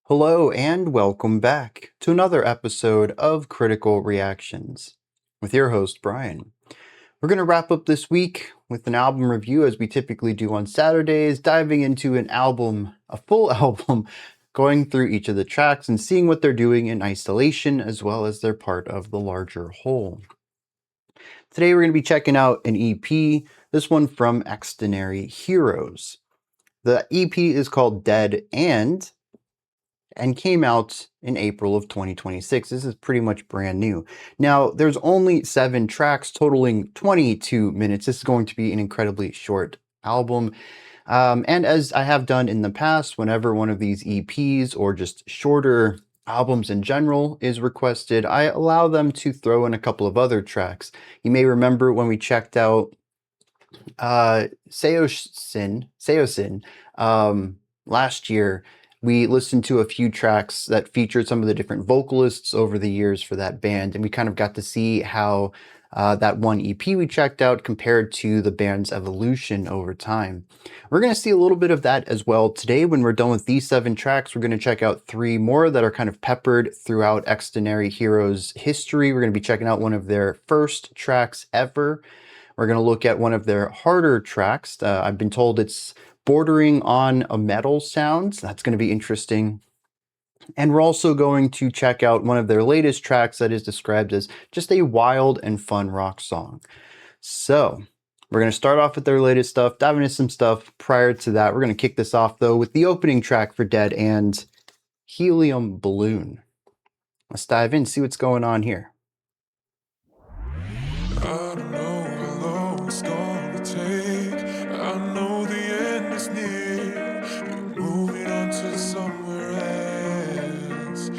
Hello and welcome back to another episode of Critical Reactions with your host, Bryan. We're going to wrap up this week with an album review as we typically do on Saturdays, diving into an album, a full album, going through each of the tracks and seeing what they're doing in isolation as well as they're part of the larger whole. Today we're going to be checking out an EP, this one from Xdinary Heroes. The EP is called Dead and came out in April of 2026. This is pretty much brand new. Now, there's only 7 tracks totaling 22 minutes. This is going to be an incredibly short album. And as I have done in the past, whenever one of these EPs or just shorter albums in general is requested, I allow them to throw in a couple of other tracks. You may remember when we checked out Seosin last year, we listened to a few tracks that featured some of the different vocalists over the years for that band, and we kind of got to see how that one EP we checked out compared to the band's evolution over time. We're going to see a little bit of that as well today. When we're done with these 7 tracks, we're going to check out 3 more that are kind of peppered throughout Xdinary Heroes history. We're going to be checking out one of their first tracks ever. We're going to look at one of their harder tracks. I've been told it's bordering on a metal sound. That's going to be interesting. And we're also going to check out one of their latest tracks that is described as just a wild and fun rock song. So we're going to start off with their latest stuff, dive into some stuff. Prior to that, we're going to kick this off though with the opening track for Dead and Helium Balloon. Let's dive in, see what's going on here. I don't know how long it's gonna take. I know the end is near. You're moving on to somewhere else.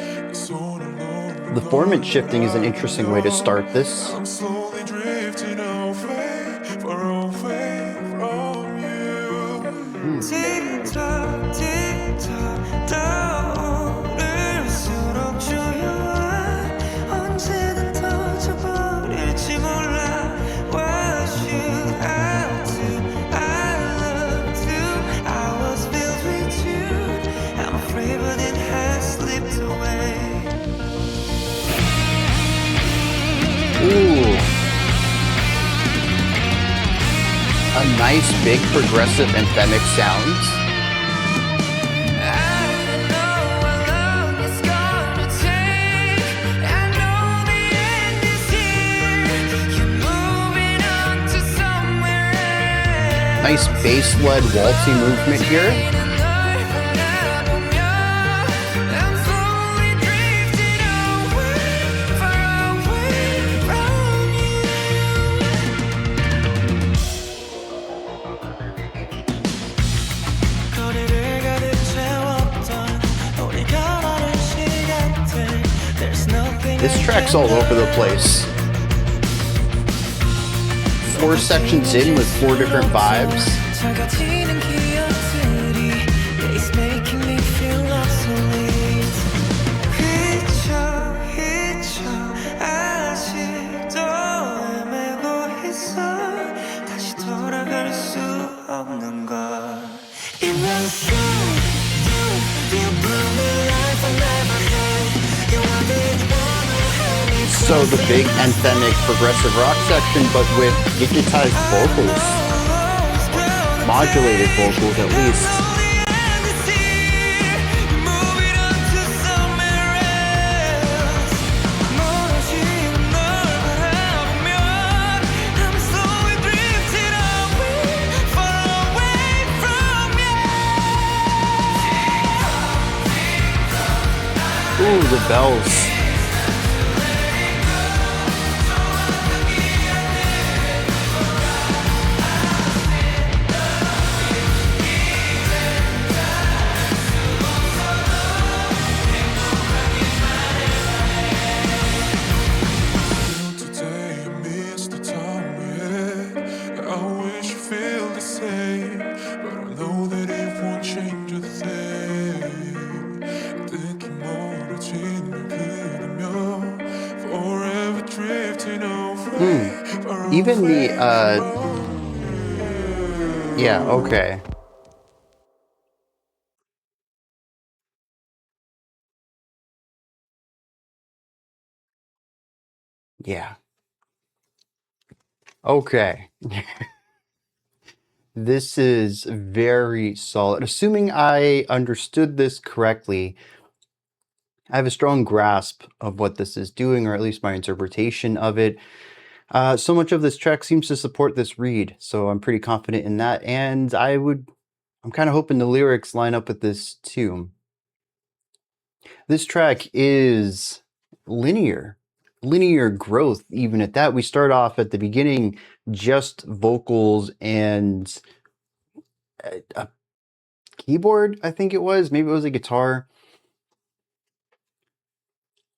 The formant shifting is an interesting way to start this. I'm slowly drifting away, far away from you. Tick-tock, tick-tock, 떠오를수록 조용한 언제든 터져버릴지 몰라. What should I do? I love to. I was filled with June. I'm afraid but it has slipped away. Ooh. A nice big progressive anthemic sound. Nice bass-led waltzy movement here. This track's all over the place. 4 sections in with 4 different vibes. So the big anthemic progressive rock section, but with digitized vocals, modulated vocals at least. Ooh, the bells. Even the, yeah, okay. Yeah. Okay. This is very solid. Assuming I understood this correctly, I have a strong grasp of what this is doing, or at least my interpretation of it. So much of this track seems to support this read, so I'm pretty confident in that, and I'm kind of hoping the lyrics line up with this too. This track is linear growth. Even at that, we start off at the beginning just vocals and a keyboard, I think it was, maybe it was a guitar.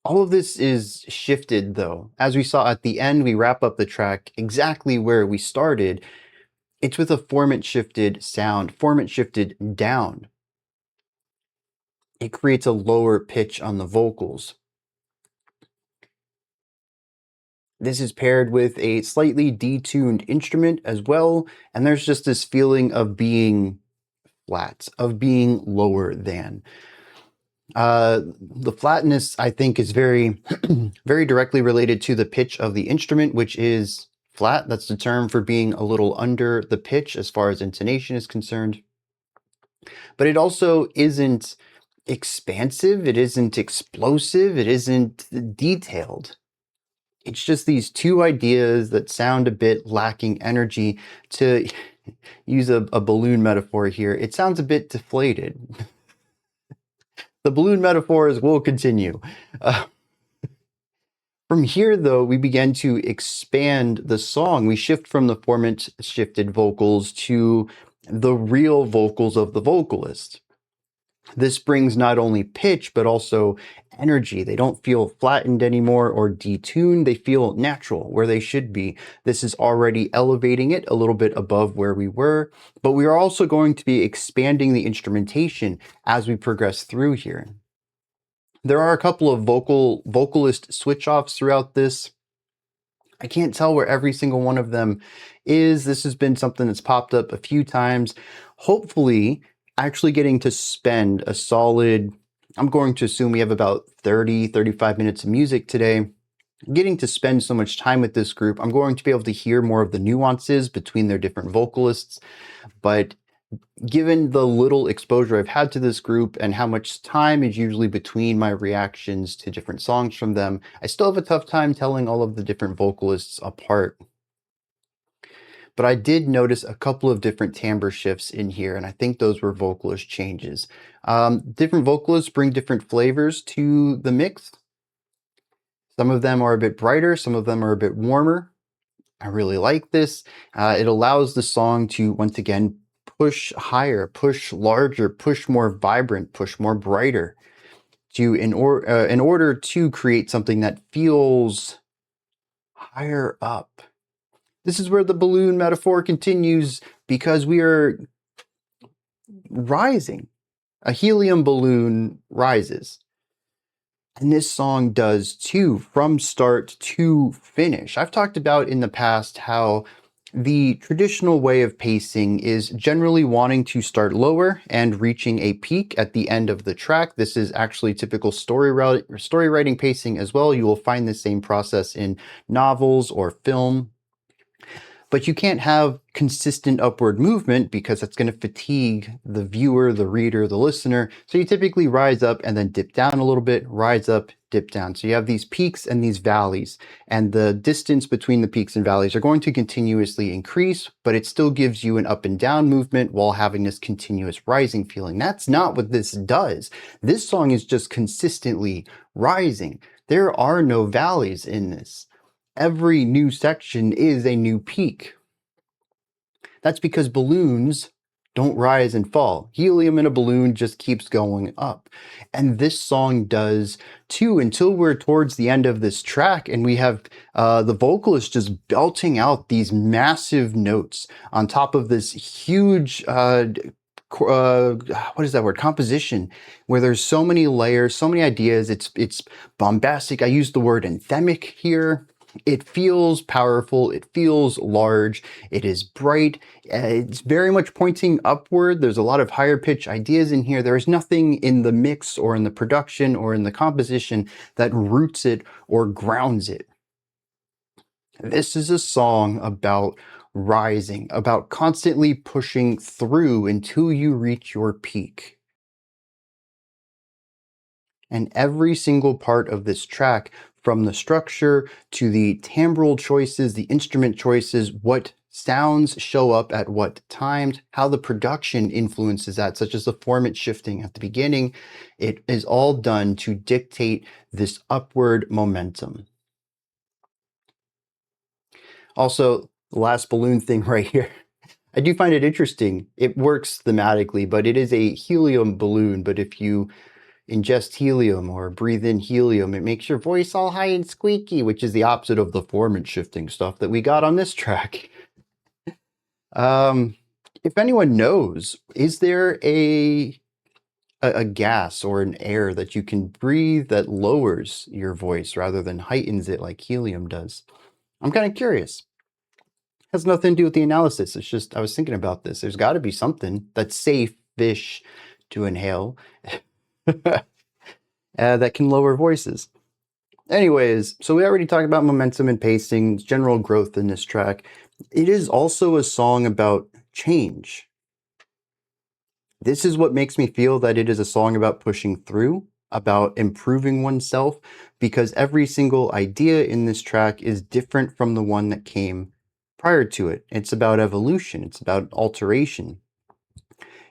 All of this is shifted though. As we saw at the end, we wrap up the track exactly where we started. It's with a formant shifted sound, formant shifted down. It creates a lower pitch on the vocals. This is paired with a slightly detuned instrument as well, and there's just this feeling of being flat, of being lower than. The flatness, I think, is very, very directly related to the pitch of the instrument, which is flat. That's the term for being a little under the pitch as far as intonation is concerned. But it also isn't expansive, it isn't explosive, it isn't detailed. It's just these two ideas that sound a bit lacking energy. To use a balloon metaphor here, it sounds a bit deflated. The balloon metaphors will continue. From here, though, we begin to expand the song. We shift from the formant shifted vocals to the real vocals of the vocalist. This brings not only pitch, but also energy. They don't feel flattened anymore or detuned. They feel natural, where they should be. This is already elevating it a little bit above where we were, but we are also going to be expanding the instrumentation as we progress through here. There are a couple of vocalist switch-offs throughout this. I can't tell where every single one of them is. This has been something that's popped up a few times. Hopefully, actually getting to spend a solid, I'm going to assume we have about 35 minutes of music today. Getting to spend so much time with this group, I'm going to be able to hear more of the nuances between their different vocalists. But given the little exposure I've had to this group and how much time is usually between my reactions to different songs from them, I still have a tough time telling all of the different vocalists apart. But I did notice a couple of different timbre shifts in here, and I think those were vocalist changes. Different vocalists bring different flavors to the mix. Some of them are a bit brighter, some of them are a bit warmer. I really like this. It allows the song to, once again, push higher, push larger, push more vibrant, push more brighter, in order to create something that feels higher up. This is where the balloon metaphor continues, because we are rising. A helium balloon rises. And this song does too, from start to finish. I've talked about in the past how the traditional way of pacing is generally wanting to start lower and reaching a peak at the end of the track. This is actually typical story writing pacing as well. You will find the same process in novels or film. But you can't have consistent upward movement because that's going to fatigue the viewer, the reader, the listener. So you typically rise up and then dip down a little bit, rise up, dip down. So you have these peaks and these valleys, and the distance between the peaks and valleys are going to continuously increase, but it still gives you an up and down movement while having this continuous rising feeling. That's not what this does. This song is just consistently rising. There are no valleys in this. Every new section is a new peak. That's because balloons don't rise and fall. Helium in a balloon just keeps going up. And this song does too, until we're towards the end of this track and we have the vocalist just belting out these massive notes on top of this huge what is that word? Composition, where there's so many layers, so many ideas. It's bombastic. I use the word anthemic here. It feels powerful, it feels large, it is bright, it's very much pointing upward. There's a lot of higher pitch ideas in here. There is nothing in the mix or in the production or in the composition that roots it or grounds it. This is a song about rising, about constantly pushing through until you reach your peak. And every single part of this track, from the structure to the timbral choices, the instrument choices, what sounds show up at what times, how the production influences that, such as the formant shifting at the beginning, it is all done to dictate this upward momentum. Also, the last balloon thing right here. I do find it interesting. It works thematically, but it is a helium balloon. But if you ingest helium or breathe in helium, it makes your voice all high and squeaky, which is the opposite of the formant shifting stuff that we got on this track. If anyone knows, is there a gas or an air that you can breathe that lowers your voice rather than heightens it like helium does? I'm kind of curious. Has nothing to do with the analysis. It's just I was thinking about this. There's got to be something that's safe-ish to inhale that can lower voices. Anyways, so we already talked about momentum and pacing, general growth in this track. It is also a song about change. This is what makes me feel that it is a song about pushing through, about improving oneself, because every single idea in this track is different from the one that came prior to it. It's about evolution, it's about alteration.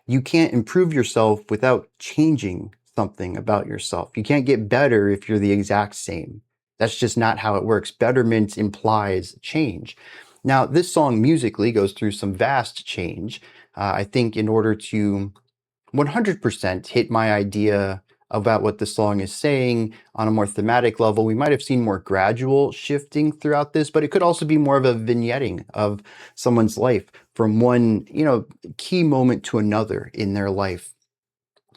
You can't improve yourself without changing something about yourself. You can't get better if you're the exact same. That's just not how it works. Betterment implies change. Now, this song musically goes through some vast change. I think in order to 100% hit my idea about what the song is saying on a more thematic level, we might have seen more gradual shifting throughout this, but it could also be more of a vignetting of someone's life from one, key moment to another in their life.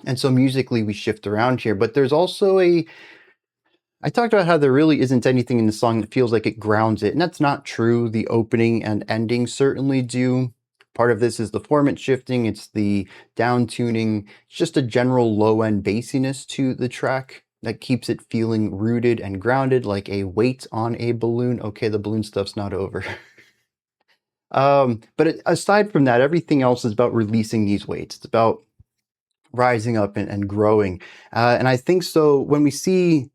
And so musically we shift around here, but there's also I talked about how there really isn't anything in the song that feels like it grounds it, and that's not true. The opening and ending certainly do. Part of this is the formant shifting, it's the down tuning, it's just a general low-end bassiness to the track that keeps it feeling rooted and grounded like a weight on a balloon. Okay, the balloon stuff's not over. But aside from that, everything else is about releasing these weights. It's about rising up and growing. And I think so when we see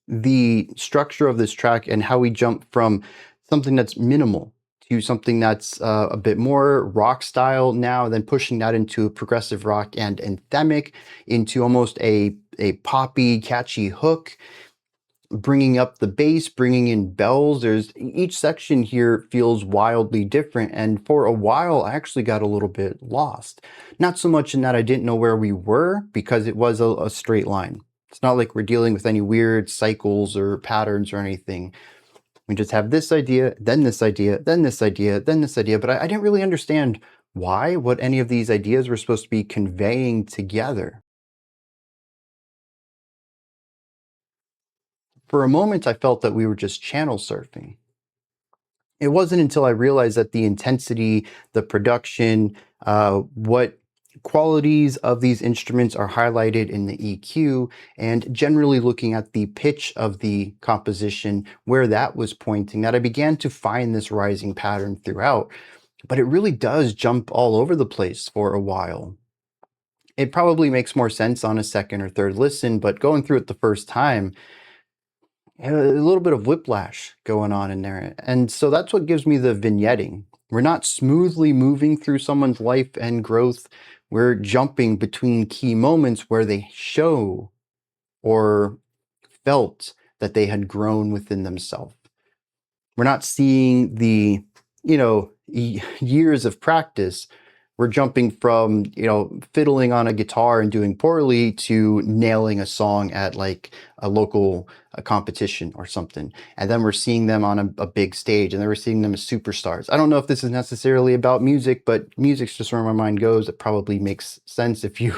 the structure of this track and how we jump from something that's minimal to something that's a bit more rock style now, then pushing that into progressive rock and anthemic, into almost a poppy, catchy hook, bringing up the bass, bringing in bells. There's each section here feels wildly different. And for a while, I actually got a little bit lost. Not so much in that I didn't know where we were because it was a straight line. It's not like we're dealing with any weird cycles or patterns or anything. We just have this idea, then this idea, then this idea, then this idea. But I didn't really understand why, what any of these ideas were supposed to be conveying together. For a moment, I felt that we were just channel surfing. It wasn't until I realized that the intensity, the production, what qualities of these instruments are highlighted in the EQ, and generally looking at the pitch of the composition, where that was pointing, that I began to find this rising pattern throughout. But it really does jump all over the place for a while. It probably makes more sense on a second or third listen, but going through it the first time, a little bit of whiplash going on in there. And so that's what gives me the vignetting. We're not smoothly moving through someone's life and growth. We're jumping between key moments where they show or felt that they had grown within themselves. We're not seeing the, years of practice. We're jumping from, fiddling on a guitar and doing poorly to nailing a song at like a local competition or something. And then we're seeing them on a big stage, and then we're seeing them as superstars. I don't know if this is necessarily about music, but music's just where my mind goes. It probably makes sense if you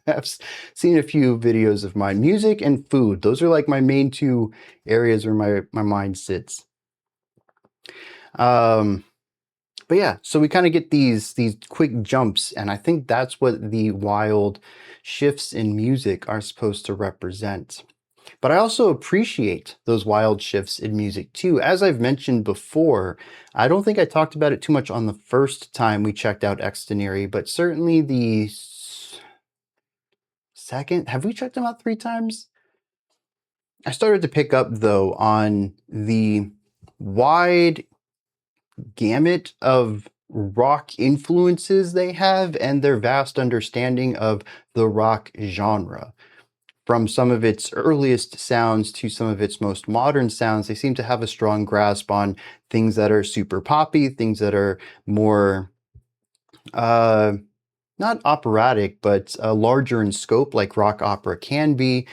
have seen a few videos of mine. Music and food, those are like my main two areas where my mind sits. But yeah, so we kind of get these quick jumps, and I think that's what the wild shifts in music are supposed to represent. But I also appreciate those wild shifts in music too. As I've mentioned before, I don't think I talked about it too much on the first time we checked out Xdinary, but certainly the second. Have we checked them out 3 times? I started to pick up though on the wide gamut of rock influences they have and their vast understanding of the rock genre. From some of its earliest sounds to some of its most modern sounds, they seem to have a strong grasp on things that are super poppy, things that are more uh, not operatic, but larger in scope, like rock opera can be,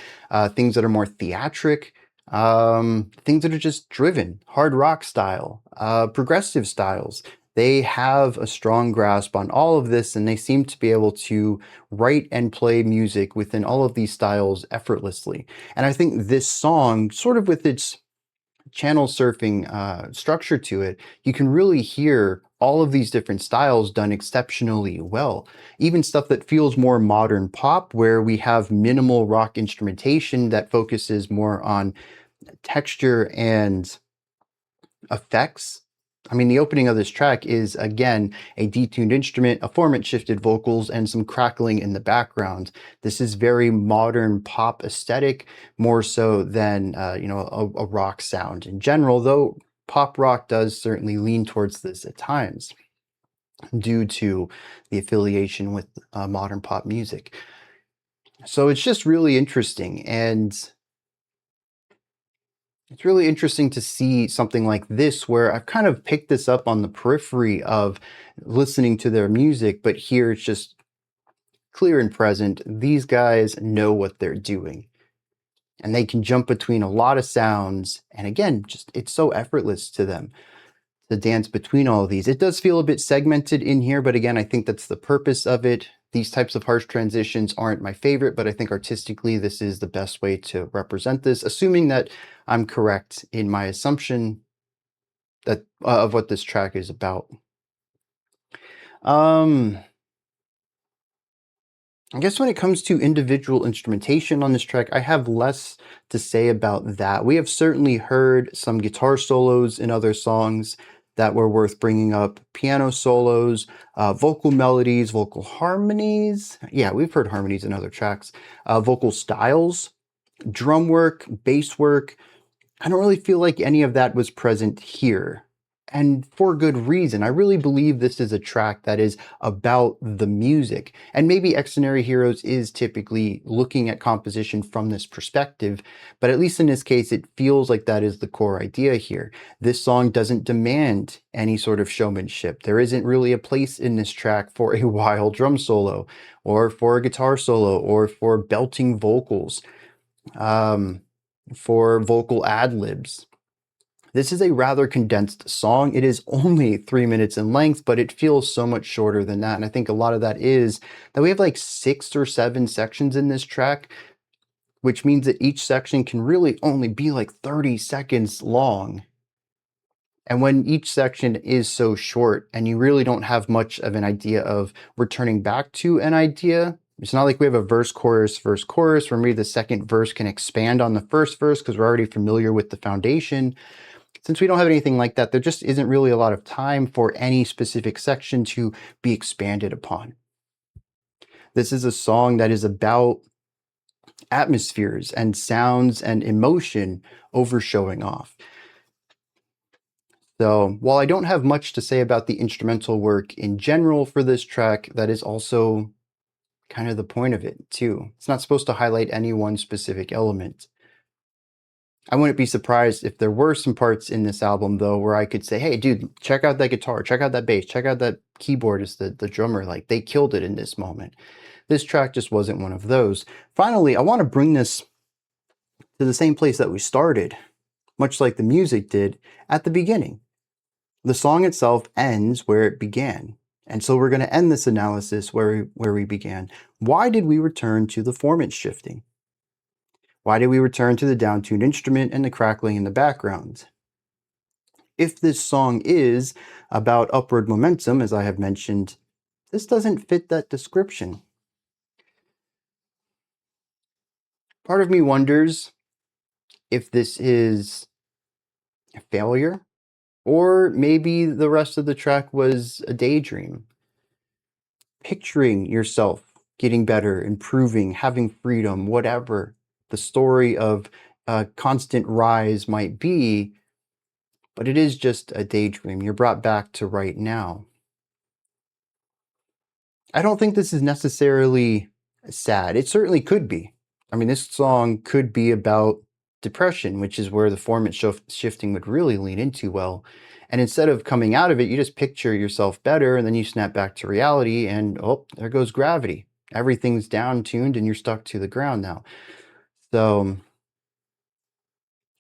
things that are more theatric, things that are just driven, hard rock style, progressive styles. They have a strong grasp on all of this, and they seem to be able to write and play music within all of these styles effortlessly. And I think this song, sort of with its channel surfing structure to it, you can really hear all of these different styles done exceptionally well. Even stuff that feels more modern pop, where we have minimal rock instrumentation that focuses more on texture and effects. I mean, the opening of this track is, again, a detuned instrument, a format shifted vocals, and some crackling in the background. This is very modern pop aesthetic, more so than, a rock sound in general, though pop rock does certainly lean towards this at times due to the affiliation with modern pop music. So it's just really interesting. And it's really interesting to see something like this where I've kind of picked this up on the periphery of listening to their music, but here it's just clear and present. These guys know what they're doing and they can jump between a lot of sounds. And again, just it's so effortless to them to dance between all of these. It does feel a bit segmented in here, but again, I think that's the purpose of it. These types of harsh transitions aren't my favorite, but I think artistically this is the best way to represent this, assuming that I'm correct in my assumption that of what this track is about. I guess when it comes to individual instrumentation on this track, I have less to say about that. We have certainly heard some guitar solos in other songs that were worth bringing up, piano solos, vocal melodies, vocal harmonies. Yeah, we've heard harmonies in other tracks, vocal styles, drum work, bass work. I don't really feel like any of that was present here. And for good reason. I really believe this is a track that is about the music. And maybe Xdinary Heroes is typically looking at composition from this perspective, but at least in this case, it feels like that is the core idea here. This song doesn't demand any sort of showmanship. There isn't really a place in this track for a wild drum solo, or for a guitar solo, or for belting vocals, for vocal ad-libs. This is a rather condensed song. It is only 3 minutes in length, but it feels so much shorter than that. And I think a lot of that is that we have like 6 or 7 sections in this track, which means that each section can really only be like 30 seconds long. And when each section is so short and you really don't have much of an idea of returning back to an idea, it's not like we have a verse, chorus, where maybe the second verse can expand on the first verse because we're already familiar with the foundation. Since we don't have anything like that, there just isn't really a lot of time for any specific section to be expanded upon. This is a song that is about atmospheres and sounds and emotion over showing off. So while I don't have much to say about the instrumental work in general for this track, that is also kind of the point of it too. It's not supposed to highlight any one specific element. I wouldn't be surprised if there were some parts in this album, though, where I could say, hey, dude, check out that guitar, check out that bass, check out that keyboardist, the drummer. Like, they killed it in this moment. This track just wasn't one of those. Finally, I want to bring this to the same place that we started, much like the music did at the beginning. The song itself ends where it began. And so we're going to end this analysis where we began. Why did we return to the format shifting? Why did we return to the downtuned instrument and the crackling in the background? If this song is about upward momentum, as I have mentioned, this doesn't fit that description. Part of me wonders if this is a failure, or maybe the rest of the track was a daydream. Picturing yourself getting better, improving, having freedom, whatever the story of a constant rise might be, but it is just a daydream. You're brought back to right now. I don't think this is necessarily sad. It certainly could be. I mean, this song could be about depression, which is where the format shifting would really lean into well. And instead of coming out of it, you just picture yourself better and then you snap back to reality and oh, there goes gravity. Everything's down tuned and you're stuck to the ground now. So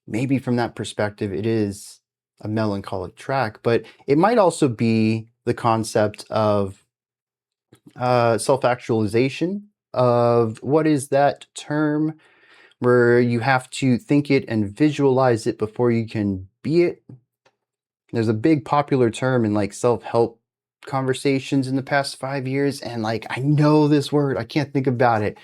maybe from that perspective, it is a melancholic track, but it might also be the concept of self-actualization, of what is that term where you have to think it and visualize it before you can be it. There's a big popular term in like self-help conversations in the past 5 years, and like I know this word, I can't think about it.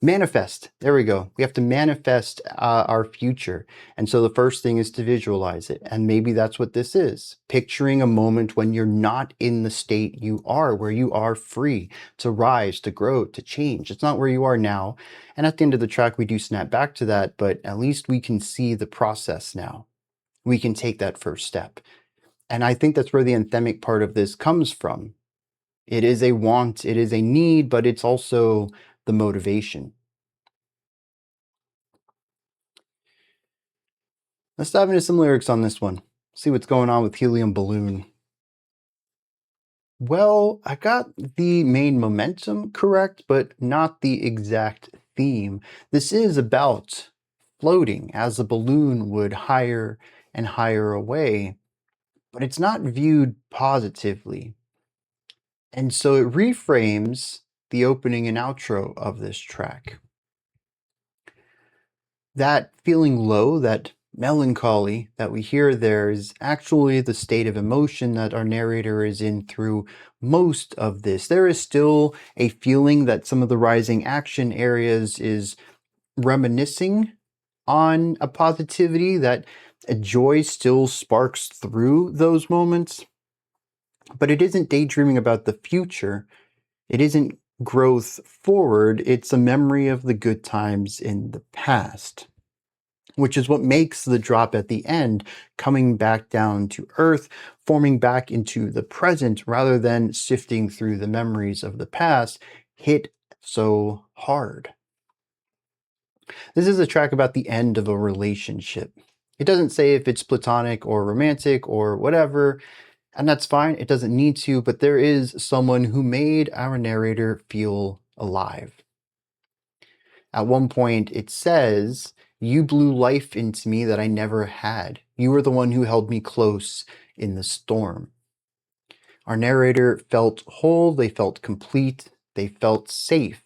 Manifest. There we go. We have to manifest our future. And so the first thing is to visualize it. And maybe that's what this is. Picturing a moment when you're not in the state you are, where you are free to rise, to grow, to change. It's not where you are now. And at the end of the track, we do snap back to that, but at least we can see the process now. We can take that first step. And I think that's where the anthemic part of this comes from. It is a want, it is a need, but it's also the motivation. Let's dive into some lyrics on this one. See what's going on with Helium Balloon. Well, I got the main momentum correct, but not the exact theme. This is about floating as a balloon would higher and higher away, but it's not viewed positively. And so it reframes the opening and outro of this track. That feeling low, that melancholy that we hear there is actually the state of emotion that our narrator is in through most of this. There is still a feeling that some of the rising action areas is reminiscing on a positivity, that a joy still sparks through those moments. But it isn't daydreaming about the future. It isn't growth forward. It's a memory of the good times in the past, which is what makes the drop at the end, coming back down to earth, forming back into the present rather than sifting through the memories of the past, hit so hard. This is a track about the end of a relationship. It doesn't say if it's platonic or romantic or whatever, and that's fine. It doesn't need to, but there is someone who made our narrator feel alive. At one point, it says, "You blew life into me that I never had. You were the one who held me close in the storm." Our narrator felt whole, they felt complete, they felt safe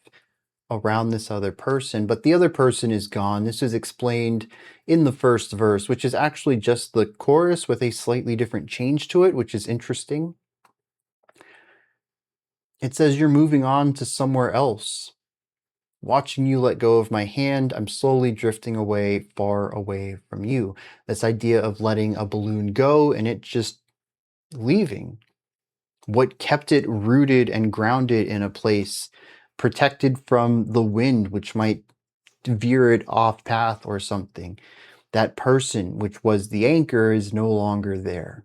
around this other person, but the other person is gone. This is explained in the first verse, which is actually just the chorus with a slightly different change to it, which is interesting. It says, "You're moving on to somewhere else. Watching you let go of my hand, I'm slowly drifting away, far away from you." This idea of letting a balloon go and it just leaving. What kept it rooted and grounded in a place, protected from the wind, which might veer it off path or something. That person, which was the anchor, is no longer there.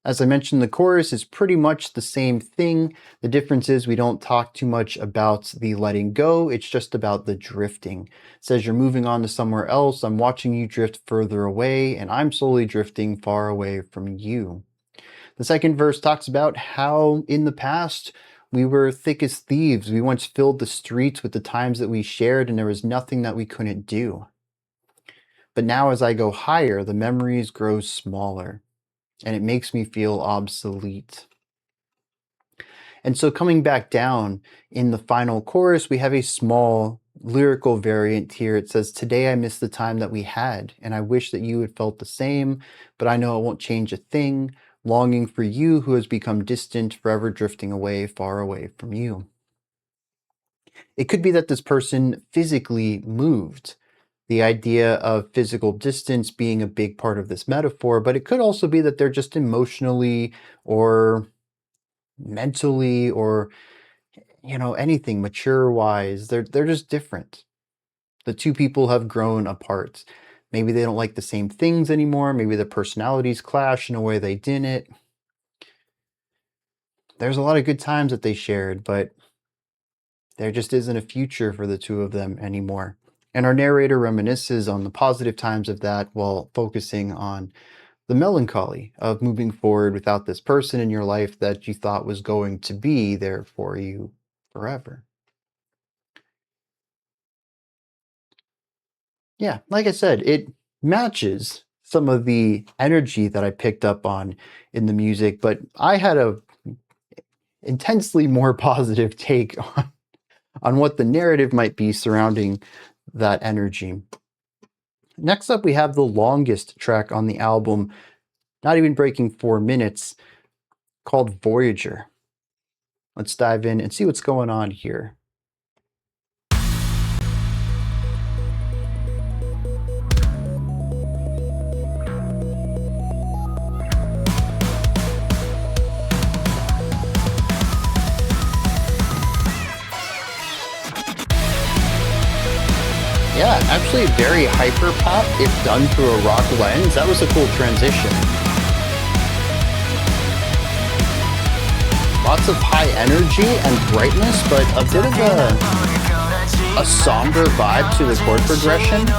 As I mentioned, the chorus is pretty much the same thing. The difference is we don't talk too much about the letting go. It's just about the drifting. It says, "You're moving on to somewhere else. I'm watching you drift further away, and I'm slowly drifting far away from you." The second verse talks about how in the past we were thick as thieves. We once filled the streets with the times that we shared, and there was nothing that we couldn't do. But now as I go higher, the memories grow smaller, and it makes me feel obsolete. And so coming back down in the final chorus, we have a small lyrical variant here. It says, "Today I miss the time that we had, and I wish that you had felt the same, but I know it won't change a thing. Longing for you who has become distant, forever drifting away, far away from you." It could be that this person physically moved. The idea of physical distance being a big part of this metaphor, but it could also be that they're just emotionally or mentally or anything mature wise. They're just different. The two people have grown apart. Maybe they don't like the same things anymore. Maybe their personalities clash in a way they didn't. There's a lot of good times that they shared, but there just isn't a future for the two of them anymore. And our narrator reminisces on the positive times of that while focusing on the melancholy of moving forward without this person in your life that you thought was going to be there for you forever. Yeah, like I said, it matches some of the energy that I picked up on in the music, but I had a intensely more positive take on what the narrative might be surrounding that energy. Next up, we have the longest track on the album, not even breaking 4 minutes, called Voyager. Let's dive in and see what's going on here. Yeah, actually very hyper pop if done through a rock lens. That was a cool transition. Lots of high energy and brightness, but a bit of a somber vibe to the chord progression.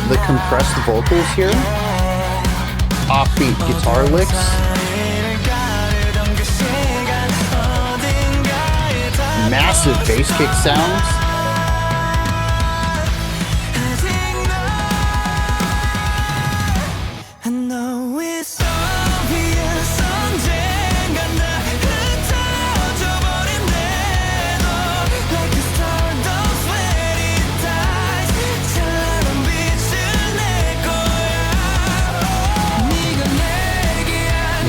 The compressed vocals here. Offbeat guitar licks. Massive bass kick sounds.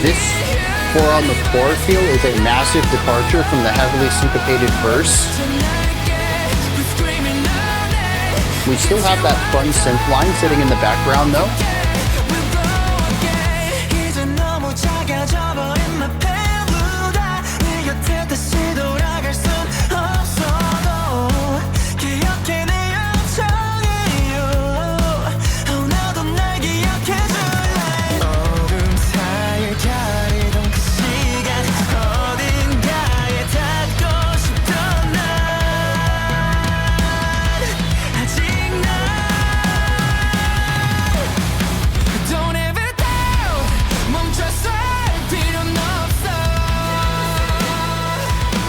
This 4 on the floor feel is a massive departure from the heavily syncopated verse. We still have that fun synth line sitting in the background though.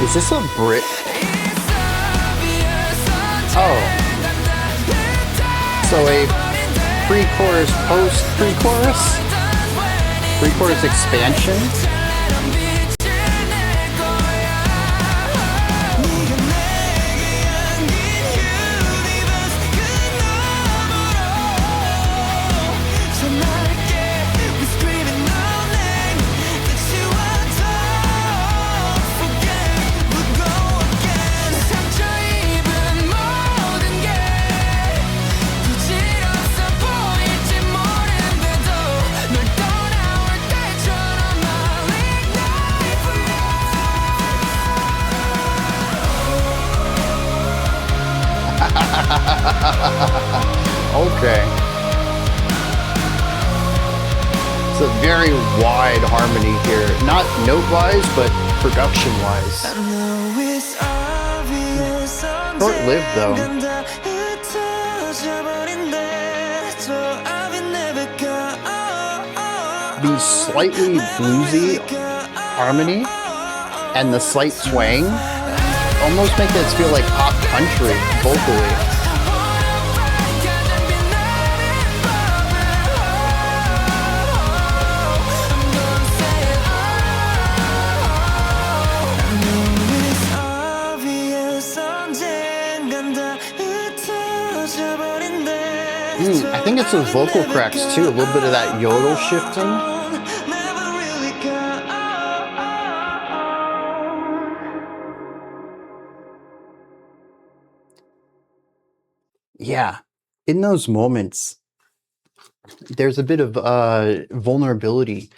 Is this a Brit? Oh. So a pre-chorus, post-pre-chorus? Pre-chorus expansion? Okay. It's a very wide harmony here. Not note-wise, but production-wise. Short-lived, though. The slightly bluesy harmony and the slight twang almost make this feel like pop country vocally. I think it's those vocal cracks too, a little bit of that yodel shifting. Yeah, in those moments, there's a bit of vulnerability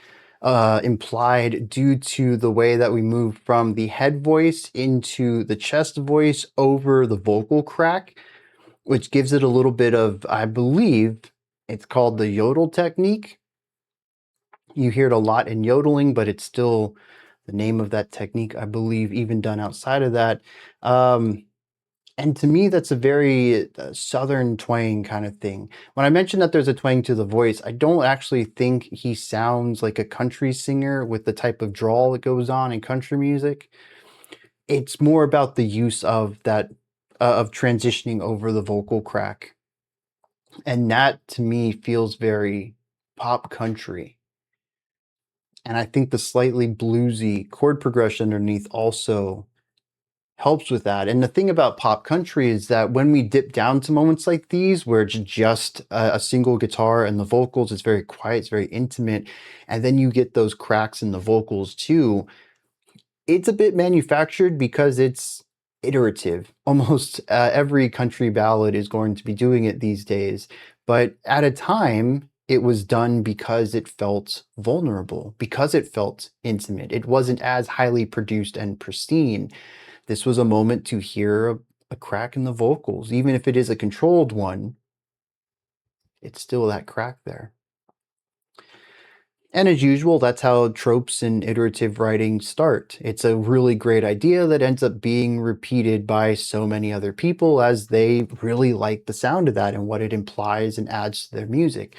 implied due to the way that we move from the head voice into the chest voice over the vocal crack, which gives it a little bit of, I believe, it's called the yodel technique. You hear it a lot in yodeling, but it's still the name of that technique, I believe, even done outside of that. And to me, that's a very southern twang kind of thing. When I mentioned that there's a twang to the voice, I don't actually think he sounds like a country singer with the type of drawl that goes on in country music. It's more about the use of that, of transitioning over the vocal crack. And that to me feels very pop country. And I think the slightly bluesy chord progression underneath also helps with that. And the thing about pop country is that when we dip down to moments like these, where it's just a single guitar and the vocals, it's very quiet, it's very intimate, and then you get those cracks in the vocals too, it's a bit manufactured because it's iterative. Almost every country ballad is going to be doing it these days. But at a time, it was done because it felt vulnerable, because it felt intimate. It wasn't as highly produced and pristine. This was a moment to hear a crack in the vocals. Even if it is a controlled one, it's still that crack there. And as usual, that's how tropes in iterative writing start. It's a really great idea that ends up being repeated by so many other people as they really like the sound of that and what it implies and adds to their music.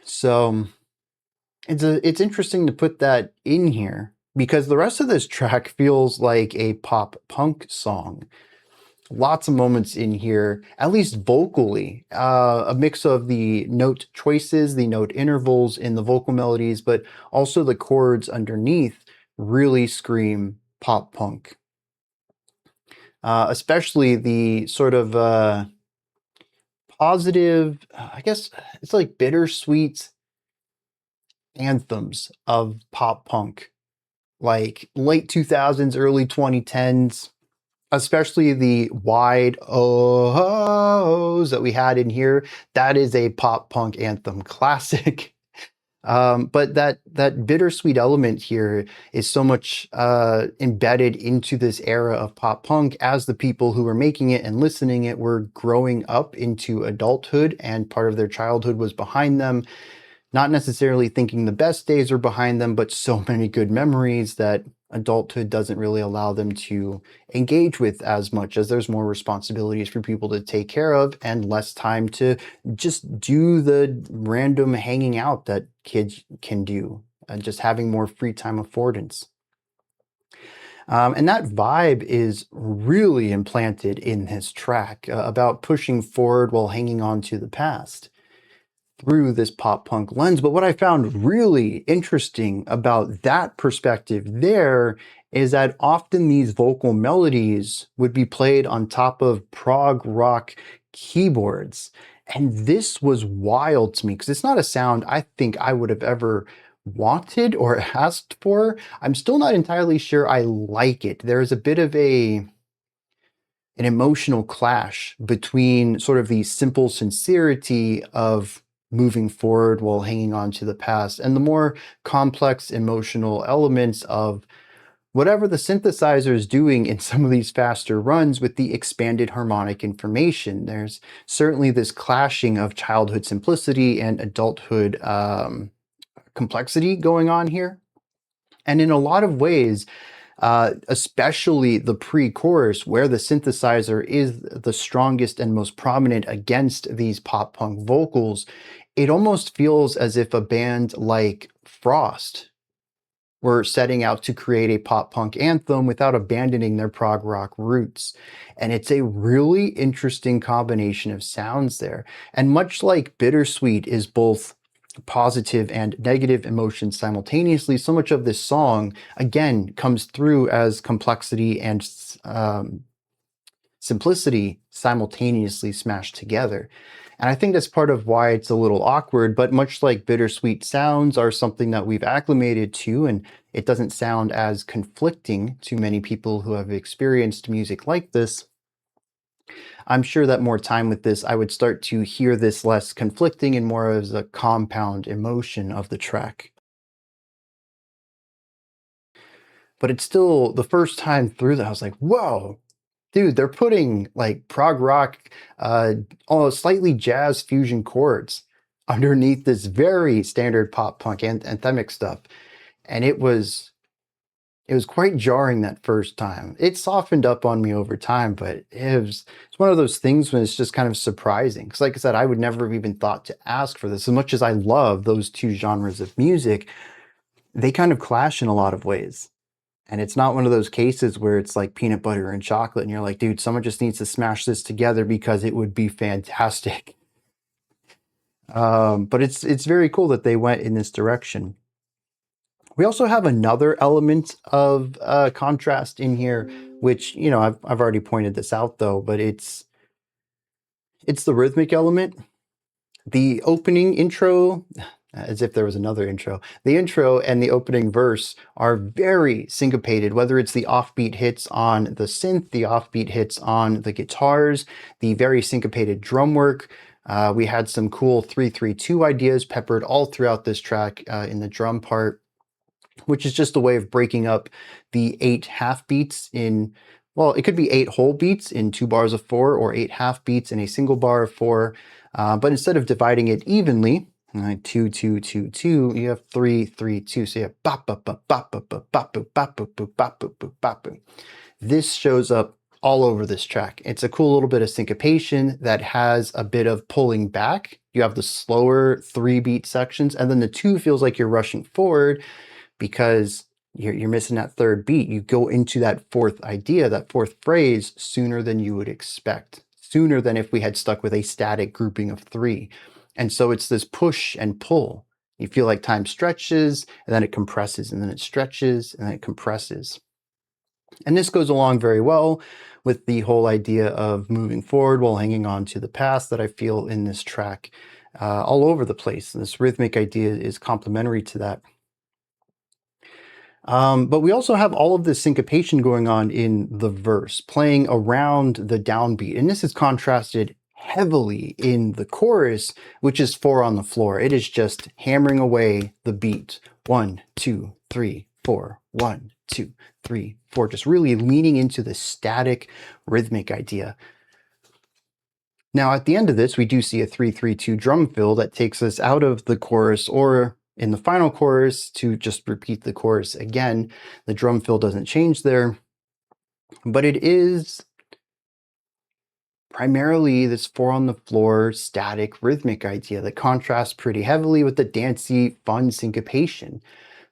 So it's interesting to put that in here because the rest of this track feels like a pop punk song. Lots of moments in here, at least vocally, a mix of the note choices, the note intervals in the vocal melodies, but also the chords underneath really scream pop punk. Especially the sort of positive, I guess it's like bittersweet anthems of pop punk, like late 2000s, early 2010s. Especially the wide ohs that we had in here. That is a pop punk anthem classic. But that bittersweet element here is so much embedded into this era of pop punk as the people who were making it and listening it were growing up into adulthood and part of their childhood was behind them. Not necessarily thinking the best days are behind them, but so many good memories that adulthood doesn't really allow them to engage with as much as there's more responsibilities for people to take care of and less time to just do the random hanging out that kids can do and just having more free time affordance. And that vibe is really implanted in this track about pushing forward while hanging on to the past through this pop punk lens. But what I found really interesting about that perspective there is that often these vocal melodies would be played on top of prog rock keyboards. And this was wild to me because it's not a sound I think I would have ever wanted or asked for. I'm still not entirely sure I like it. There's a bit of an emotional clash between sort of the simple sincerity of moving forward while hanging on to the past and the more complex emotional elements of whatever the synthesizer is doing in some of these faster runs with the expanded harmonic information. There's certainly this clashing of childhood simplicity and adulthood complexity going on here. And in a lot of ways, especially the pre-chorus where the synthesizer is the strongest and most prominent against these pop punk vocals, it almost feels as if a band like Frost were setting out to create a pop punk anthem without abandoning their prog rock roots. And it's a really interesting combination of sounds there. And much like Bittersweet is both positive and negative emotions simultaneously, so much of this song, again, comes through as complexity and simplicity simultaneously smashed together. And I think that's part of why it's a little awkward, but much like bittersweet sounds are something that we've acclimated to, and it doesn't sound as conflicting to many people who have experienced music like this. I'm sure that more time with this, I would start to hear this less conflicting and more as a compound emotion of the track. But it's still, the first time through that, I was like, whoa, dude, they're putting like prog rock, almost slightly jazz fusion chords underneath this very standard pop punk and anthemic stuff. And it was quite jarring that first time. It softened up on me over time, but it's one of those things when it's just kind of surprising. Because like I said, I would never have even thought to ask for this. As much as I love those two genres of music, they kind of clash in a lot of ways. And it's not one of those cases where it's like peanut butter and chocolate and you're like, dude, someone just needs to smash this together because it would be fantastic. But it's very cool that they went in this direction. We also have another element of contrast in here, which, you know, I've already pointed this out though, but it's the rhythmic element. The opening intro, as if there was another intro, the intro and the opening verse are very syncopated, whether it's the offbeat hits on the synth, the offbeat hits on the guitars, the very syncopated drum work. We had some cool 3-3-2 ideas peppered all throughout this track in the drum part, which is just a way of breaking up the 8 half beats in, well, it could be 8 whole beats in 2 bars of 4 or 8 half beats in a single bar of 4. But instead of dividing it evenly, 2, 2, 2, 2, you have 3, 3, 2. So you have bop, bop, bop, bop, bop, bop, bop, bop, bop, bop, bop, bop, bop, bop, bop. This shows up all over this track. It's a cool little bit of syncopation that has a bit of pulling back. You have the slower 3-beat sections, and then the 2 feels like you're rushing forward because you're missing that 3rd beat. You go into that 4th idea, that 4th phrase sooner than you would expect, sooner than if we had stuck with a static grouping of 3. And so it's this push and pull. You feel like time stretches and then it compresses and then it stretches and then it compresses. And this goes along very well with the whole idea of moving forward while hanging on to the past that I feel in this track all over the place. And this rhythmic idea is complementary to that. But we also have all of this syncopation going on in the verse, playing around the downbeat. And this is contrasted heavily in the chorus, which is 4 on the floor. It is just hammering away the beat. 1, 2, 3, 4. 1, 2, 3, 4. Just really leaning into the static rhythmic idea. Now, at the end of this, we do see a 3-3-2 drum fill that takes us out of the chorus, or in the final chorus to just repeat the chorus again. The drum fill doesn't change there, but it is primarily this 4 on the floor static rhythmic idea that contrasts pretty heavily with the dancey, fun syncopation.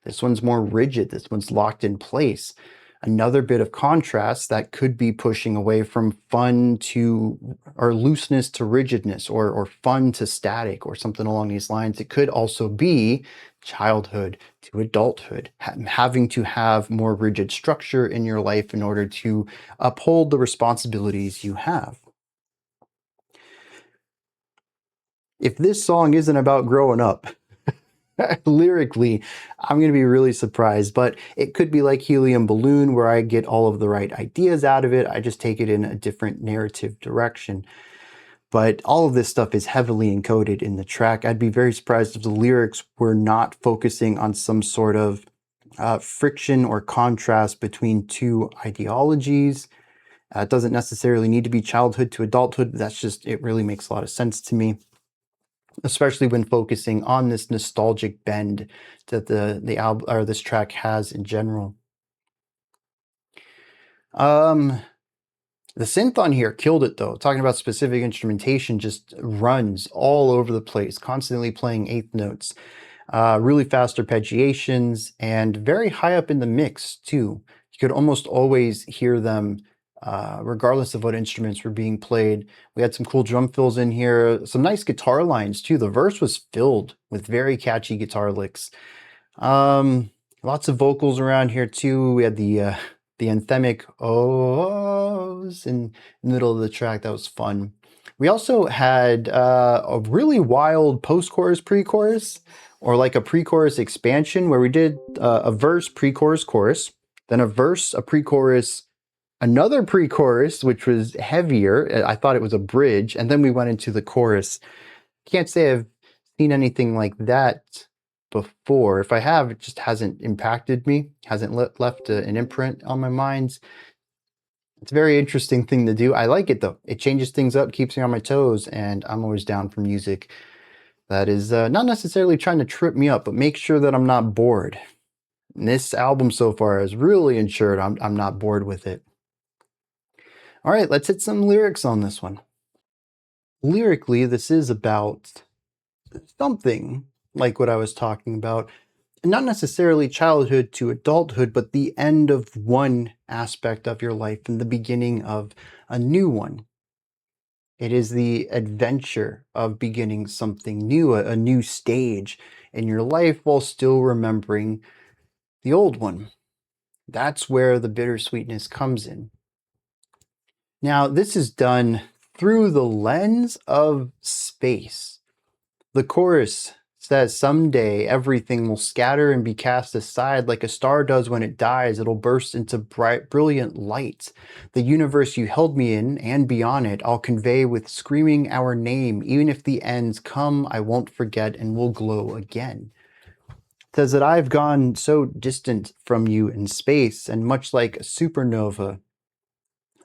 This one's more rigid. This one's locked in place. Another bit of contrast that could be pushing away from fun to, or looseness to rigidness, or fun to static, or something along these lines. It could also be childhood to adulthood, having to have more rigid structure in your life in order to uphold the responsibilities you have. If this song isn't about growing up, lyrically, I'm going to be really surprised, but it could be like Helium Balloon where I get all of the right ideas out of it. I just take it in a different narrative direction. But all of this stuff is heavily encoded in the track. I'd be very surprised if the lyrics were not focusing on some sort of friction or contrast between two ideologies. It doesn't necessarily need to be childhood to adulthood. That's just, it really makes a lot of sense to me, especially when focusing on this nostalgic bend that the album or this track has in general. The synth on here killed it though. Talking about specific instrumentation, just runs all over the place, constantly playing eighth notes, really fast arpeggiations, and very high up in the mix too. You could almost always hear them regardless of what instruments were being played. We had some cool drum fills in here, some nice guitar lines too. The verse was filled with very catchy guitar licks. Lots of vocals around here too. We had the anthemic ohs in the middle of the track. That was fun. We also had a really wild post-chorus, pre-chorus, or like a pre-chorus expansion where we did a verse, pre-chorus, chorus, then a verse, a pre-chorus, Another pre-chorus, which was heavier. I thought it was a bridge, and then we went into the chorus. Can't say I've seen anything like that before. If I have, it just hasn't impacted me, hasn't left an imprint on my mind. It's a very interesting thing to do. I like it though. It changes things up, keeps me on my toes, and I'm always down for music that is not necessarily trying to trip me up, but make sure that I'm not bored. And this album so far has really ensured I'm not bored with it. All right, let's hit some lyrics on this one. Lyrically, this is about something like what I was talking about. Not necessarily childhood to adulthood, but the end of one aspect of your life and the beginning of a new one. It is the adventure of beginning something new, a new stage in your life while still remembering the old one. That's where the bittersweetness comes in. Now, this is done through the lens of space. The chorus says, someday everything will scatter and be cast aside like a star does when it dies. It'll burst into bright, brilliant light. The universe you held me in and beyond it, I'll convey with screaming our name. Even if the ends come, I won't forget and will glow again. It says that I've gone so distant from you in space, and much like a supernova,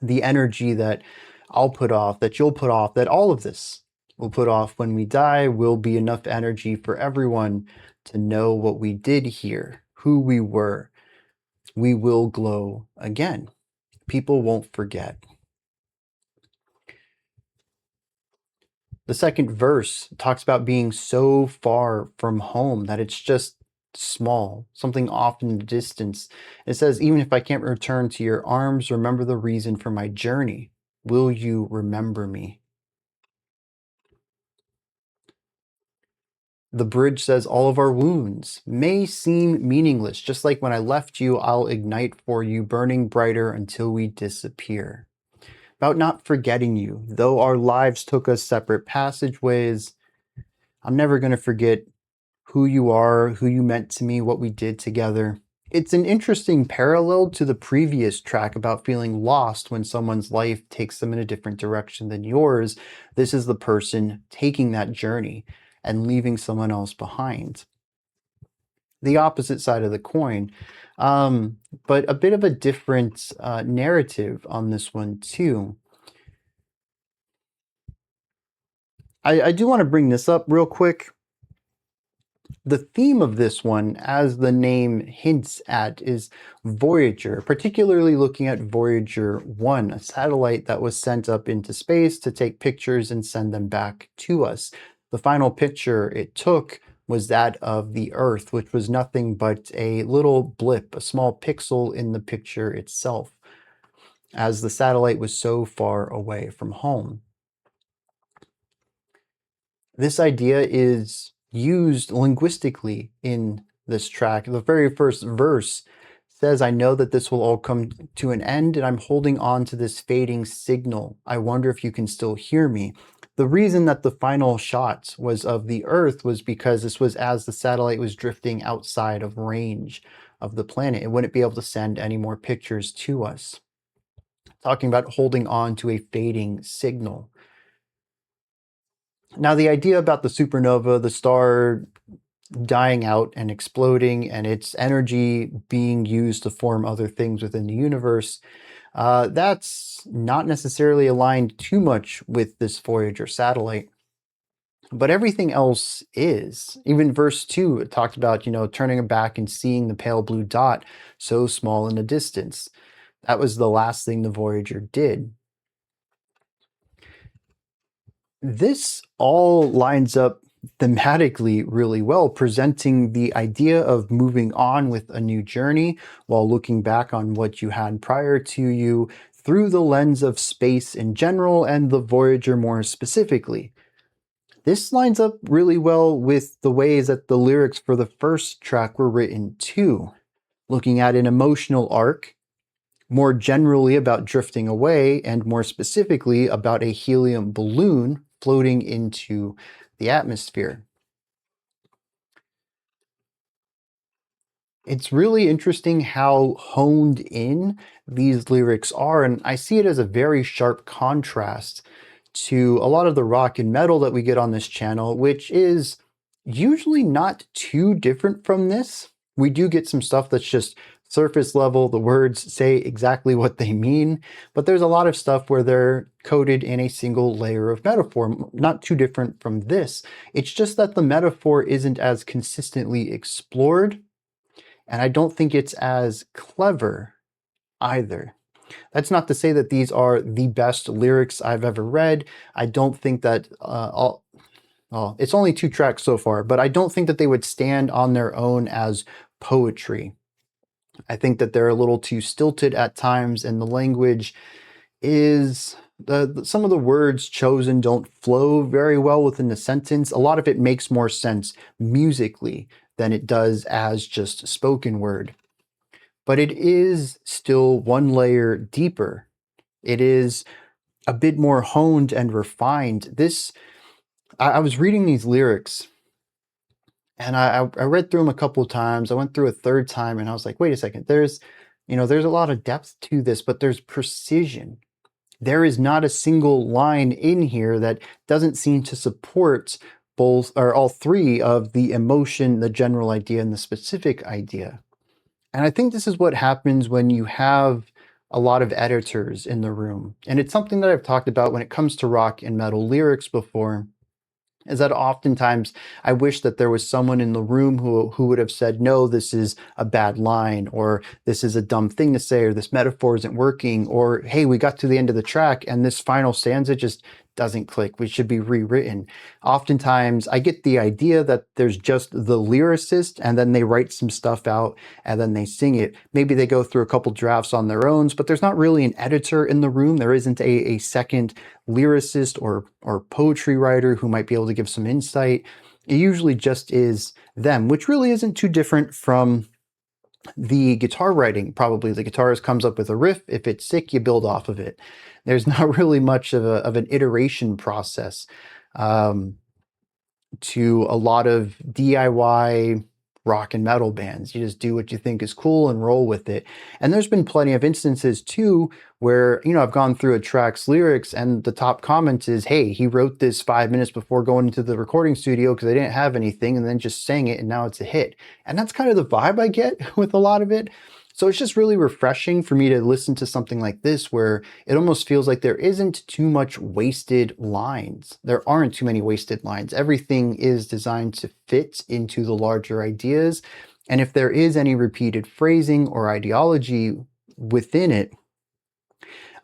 the energy that I'll put off, that you'll put off, that all of this will put off when we die will be enough energy for everyone to know what we did here, who we were. We will glow again. People won't forget. The second verse talks about being so far from home that it's just small, something off in the distance. It says, even if I can't return to your arms, remember the reason for my journey. Will you remember me? The bridge says all of our wounds may seem meaningless. Just like when I left you, I'll ignite for you, burning brighter until we disappear. About not forgetting you, though our lives took us separate passageways, I'm never going to forget who you are, who you meant to me, what we did together. It's an interesting parallel to the previous track about feeling lost when someone's life takes them in a different direction than yours. This is the person taking that journey and leaving someone else behind. The opposite side of the coin, but a bit of a different narrative on this one too. I do want to bring this up real quick. The theme of this one, as the name hints at, is Voyager, particularly looking at Voyager 1, a satellite that was sent up into space to take pictures and send them back to us. The final picture it took was that of the Earth, which was nothing but a little blip, a small pixel in the picture itself, as the satellite was so far away from home. This idea is used linguistically in this track. The very first verse says, I know that this will all come to an end, and I'm holding on to this fading signal. I wonder if you can still hear me. The reason that the final shot was of the Earth was because this was as the satellite was drifting outside of range of the planet. It wouldn't be able to send any more pictures to us. Talking about holding on to a fading signal. Now, the idea about the supernova, the star dying out and exploding, and its energy being used to form other things within the universe, that's not necessarily aligned too much with this Voyager satellite. But everything else is. Even verse 2, it talked about, turning back and seeing the pale blue dot so small in the distance. That was the last thing the Voyager did. This all lines up thematically really well, presenting the idea of moving on with a new journey while looking back on what you had prior to you through the lens of space in general and the Voyager more specifically. This lines up really well with the ways that the lyrics for the first track were written too, looking at an emotional arc, more generally about drifting away, and more specifically about a helium balloon floating into the atmosphere. It's really interesting how honed in these lyrics are, and I see it as a very sharp contrast to a lot of the rock and metal that we get on this channel, which is usually not too different from this. We do get some stuff that's just surface level, the words say exactly what they mean, but there's a lot of stuff where they're coded in a single layer of metaphor, not too different from this. It's just that the metaphor isn't as consistently explored, and I don't think it's as clever either. That's not to say that these are the best lyrics I've ever read. I don't think that well, it's only 2 tracks so far, but I don't think that they would stand on their own as poetry. I think that they're a little too stilted at times, and the language is some of the words chosen don't flow very well within the sentence. A lot of it makes more sense musically than it does as just spoken word. But it is still one layer deeper. It is a bit more honed and refined. I was reading these lyrics, and I read through them a couple of times. I went through a third time, and I was like, wait a second, there's a lot of depth to this, but there's precision. There is not a single line in here that doesn't seem to support both or all three of the emotion, the general idea, and the specific idea. And I think this is what happens when you have a lot of editors in the room. And it's something that I've talked about when it comes to rock and metal lyrics before, is that oftentimes I wish that there was someone in the room who would have said, no, this is a bad line, or this is a dumb thing to say, or this metaphor isn't working, or hey, we got to the end of the track and this final stanza just doesn't click. We should be rewritten. Oftentimes I get the idea that there's just the lyricist and then they write some stuff out and then they sing it. Maybe they go through a couple drafts on their own, but there's not really an editor in the room. There isn't a second lyricist or poetry writer who might be able to give some insight. It usually just is them, which really isn't too different from the guitar writing. Probably the guitarist comes up with a riff. If it's sick, you build off of it. There's not really much of an iteration process to a lot of DIY rock and metal bands. You just do what you think is cool and roll with it. And there's been plenty of instances too where, I've gone through a track's lyrics and the top comment is, hey, he wrote this 5 minutes before going into the recording studio because they didn't have anything, and then just sang it and now it's a hit. And that's kind of the vibe I get with a lot of it. So it's just really refreshing for me to listen to something like this where it almost feels like there isn't too much wasted lines. There aren't too many wasted lines. Everything is designed to fit into the larger ideas. And if there is any repeated phrasing or ideology within it,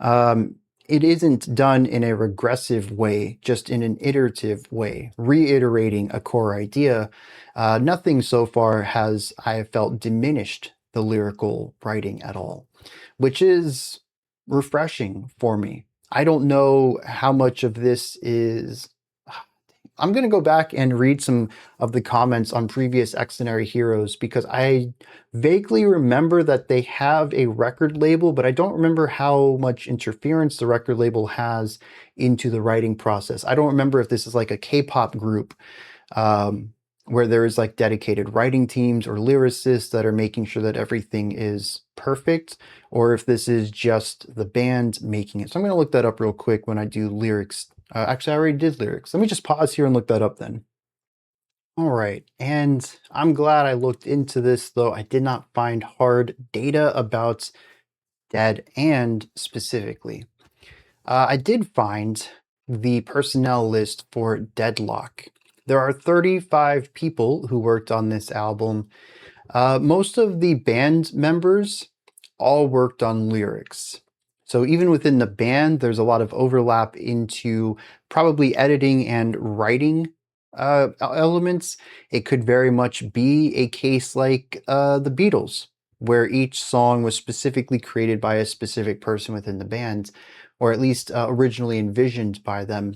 it isn't done in a regressive way, just in an iterative way, reiterating a core idea. Nothing so far has, I have felt, diminished the lyrical writing at all, which is refreshing for me. I don't know how much of this is... I'm going to go back and read some of the comments on previous Xdinary Heroes because I vaguely remember that they have a record label, but I don't remember how much interference the record label has into the writing process. I don't remember if this is like a K-pop group where there is like dedicated writing teams or lyricists that are making sure that everything is perfect, or if this is just the band making it. So I'm going to look that up real quick when I do lyrics. Actually, I already did lyrics. Let me just pause here and look that up then. All right, and I'm glad I looked into this, though I did not find hard data about Dead and specifically. I did find the personnel list for Deadlock. There are 35 people who worked on this album. Most of the band members all worked on lyrics. So even within the band, there's a lot of overlap into probably editing and writing elements. It could very much be a case like the Beatles, where each song was specifically created by a specific person within the band, or at least originally envisioned by them.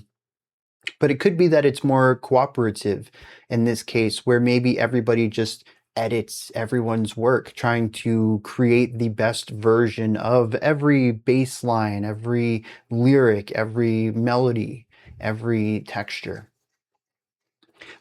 But it could be that it's more cooperative in this case, where maybe everybody just edits everyone's work, trying to create the best version of every bass line, every lyric, every melody, every texture.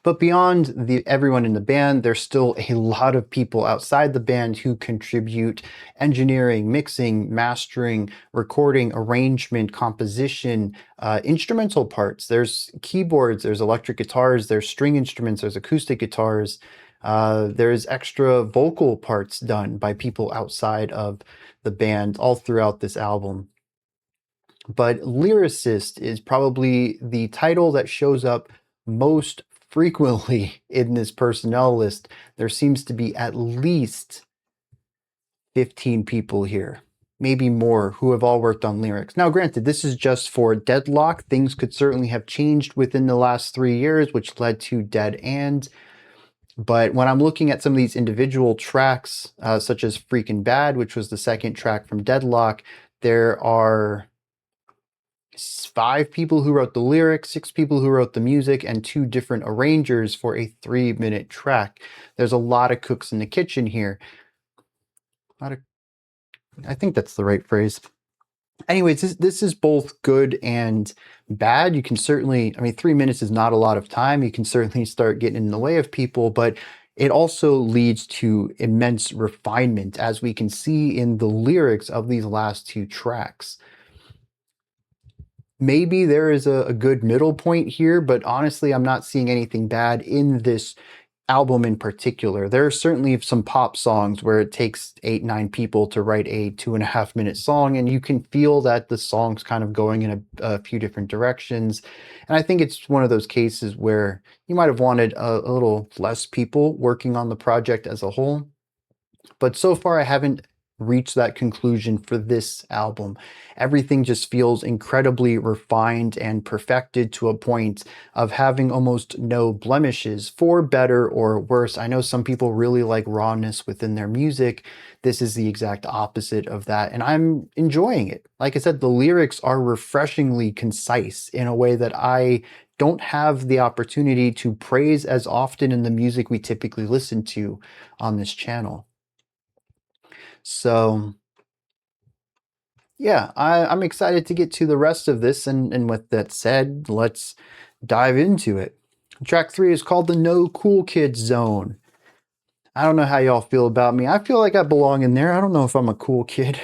But beyond everyone in the band, there's still a lot of people outside the band who contribute engineering, mixing, mastering, recording, arrangement, composition, instrumental parts. There's keyboards, there's electric guitars, there's string instruments, there's acoustic guitars. There's extra vocal parts done by people outside of the band all throughout this album. But lyricist is probably the title that shows up most frequently in this personnel list. There seems to be at least 15 people here, maybe more, who have all worked on lyrics. Now, granted, this is just for Deadlock. Things could certainly have changed within the last 3 years, which led to Dead And. But when I'm looking at some of these individual tracks, such as Freakin' Bad, which was the second track from Deadlock, there are 5 people who wrote the lyrics, 6 people who wrote the music, and 2 different arrangers for a 3-minute track. There's a lot of cooks in the kitchen here. I think that's the right phrase. Anyways, this is both good and bad. You can certainly, 3 minutes is not a lot of time. You can certainly start getting in the way of people, but it also leads to immense refinement, as we can see in the lyrics of these last 2 tracks. Maybe there is a good middle point here, but honestly, I'm not seeing anything bad in this album in particular. There are certainly some pop songs where it takes 8-9 people to write a 2.5-minute song, and you can feel that the song's kind of going in a few different directions. And I think it's one of those cases where you might have wanted a little less people working on the project as a whole. But so far, I haven't reach that conclusion for this album. Everything just feels incredibly refined and perfected to a point of having almost no blemishes, for better or worse. I know some people really like rawness within their music. This is the exact opposite of that, and I'm enjoying it. Like I said, the lyrics are refreshingly concise in a way that I don't have the opportunity to praise as often in the music we typically listen to on this channel. So yeah, I'm excited to get to the rest of this, and with that said, let's dive into it. Track 3 is called the No Cool Kids Zone. I don't know how y'all feel about me. I feel like I belong in there. I don't know if I'm a cool kid.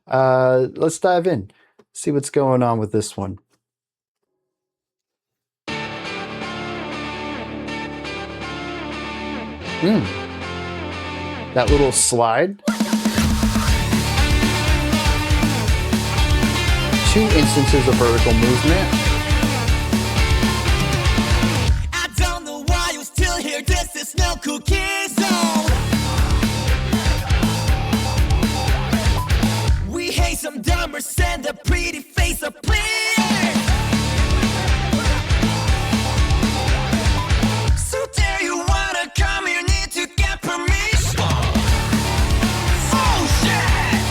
Let's dive in, see what's going on with this one. That little slide. 2 instances of vertical movement. I don't know why you're still here. This is no cookie zone. We hate some dumbers and a pretty face of player. So there you wanna come, you need to get permission. Oh shit!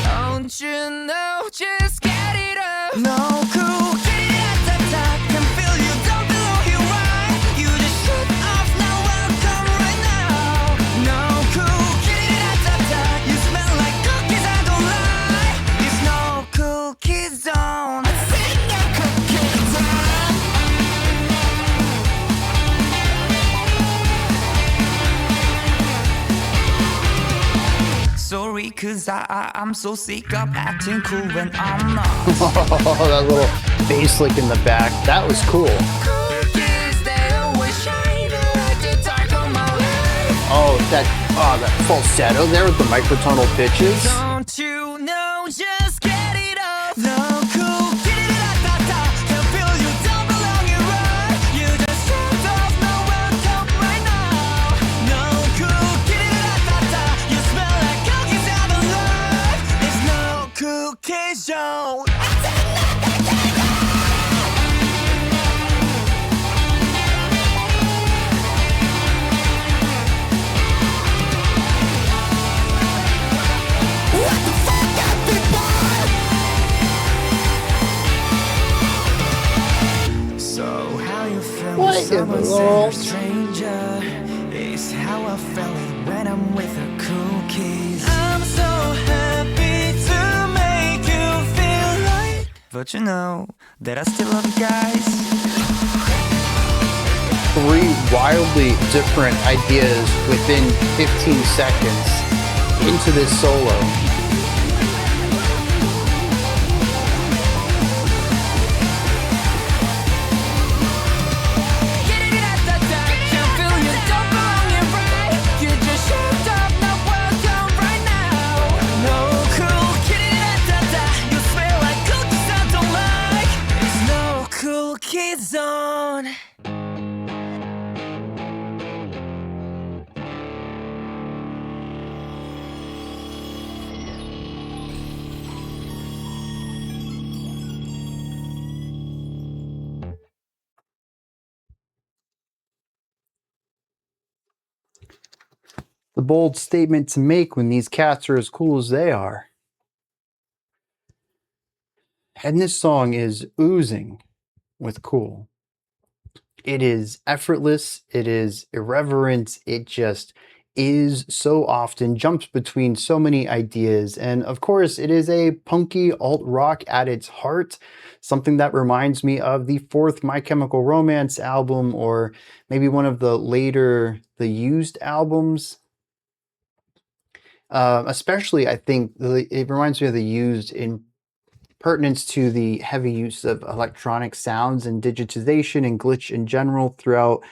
Don't you know, just get it up. No cool, get it at the top. Can feel you don't belong here, right? You just shoot off, now welcome right now. No cool, get it at the top. You smell like cookies, I don't lie. It's no cookie zone. I think no cookie zone. Sorry, cause I'm so sick of acting cool when I'm not. Oh, that little bass lick in the back. That was cool. Cookies, they always shine like the dark of my life. Oh, that falsetto there with the microtonal pitches. Don't you know, just get it up. No cool, get it at the top. Can feel you don't belong here, right? You just shut off, no welcome right now. No cool, get it at the top. You smell like cookies out of life. It's no cookie zone. What the fuck, everybody? So how you feel What when in someone the said world? a stranger is how I felt when I'm with the cookies. I'm so happy to make you feel right, but you know that I still love you guys. three wildly different ideas within 15 seconds into this solo. The bold statement to make when these cats are as cool as they are. And this song is oozing with cool. It is effortless, it is irreverent, it just is so often, jumps between so many ideas, and of course it is a punky alt-rock at its heart, something that reminds me of the fourth My Chemical Romance album, or maybe one of the later The Used albums. Especially, I think it reminds me of The Used in pertinence to the heavy use of electronic sounds and digitization and glitch in general throughout,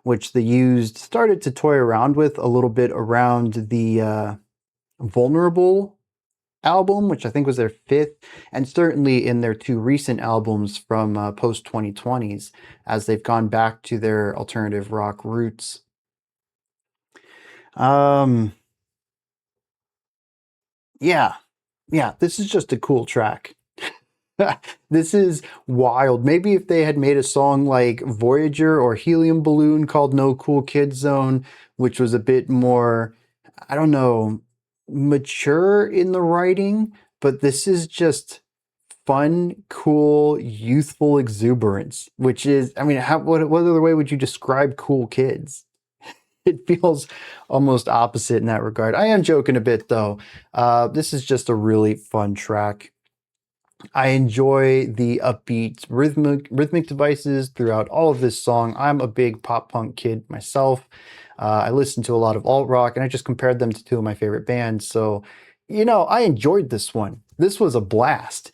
which The Used started to toy around with a little bit around the Vulnerable album, which I think was their fifth, and certainly in their two recent albums from post 2020s, as they've gone back to their alternative rock roots. Yeah, this is just a cool track. This is wild. Maybe if they had made a song like Voyager or Helium Balloon called No Cool Kid Zone, which was a bit more, I don't know, mature in the writing, but this is just fun, cool, youthful exuberance, which is, I mean, what other way would you describe cool kids? It feels almost opposite in that regard. I am joking a bit though. This is just a really fun track. I enjoy the upbeat rhythmic devices throughout all of this song. I'm a big pop punk kid myself. I listen to a lot of alt rock, and I just compared them to two of my favorite bands. So, I enjoyed this one. This was a blast.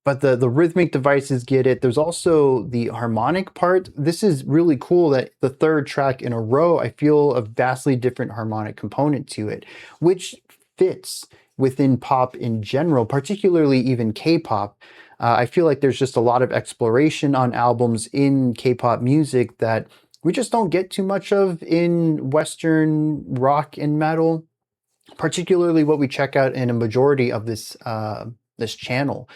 But the rhythmic devices get it. There's also the harmonic part. This is really cool that the third track in a row, I feel a vastly different harmonic component to it, which fits within pop in general, particularly even K-pop. I feel like there's just a lot of exploration on albums in K-pop music that we just don't get too much of in Western rock and metal, particularly what we check out in a majority of this channel.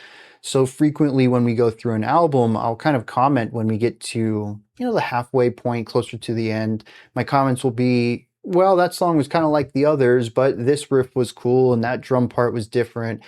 So frequently when we go through an album, I'll kind of comment when we get to, the halfway point, closer to the end. My comments will be, well, that song was kind of like the others, but this riff was cool and that drum part was different.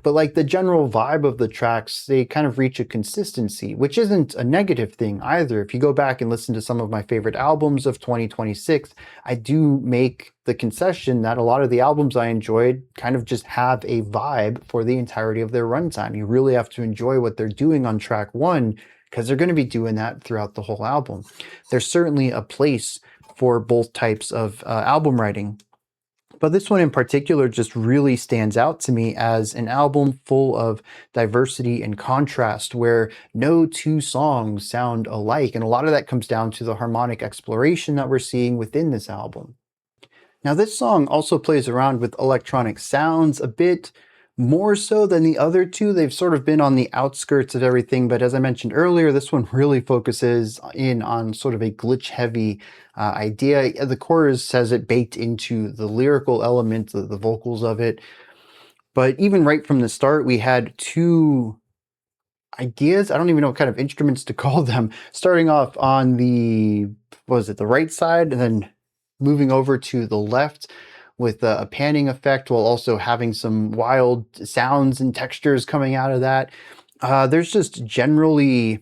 But like the general vibe of the tracks, they kind of reach a consistency, which isn't a negative thing either. If you go back and listen to some of my favorite albums of 2026, I do make the concession that a lot of the albums I enjoyed kind of just have a vibe for the entirety of their runtime. You really have to enjoy what they're doing on track one, because they're going to be doing that throughout the whole album. There's certainly a place for both types of album writing. But this one in particular just really stands out to me as an album full of diversity and contrast, where no two songs sound alike. And a lot of that comes down to the harmonic exploration that we're seeing within this album. Now, this song also plays around with electronic sounds a bit more so than the other two. They've sort of been on the outskirts of everything, but as I mentioned earlier, this one really focuses in on sort of a glitch-heavy idea. The chorus has it baked into the lyrical element, the vocals of it. But even right from the start, we had two ideas. I don't even know what kind of instruments to call them. Starting off on the right side, and then moving over to the left with a panning effect, while also having some wild sounds and textures coming out of that. There's just generally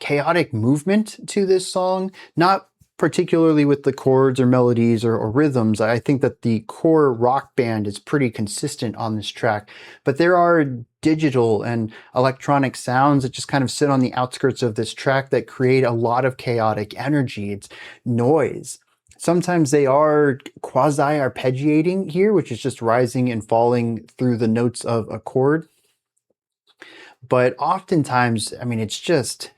chaotic movement to this song, not particularly with the chords or melodies or rhythms. I think that the core rock band is pretty consistent on this track, but there are digital and electronic sounds that just kind of sit on the outskirts of this track that create a lot of chaotic energy. It's noise. Sometimes they are quasi-arpeggiating here, which is just rising and falling through the notes of a chord. But oftentimes, I mean, it's just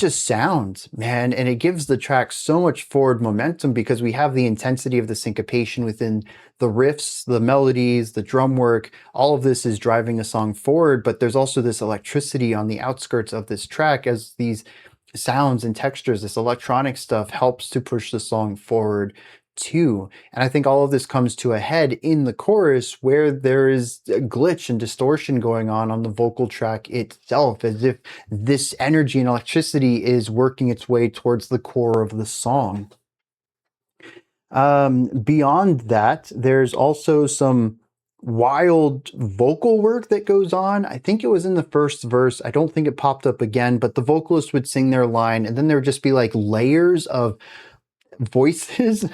sounds, man, and it gives the track so much forward momentum because we have the intensity of the syncopation within the riffs, the melodies, the drum work. All of this is driving a song forward, but there's also this electricity on the outskirts of this track as these sounds and textures, this electronic stuff helps to push the song forward too. And I think all of this comes to a head in the chorus where there is a glitch and distortion going on the vocal track itself, as if this energy and electricity is working its way towards the core of the song. Beyond that, there's also some wild vocal work that goes on. I think it was in the first verse. I don't think it popped up again, but the vocalist would sing their line and then there would just be like layers of voices.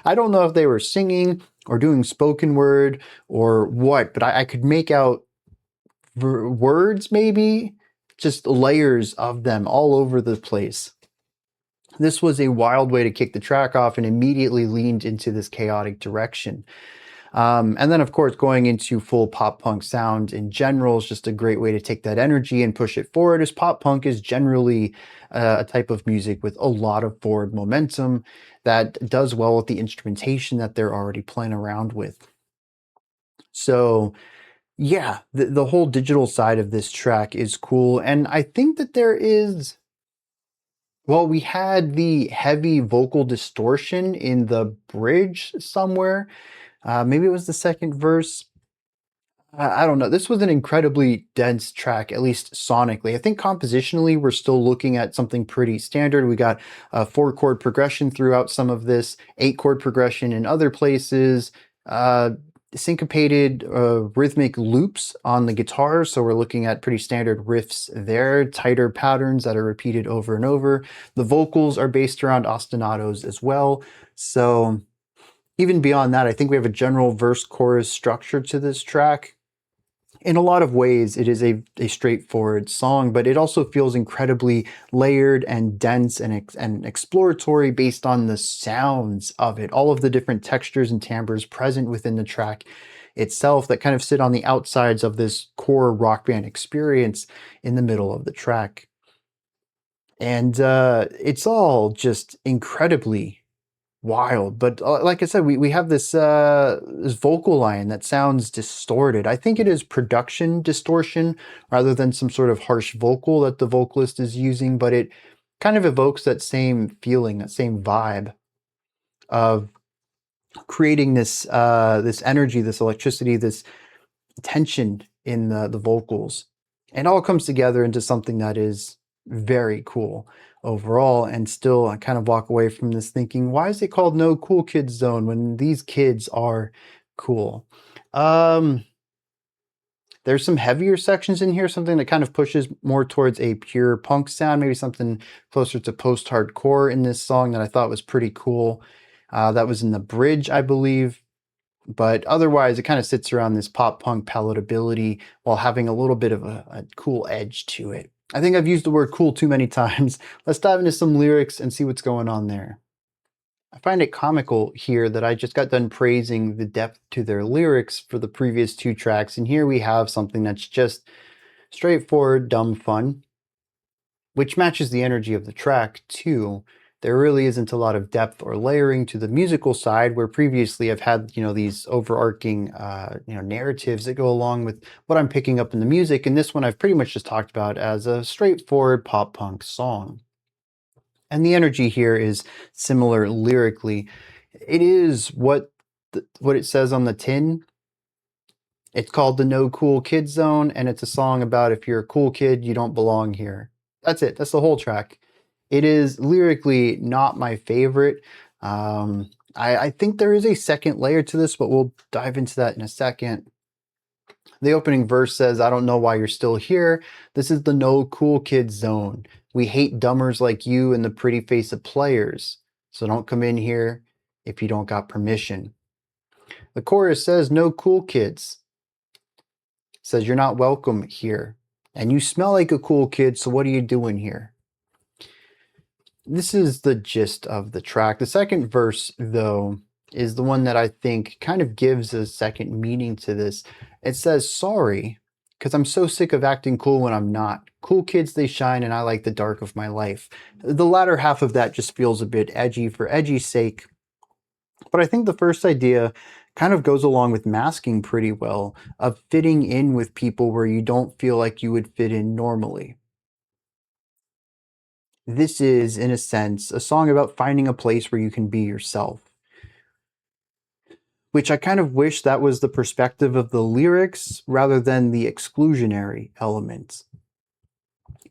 I don't know if they were singing or doing spoken word or what, but I could make out words, maybe just layers of them all over the place. This was a wild way to kick the track off and immediately leaned into this chaotic direction. And then, of course, going into full pop punk sound in general is just a great way to take that energy and push it forward, as pop punk is generally a type of music with a lot of forward momentum that does well with the instrumentation that they're already playing around with. So, yeah, the whole digital side of this track is cool. And I think that there is, well, we had the heavy vocal distortion in the bridge somewhere. Maybe it was the second verse. I don't know. This was an incredibly dense track, at least sonically. I think compositionally, we're still looking at something pretty standard. We got a 4-chord progression throughout some of this, 8-chord progression in other places, syncopated rhythmic loops on the guitar. So we're looking at pretty standard riffs there, tighter patterns that are repeated over and over. The vocals are based around ostinatos as well. So even beyond that, I think we have a general verse chorus structure to this track. In a lot of ways, it is a straightforward song, but it also feels incredibly layered and dense and exploratory based on the sounds of it. All of the different textures and timbres present within the track itself that kind of sit on the outsides of this core rock band experience in the middle of the track. And it's all just incredibly wild, but like I said, we have this this vocal line that sounds distorted. I think it is production distortion rather than some sort of harsh vocal that the vocalist is using, but it kind of evokes that same feeling, that same vibe of creating this this energy, this electricity, this tension in the vocals. And it all comes together into something that is very cool overall. And still, I kind of walk away from this thinking, why is it called No Cool Kids Zone when these kids are cool? There's some heavier sections in here, something that kind of pushes more towards a pure punk sound, maybe something closer to post-hardcore in this song that I thought was pretty cool. That was in the bridge, I believe. But otherwise, it kind of sits around this pop punk palatability while having a little bit of a cool edge to it. I think I've used the word cool too many times. Let's dive into some lyrics and see what's going on there. I find it comical here that I just got done praising the depth to their lyrics for the previous 2 tracks, and here we have something that's just straightforward, dumb fun, which matches the energy of the track too. There really isn't a lot of depth or layering to the musical side, where previously I've had, these overarching, narratives that go along with what I'm picking up in the music. And this one I've pretty much just talked about as a straightforward pop punk song. And the energy here is similar lyrically. It is what it says on the tin. It's called the No Cool Kid Zone, and it's a song about if you're a cool kid, you don't belong here. That's it. That's the whole track. It is lyrically not my favorite. I think there is a second layer to this, but we'll dive into that in a second. The opening verse says, I don't know why you're still here. This is the no cool kids zone. We hate dummers like you and the pretty face of players. So don't come in here if you don't got permission. The chorus says no cool kids. says, "You're not welcome here. And you smell like a cool kid, so what are you doing here?" This is the gist of the track. The second verse, though, is the one that I think kind of gives a second meaning to this. It says, "Sorry, because I'm so sick of acting cool when I'm not. Cool kids, they shine, and I like the dark of my life." The latter half of that just feels a bit edgy for edgy's sake. But I think the first idea kind of goes along with masking pretty well, of fitting in with people where you don't feel like you would fit in normally. This is, in a sense, a song about finding a place where you can be yourself. Which I kind of wish that was the perspective of the lyrics rather than the exclusionary elements.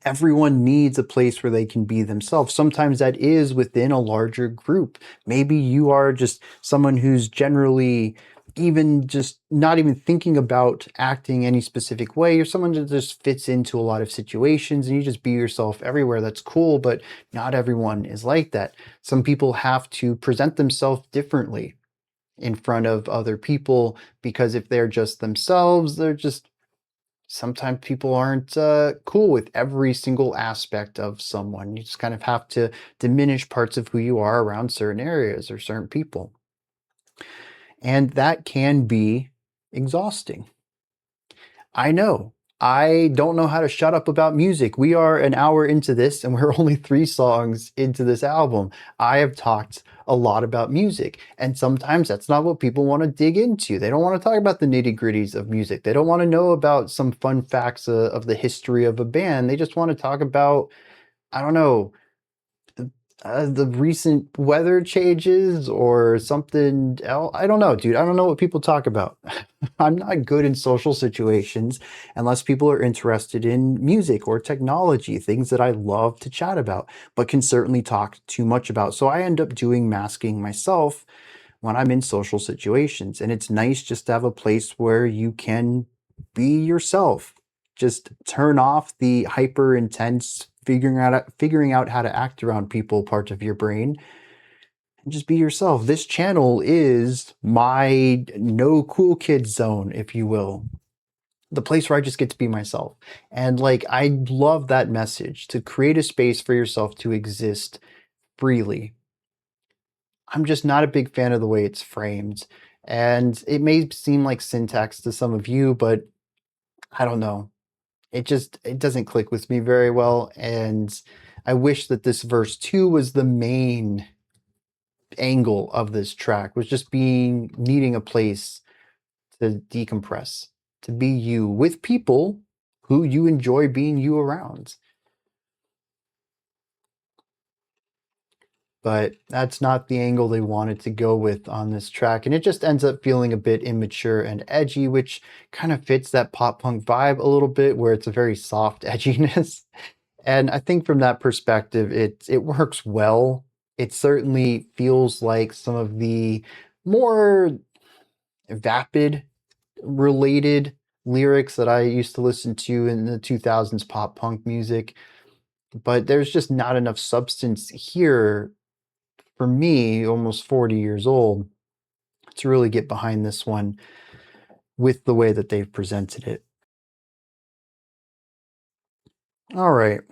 Everyone needs a place where they can be themselves. Sometimes that is within a larger group. Maybe you are just someone who's generally even just not even thinking about acting any specific way. You're someone that just fits into a lot of situations and you just be yourself everywhere. That's cool, but not everyone is like that. Some people have to present themselves differently in front of other people, because if they're just themselves, they're just, sometimes people aren't cool with every single aspect of someone. You just kind of have to diminish parts of who you are around certain areas or certain people. And that can be exhausting. I know. I don't know how to shut up about music. We are an hour into this and we're only 3 songs into this album. I have talked a lot about music, and sometimes that's not what people want to dig into. They don't want to talk about the nitty-gritties of music. They don't want to know about some fun facts of the history of a band. They just want to talk about, I don't know, the recent weather changes or something else. I don't know, dude. I don't know what people talk about. I'm not good in social situations unless people are interested in music or technology, things that I love to chat about, but can certainly talk too much about. So I end up doing masking myself when I'm in social situations. And it's nice just to have a place where you can be yourself. Just turn off the hyper intense figuring out how to act around people part of your brain and just be yourself. This channel is my no cool kid zone, if you will. The place where I just get to be myself. And like, I love that message, to create a space for yourself to exist freely. I'm just not a big fan of the way it's framed. And it may seem like syntax to some of you, but I don't know. It doesn't click with me very well, and I wish that this verse 2 was the main angle of this track, was just needing a place to decompress, to be you with people who you enjoy being you around. But that's not the angle they wanted to go with on this track, and it just ends up feeling a bit immature and edgy, which kind of fits that pop punk vibe a little bit, where it's a very soft edginess. And I think from that perspective, it works well. It certainly feels like some of the more vapid related lyrics that I used to listen to in the 2000s pop punk music, but there's just not enough substance here for me, almost 40 years old, to really get behind this one with the way that they've presented it. All right.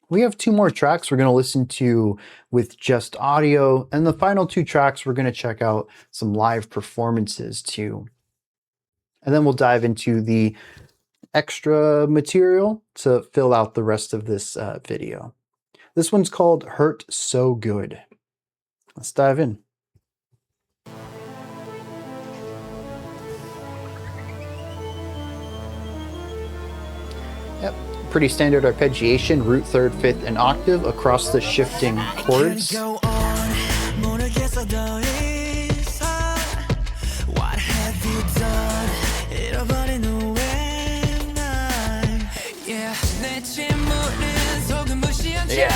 We have 2 more tracks we're going to listen to with just audio, and the final 2 tracks we're going to check out some live performances too. And then we'll dive into the extra material to fill out the rest of this video. This one's called Hurt So Good. Let's dive in. Yep, pretty standard arpeggiation, root, third, fifth, and octave across the shifting chords. Yeah.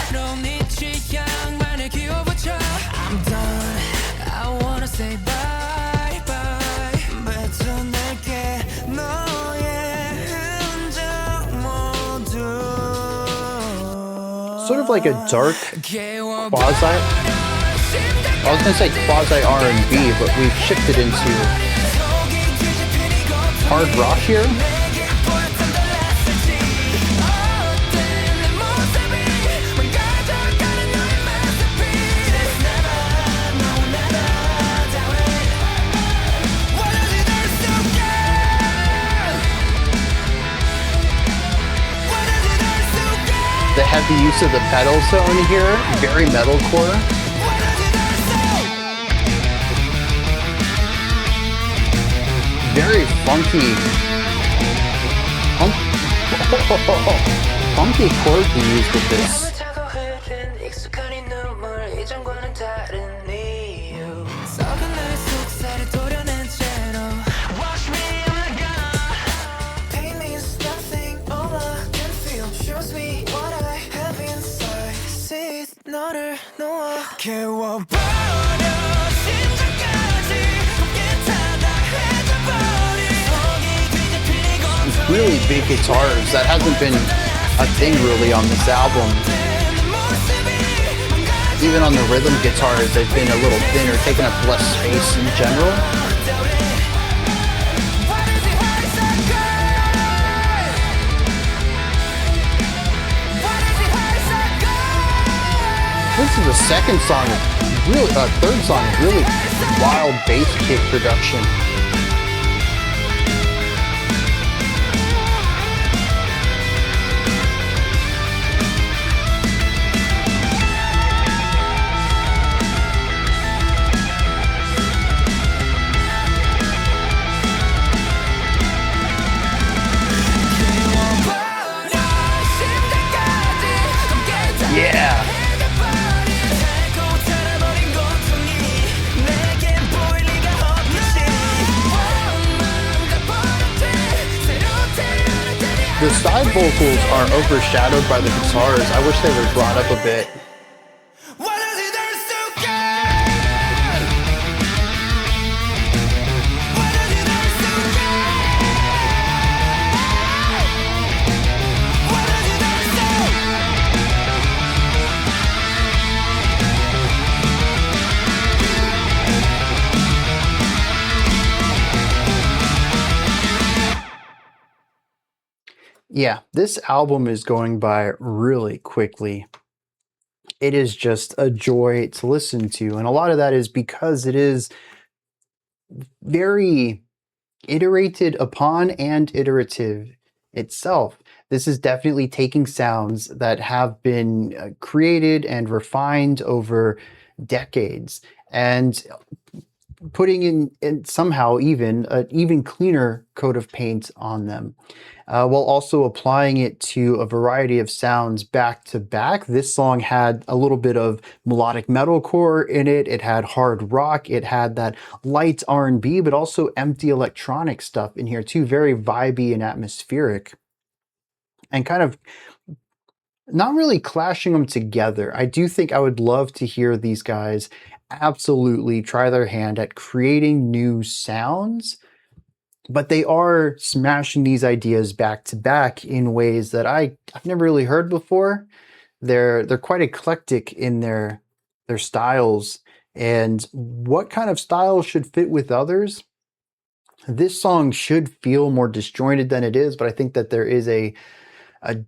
I'm done. I wanna say bye bye. Sort of like a dark quasi. I was gonna say quasi R&B, but we've shifted into hard rock here. The heavy use of the pedal tone here, very metalcore. Very funky. Funky chord to use with this. Really big guitars. That hasn't been a thing really on this album. Even on the rhythm guitars, they've been a little thinner, taking up less space in general. This is the second song, really, third song, really wild bass kick production. Yeah. The side vocals are overshadowed by the guitars. I wish they were brought up a bit. Yeah, this album is going by really quickly. It is just a joy to listen to. And a lot of that is because it is very iterated upon and iterative itself. This is definitely taking sounds that have been created and refined over decades and putting in somehow even an even cleaner coat of paint on them. While also applying it to a variety of sounds back to back. This song had a little bit of melodic metalcore in it. It had hard rock. It had that light R&B, but also empty electronic stuff in here too. Very vibey and atmospheric. And kind of not really clashing them together. I do think I would love to hear these guys absolutely try their hand at creating new sounds, but they are smashing these ideas back to back in ways that I've never really heard before. They're quite eclectic in their styles, and what kind of style should fit with others. This song should feel more disjointed than it is, but I think that there is a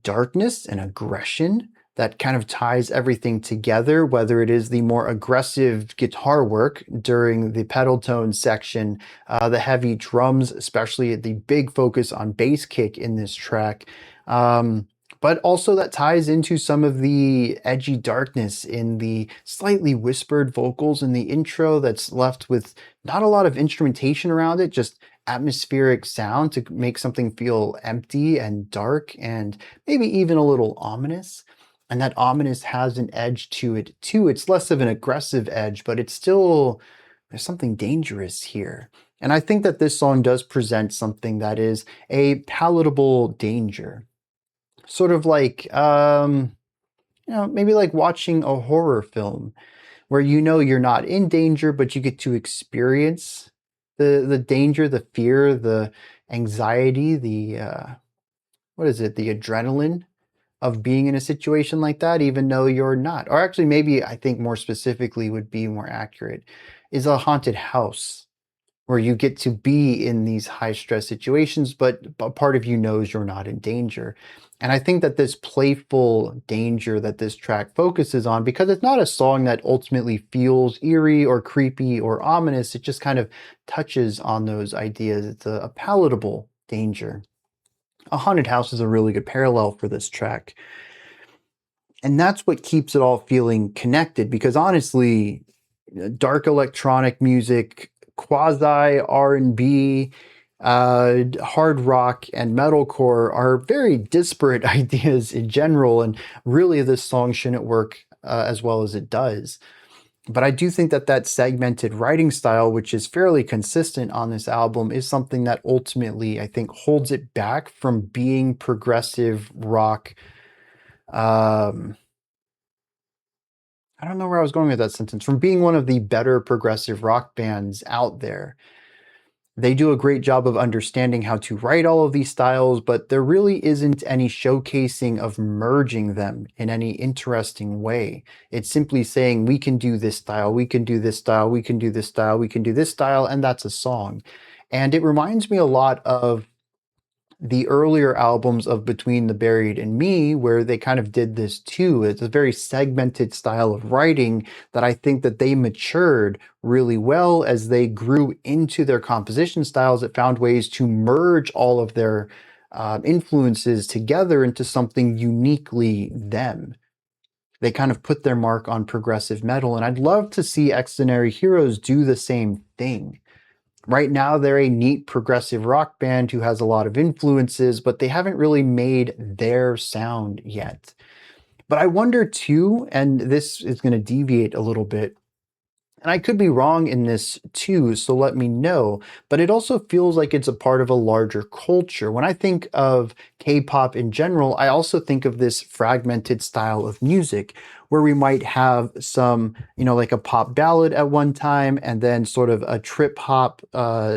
darkness and aggression that kind of ties everything together, whether it is the more aggressive guitar work during the pedal tone section, the heavy drums, especially the big focus on bass kick in this track, but also that ties into some of the edgy darkness in the slightly whispered vocals in the intro that's left with not a lot of instrumentation around it, just atmospheric sound to make something feel empty and dark and maybe even a little ominous. And that ominous has an edge to it too. It's less of an aggressive edge, but it's still, there's something dangerous here. And I think that this song does present something that is a palatable danger. Sort of like, maybe like watching a horror film where you're not in danger, but you get to experience the danger, the fear, the anxiety, the the adrenaline of being in a situation like that, even though you're not. Or actually, maybe I think more specifically would be more accurate, is a haunted house. where you get to be in these high stress situations, but a part of you knows you're not in danger. And I think that this playful danger that this track focuses on, because it's not a song that ultimately feels eerie or creepy or ominous, it just kind of touches on those ideas. It's a palatable danger. A haunted house is a really good parallel for this track. And that's what keeps it all feeling connected, because honestly, dark electronic music, quasi R&B, hard rock, and metalcore are very disparate ideas in general, and really this song shouldn't work as well as it does. But I do think that that segmented writing style, which is fairly consistent on this album, is something that ultimately I think holds it back from being progressive rock. I don't know where I was going with that sentence. From being one of the better progressive rock bands out there. They do a great job of understanding how to write all of these styles, but there really isn't any showcasing of merging them in any interesting way. It's simply saying, we can do this style, we can do this style, we can do this style, we can do this style, and that's a song. And it reminds me a lot of the earlier albums of Between the Buried and Me, where they kind of did this too. It's a very segmented style of writing that I think that they matured really well as they grew into their composition styles. It found ways to merge all of their influences together into something uniquely them. They kind of put their mark on progressive metal, and I'd love to see Xdinary Heroes do the same thing. Right now, they're a neat progressive rock band who has a lot of influences, but they haven't really made their sound yet. But I wonder too, and this is going to deviate a little bit, and I could be wrong in this too, so let me know, but it also feels like it's a part of a larger culture. When I think of K-pop in general, I also think of this fragmented style of music where we might have some, like a pop ballad at one time, and then sort of a trip hop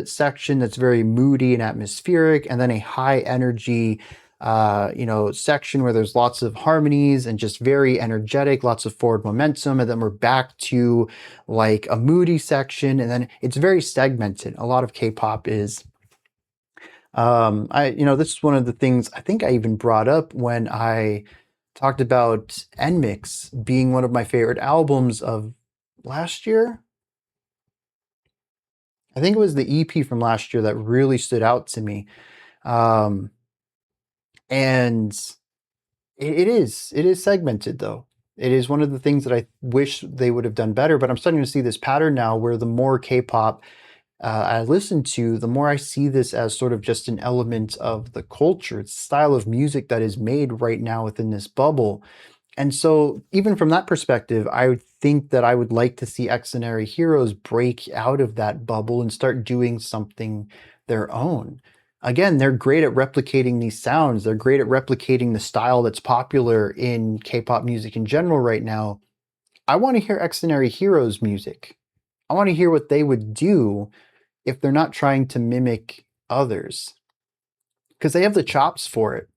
section that's very moody and atmospheric, and then a high energy section where there's lots of harmonies and just very energetic, lots of forward momentum. And then we're back to like a moody section. And then it's very segmented. A lot of K-pop is. This is one of the things I think I even brought up when I talked about NMIX being one of my favorite albums of last year. I think it was the EP from last year that really stood out to me. And it is segmented though. It is one of the things that I wish they would have done better, but I'm starting to see this pattern now where the more K-pop I listen to, the more I see this as sort of just an element of the culture. It's a style of music that is made right now within this bubble. And so even from that perspective, I would think that I would like to see Xdinary Heroes break out of that bubble and start doing something their own. Again, they're great at replicating these sounds. They're great at replicating the style that's popular in K-pop music in general right now. I want to hear Xdinary Heroes music. I want to hear what they would do if they're not trying to mimic others. Because they have the chops for it.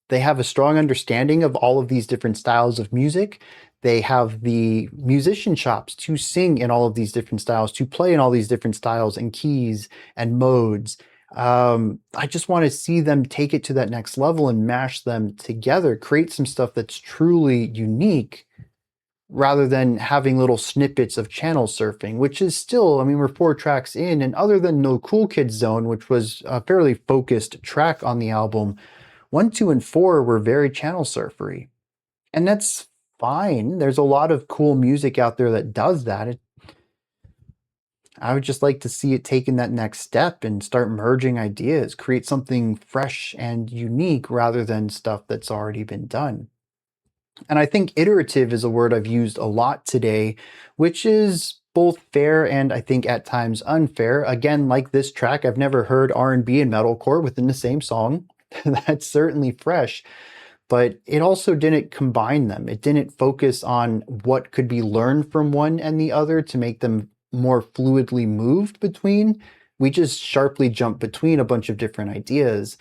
They have a strong understanding of all of these different styles of music. They have the musician chops to sing in all of these different styles, to play in all these different styles and keys and modes. I just want to see them take it to that next level and mash them together, create some stuff that's truly unique rather than having little snippets of channel surfing, which is still, we're 4 tracks in, and other than No Cool Kids Zone, which was a fairly focused track on the album, 1, 2, and 4 were very channel surfery. And that's fine. There's a lot of cool music out there that does that. I would just like to see it taking that next step and start merging ideas, create something fresh and unique rather than stuff that's already been done. And I think iterative is a word I've used a lot today, which is both fair and I think at times unfair. Again, like this track, I've never heard R&B and metalcore within the same song. That's certainly fresh. But it also didn't combine them. It didn't focus on what could be learned from one and the other to make them more fluidly moved between. We just sharply jumped between a bunch of different ideas.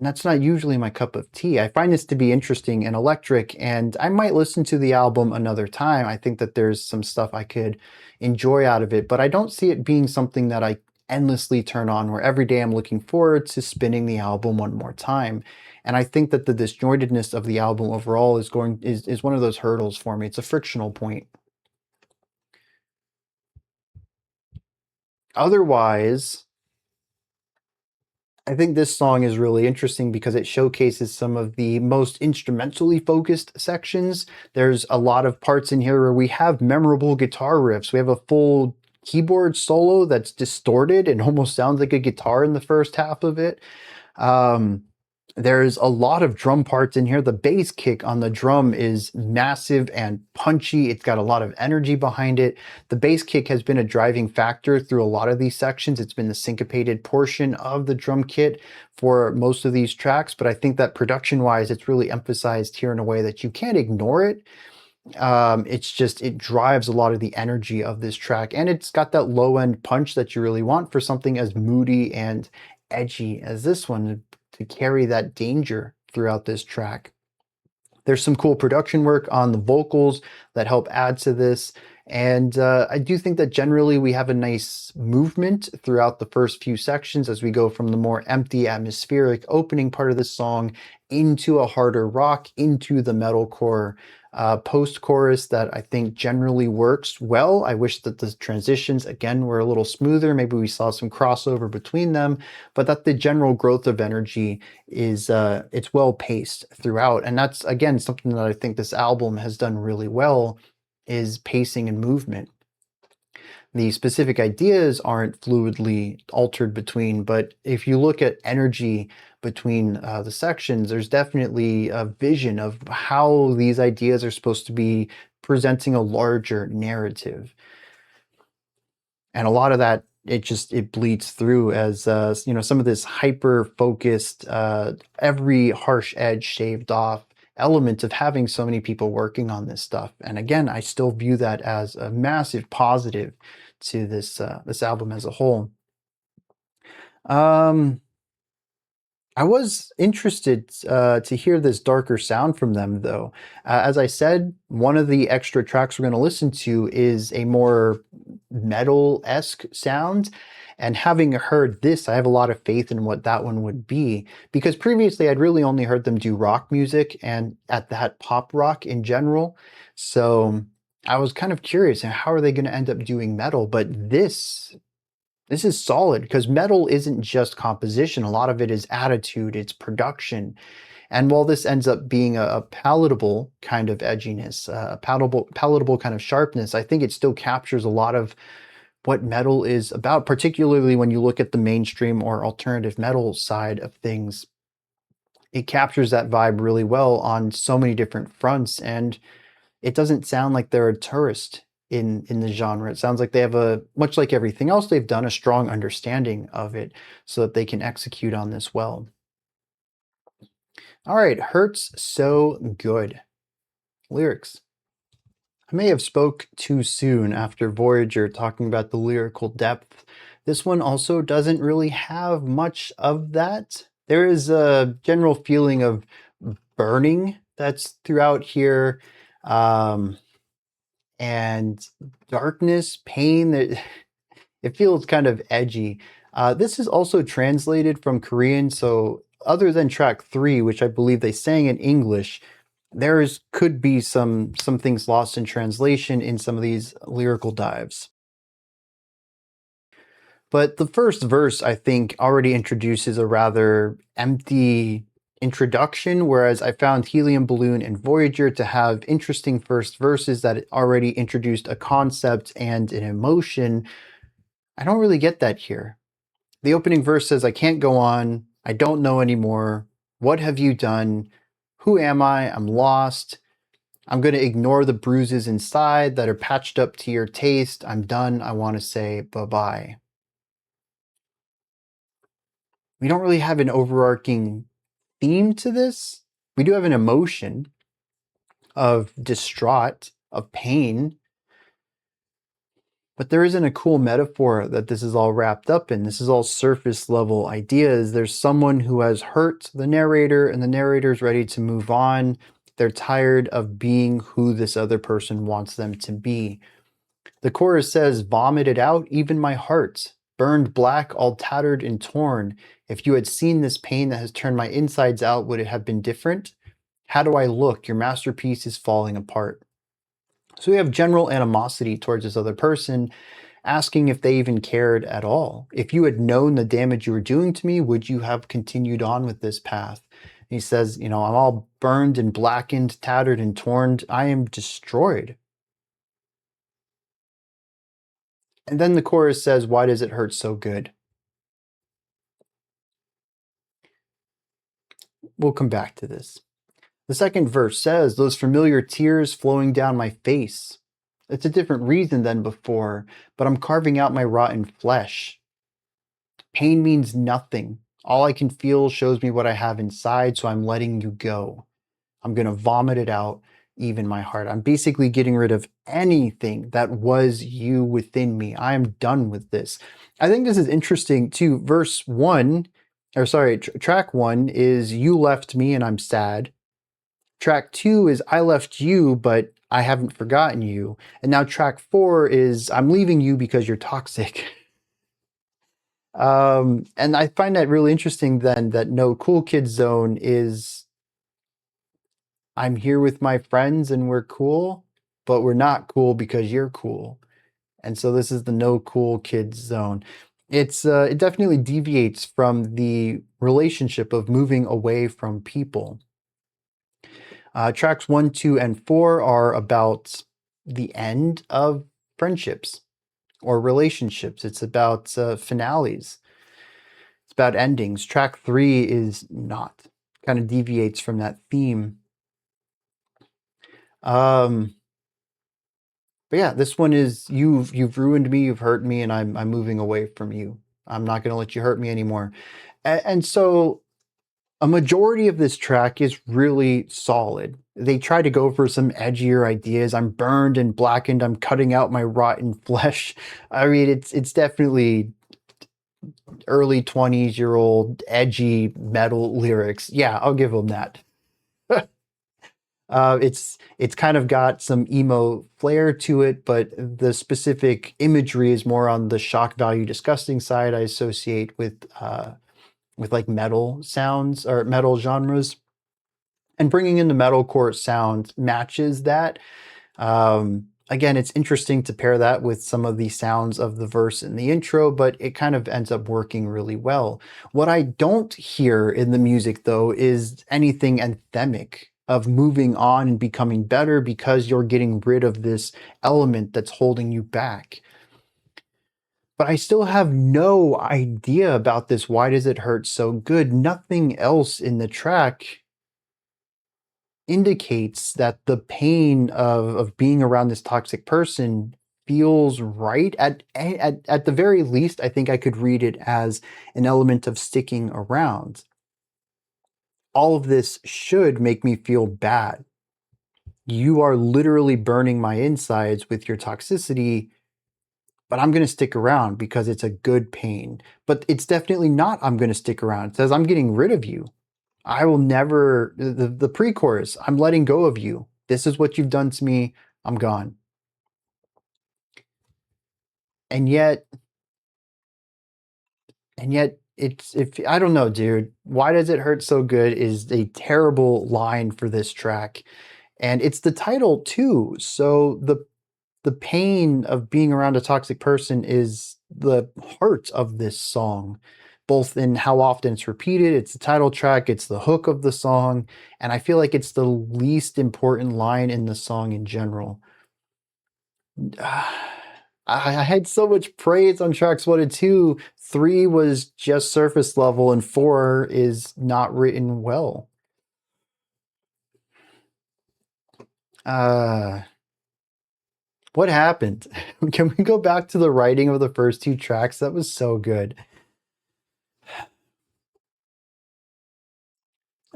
And that's not usually my cup of tea. I find this to be interesting and electric, and I might listen to the album another time. I think that there's some stuff I could enjoy out of it, but I don't see it being something that I endlessly turn on where every day I'm looking forward to spinning the album one more time. And I think that the disjointedness of the album overall is one of those hurdles for me. It's a frictional point. Otherwise, I think this song is really interesting because it showcases some of the most instrumentally focused sections. There's a lot of parts in here where we have memorable guitar riffs. We have a full keyboard solo that's distorted and almost sounds like a guitar in the first half of it. Um, there's a lot of drum parts in here. The bass kick on the drum is massive and punchy. It's got a lot of energy behind it. The bass kick has been a driving factor through a lot of these sections. It's been the syncopated portion of the drum kit for most of these tracks, but I think that production-wise, it's really emphasized here in a way that you can't ignore it. It's just, it drives a lot of the energy of this track, and it's got that low end punch that you really want for something as moody and edgy as this one to carry that danger throughout this track. There's some cool production work on the vocals that help add to this. And I do think that generally we have a nice movement throughout the first few sections as we go from the more empty, atmospheric opening part of the song into a harder rock, into the metalcore post-chorus that I think generally works well. I wish that the transitions, again, were a little smoother. Maybe we saw some crossover between them, but that the general growth of energy is it's well paced throughout. And that's, again, something that I think this album has done really well, is pacing and movement. The specific ideas aren't fluidly altered between, but if you look at energy between the sections, there's definitely a vision of how these ideas are supposed to be presenting a larger narrative. And a lot of that, it bleeds through as some of this hyper focused, every harsh edge shaved off element of having so many people working on this stuff. And again, I still view that as a massive positive to this album as a whole. I was interested to hear this darker sound from them, though. As I said, one of the extra tracks we're going to listen to is a more metal-esque sound. And having heard this, I have a lot of faith in what that one would be. Because previously, I'd really only heard them do rock music, and at that, pop rock in general. So I was kind of curious, how are they going to end up doing metal? But this is solid because metal isn't just composition. A lot of it is attitude, it's production. And while this ends up being a palatable kind of edginess, a palatable kind of sharpness, I think it still captures a lot of what metal is about, particularly when you look at the mainstream or alternative metal side of things. It captures that vibe really well on so many different fronts, and it doesn't sound like they're a tourist in the genre. It sounds like they have much like everything else they've done, a strong understanding of it so that they can execute on this well. All right, Hurts So Good. Lyrics. I may have spoke too soon after Voyager talking about the lyrical depth. This one also doesn't really have much of that. There is a general feeling of burning that's throughout here. And darkness, pain, it feels kind of edgy. This is also translated from Korean, so other than track 3, which I believe they sang in English, could be some things lost in translation in some of these lyrical dives. But the first verse, I think, already introduces a rather empty introduction, whereas I found Helium, Balloon, and Voyager to have interesting first verses that already introduced a concept and an emotion. I don't really get that here. The opening verse says, "I can't go on. I don't know anymore. What have you done? Who am I? I'm lost. I'm going to ignore the bruises inside that are patched up to your taste. I'm done. I want to say bye-bye." We don't really have an overarching theme to this. We do have an emotion of distraught, of pain. But there isn't a cool metaphor that this is all wrapped up in. This is all surface level ideas. There's someone who has hurt the narrator, and the narrator's ready to move on. They're tired of being who this other person wants them to be. The chorus says, "Vomited out even my heart, burned black, all tattered and torn. If you had seen this pain that has turned my insides out, would it have been different? How do I look? Your masterpiece is falling apart." So we have general animosity towards this other person, asking if they even cared at all. If you had known the damage you were doing to me, would you have continued on with this path? And he says, I'm all burned and blackened, tattered and torn. I am destroyed. And then the chorus says, "Why does it hurt so good?" We'll come back to this. The second verse says, "Those familiar tears flowing down my face. It's a different reason than before, but I'm carving out my rotten flesh. Pain means nothing. All I can feel shows me what I have inside, so I'm letting you go. I'm going to vomit it out, even my heart. I'm basically getting rid of anything that was you within me. I am done with this." I think this is interesting too. Track one is "You left me and I'm sad." Track two is "I left you, but I haven't forgotten you." And now track four is "I'm leaving you because you're toxic." And I find that really interesting then that No Cool Kids Zone is "I'm here with my friends and we're cool, but we're not cool because you're cool." And so this is the No Cool Kids Zone. It definitely deviates from the relationship of moving away from people. Tracks 1, 2, and 4 are about the end of friendships or relationships. It's about finales. It's about endings. Track 3 is not. Kind of deviates from that theme. But yeah, this one is you've ruined me, you've hurt me, and I'm moving away from you. I'm not going to let you hurt me anymore. And so a majority of this track is really solid. They try to go for some edgier ideas. "I'm burned and blackened. I'm cutting out my rotten flesh." I mean, it's definitely early 20s-year-old edgy metal lyrics. Yeah, I'll give them that. It's kind of got some emo flair to it, but the specific imagery is more on the shock value disgusting side I associate with like metal sounds or metal genres. And bringing in the metalcore sound matches that. Again, it's interesting to pair that with some of the sounds of the verse in the intro, but it kind of ends up working really well. What I don't hear in the music, though, is anything anthemic of moving on and becoming better because you're getting rid of this element that's holding you back. But I still have no idea about this. Why does it hurt so good? Nothing else in the track indicates that the pain of being around this toxic person feels right. At the very least, I think I could read it as an element of sticking around. All of this should make me feel bad. You are literally burning my insides with your toxicity, but I'm going to stick around because it's a good pain. But it's definitely not "I'm going to stick around." It says "I'm getting rid of you. I will never," the pre-chorus, "I'm letting go of you. This is what you've done to me. I'm gone." And yet, it's, if I don't know, dude, "Why does it hurt so good" is a terrible line for this track. And it's the title too. So the pain of being around a toxic person is the heart of this song, both in how often it's repeated. It's the title track, it's the hook of the song, and I feel like it's the least important line in the song in general. I had so much praise on tracks 1 and 2. 3 was just surface level, and 4 is not written well. What happened? Can we go back to the writing of the first 2 tracks? That was so good.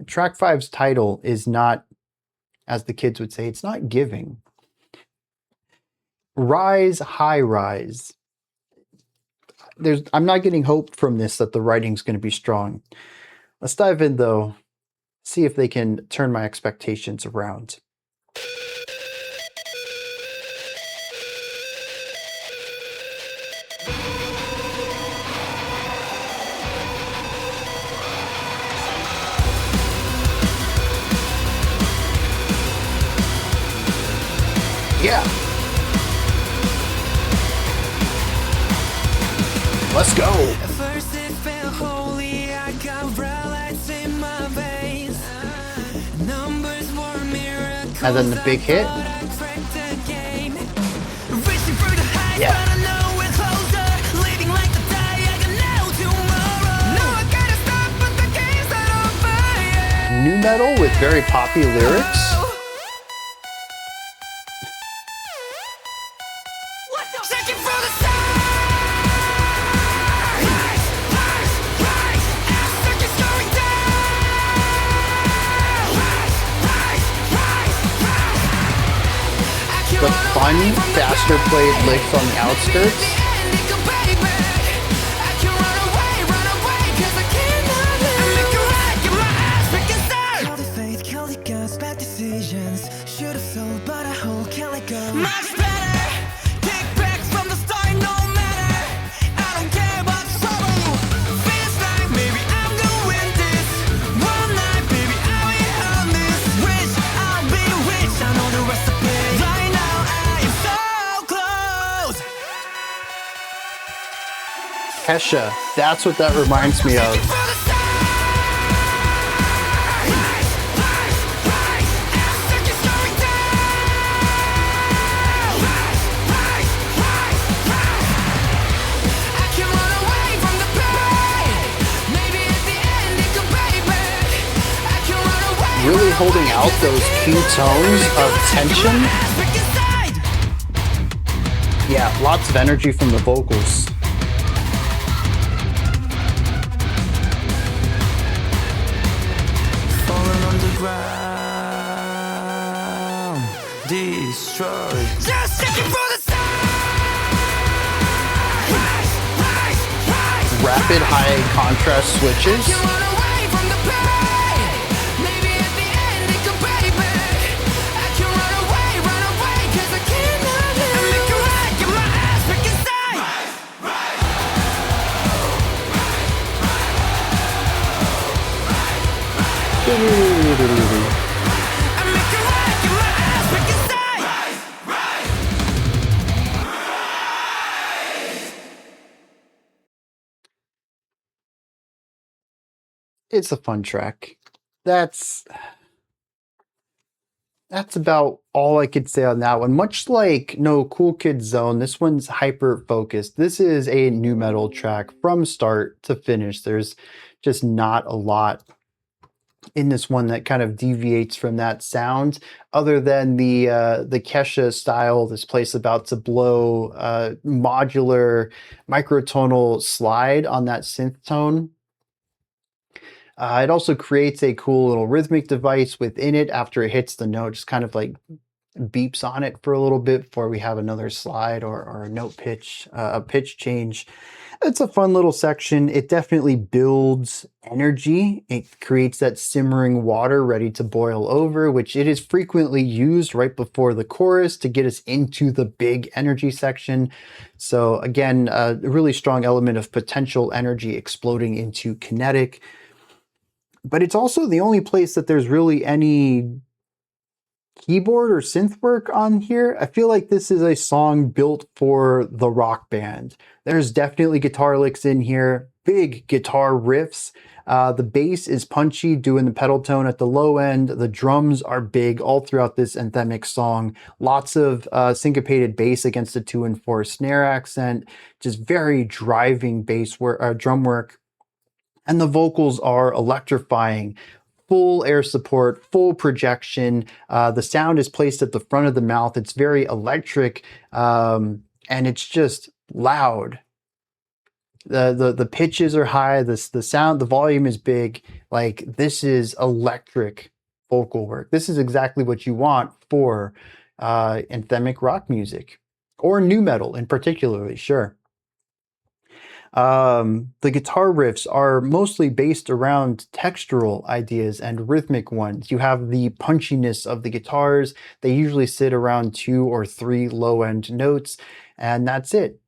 Track 5's title is not, as the kids would say, it's not giving. Rise, High Rise. I'm not getting hope from this that the writing's going to be strong. Let's dive in though, see if they can turn my expectations around. Yeah. Let's go. At first it felt holy, I got relics in my veins. Numbers were miracles. And then the big hit. Yeah. New metal with very poppy lyrics. The fun, faster played licks on the outskirts. Kesha, that's what that reminds me of. Really holding out those key tones of tension. Yeah, lots of energy from the vocals. Destroyed. Just checking for the rapid high contrast switches. It's a fun track. That's about all I could say on that one. Much like No Cool Kids Zone, this one's hyper focused. This is a new metal track from start to finish. There's just not a lot in this one that kind of deviates from that sound, other than the Kesha style, this place about to blow, modular microtonal slide on that synth tone. It also creates a cool little rhythmic device within it after it hits the note, just kind of like beeps on it for a little bit before we have another slide or a note pitch, a pitch change. It's a fun little section. It definitely builds energy. It creates that simmering water ready to boil over, which it is frequently used right before the chorus to get us into the big energy section. So again, a really strong element of potential energy exploding into kinetic. But it's also the only place that there's really any keyboard or synth work on here. I feel like this is a song built for the rock band. There's definitely guitar licks in here, big guitar riffs. The bass is punchy, doing the pedal tone at the low end. The drums are big all throughout this Anthemic song. Lots of syncopated bass against the 2 and 4 snare accent. Just very driving bass work, drum work. And the vocals are electrifying. Full air support, full projection. The sound is placed at the front of the mouth. It's very electric, and it's just loud. The pitches are high. The sound, the volume is big. Like, this is electric vocal work. This is exactly what you want for anthemic rock music. or nu metal in particularly, sure. The guitar riffs are mostly based around textural ideas and rhythmic ones. You have the punchiness of the guitars. They usually sit around 2 or 3 low end notes, and that's it.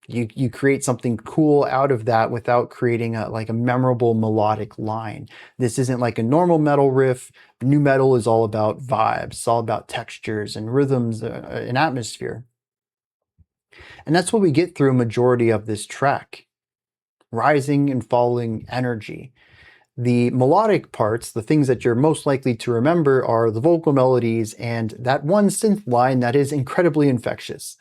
You create something cool out of that without creating a memorable melodic line. This isn't like a normal metal riff. Nu metal is all about vibes. It's all about textures and rhythms and atmosphere. And that's what we get through a majority of this track. Rising and falling energy. The melodic parts, the things that you're most likely to remember, are the vocal melodies and that one synth line that is incredibly infectious.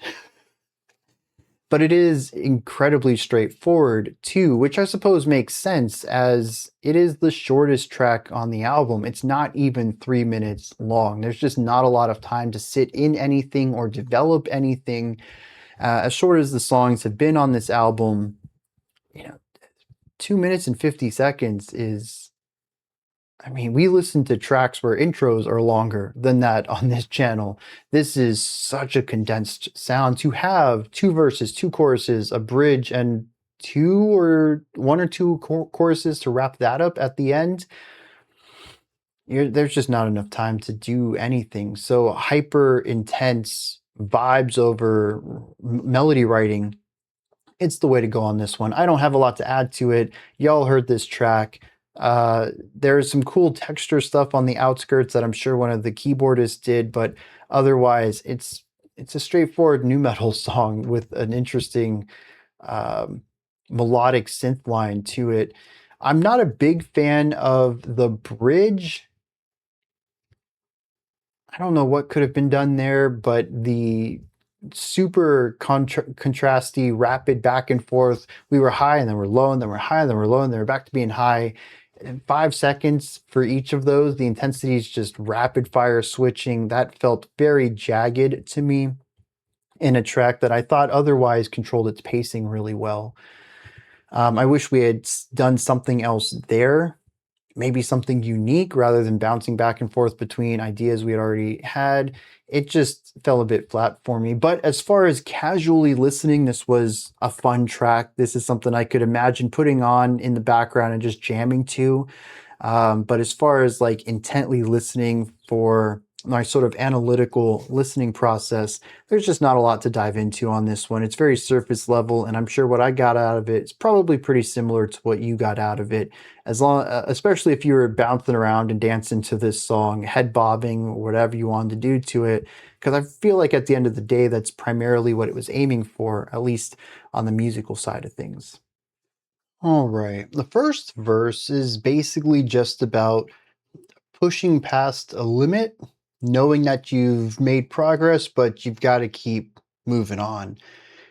But it is incredibly straightforward too, which I suppose makes sense as it is the shortest track on the album. It's not even 3 minutes long. There's just not a lot of time to sit in anything or develop anything. As short as the songs have been on this album, 2 minutes and 50 seconds is, we listen to tracks where intros are longer than that on this channel. This is such a condensed sound. To have 2 verses, 2 choruses, a bridge, and 1 or 2 choruses to wrap that up at the end, there's just not enough time to do anything. So hyper intense vibes over melody writing, it's the way to go on this one. I don't have a lot to add to it. Y'all heard this track. There's some cool texture stuff on the outskirts that I'm sure one of the keyboardists did, but otherwise it's a straightforward nu metal song with an interesting melodic synth line to it. I'm not a big fan of the bridge. I don't know what could have been done there, but the super contrasty, rapid back and forth. We were high and then we're low and then we're high and then we're low and then we're back to being high. In 5 seconds for each of those, the intensity is just rapid fire switching. That felt very jagged to me in a track that I thought otherwise controlled its pacing really well. I wish we had done something else there. Maybe something unique rather than bouncing back and forth between ideas we had already had. It just fell a bit flat for me. But as far as casually listening, this was a fun track. This is something I could imagine putting on in the background and just jamming to. But as far as like intently listening for my sort of analytical listening process, there's just not a lot to dive into on this one. It's very surface level, and I'm sure what I got out of it is probably pretty similar to what you got out of it. Especially if you were bouncing around and dancing to this song, head bobbing, or whatever you wanted to do to it, because I feel like at the end of the day, that's primarily what it was aiming for, at least on the musical side of things. All right, the first verse is basically just about pushing past a limit, knowing that you've made progress, but you've got to keep moving on. It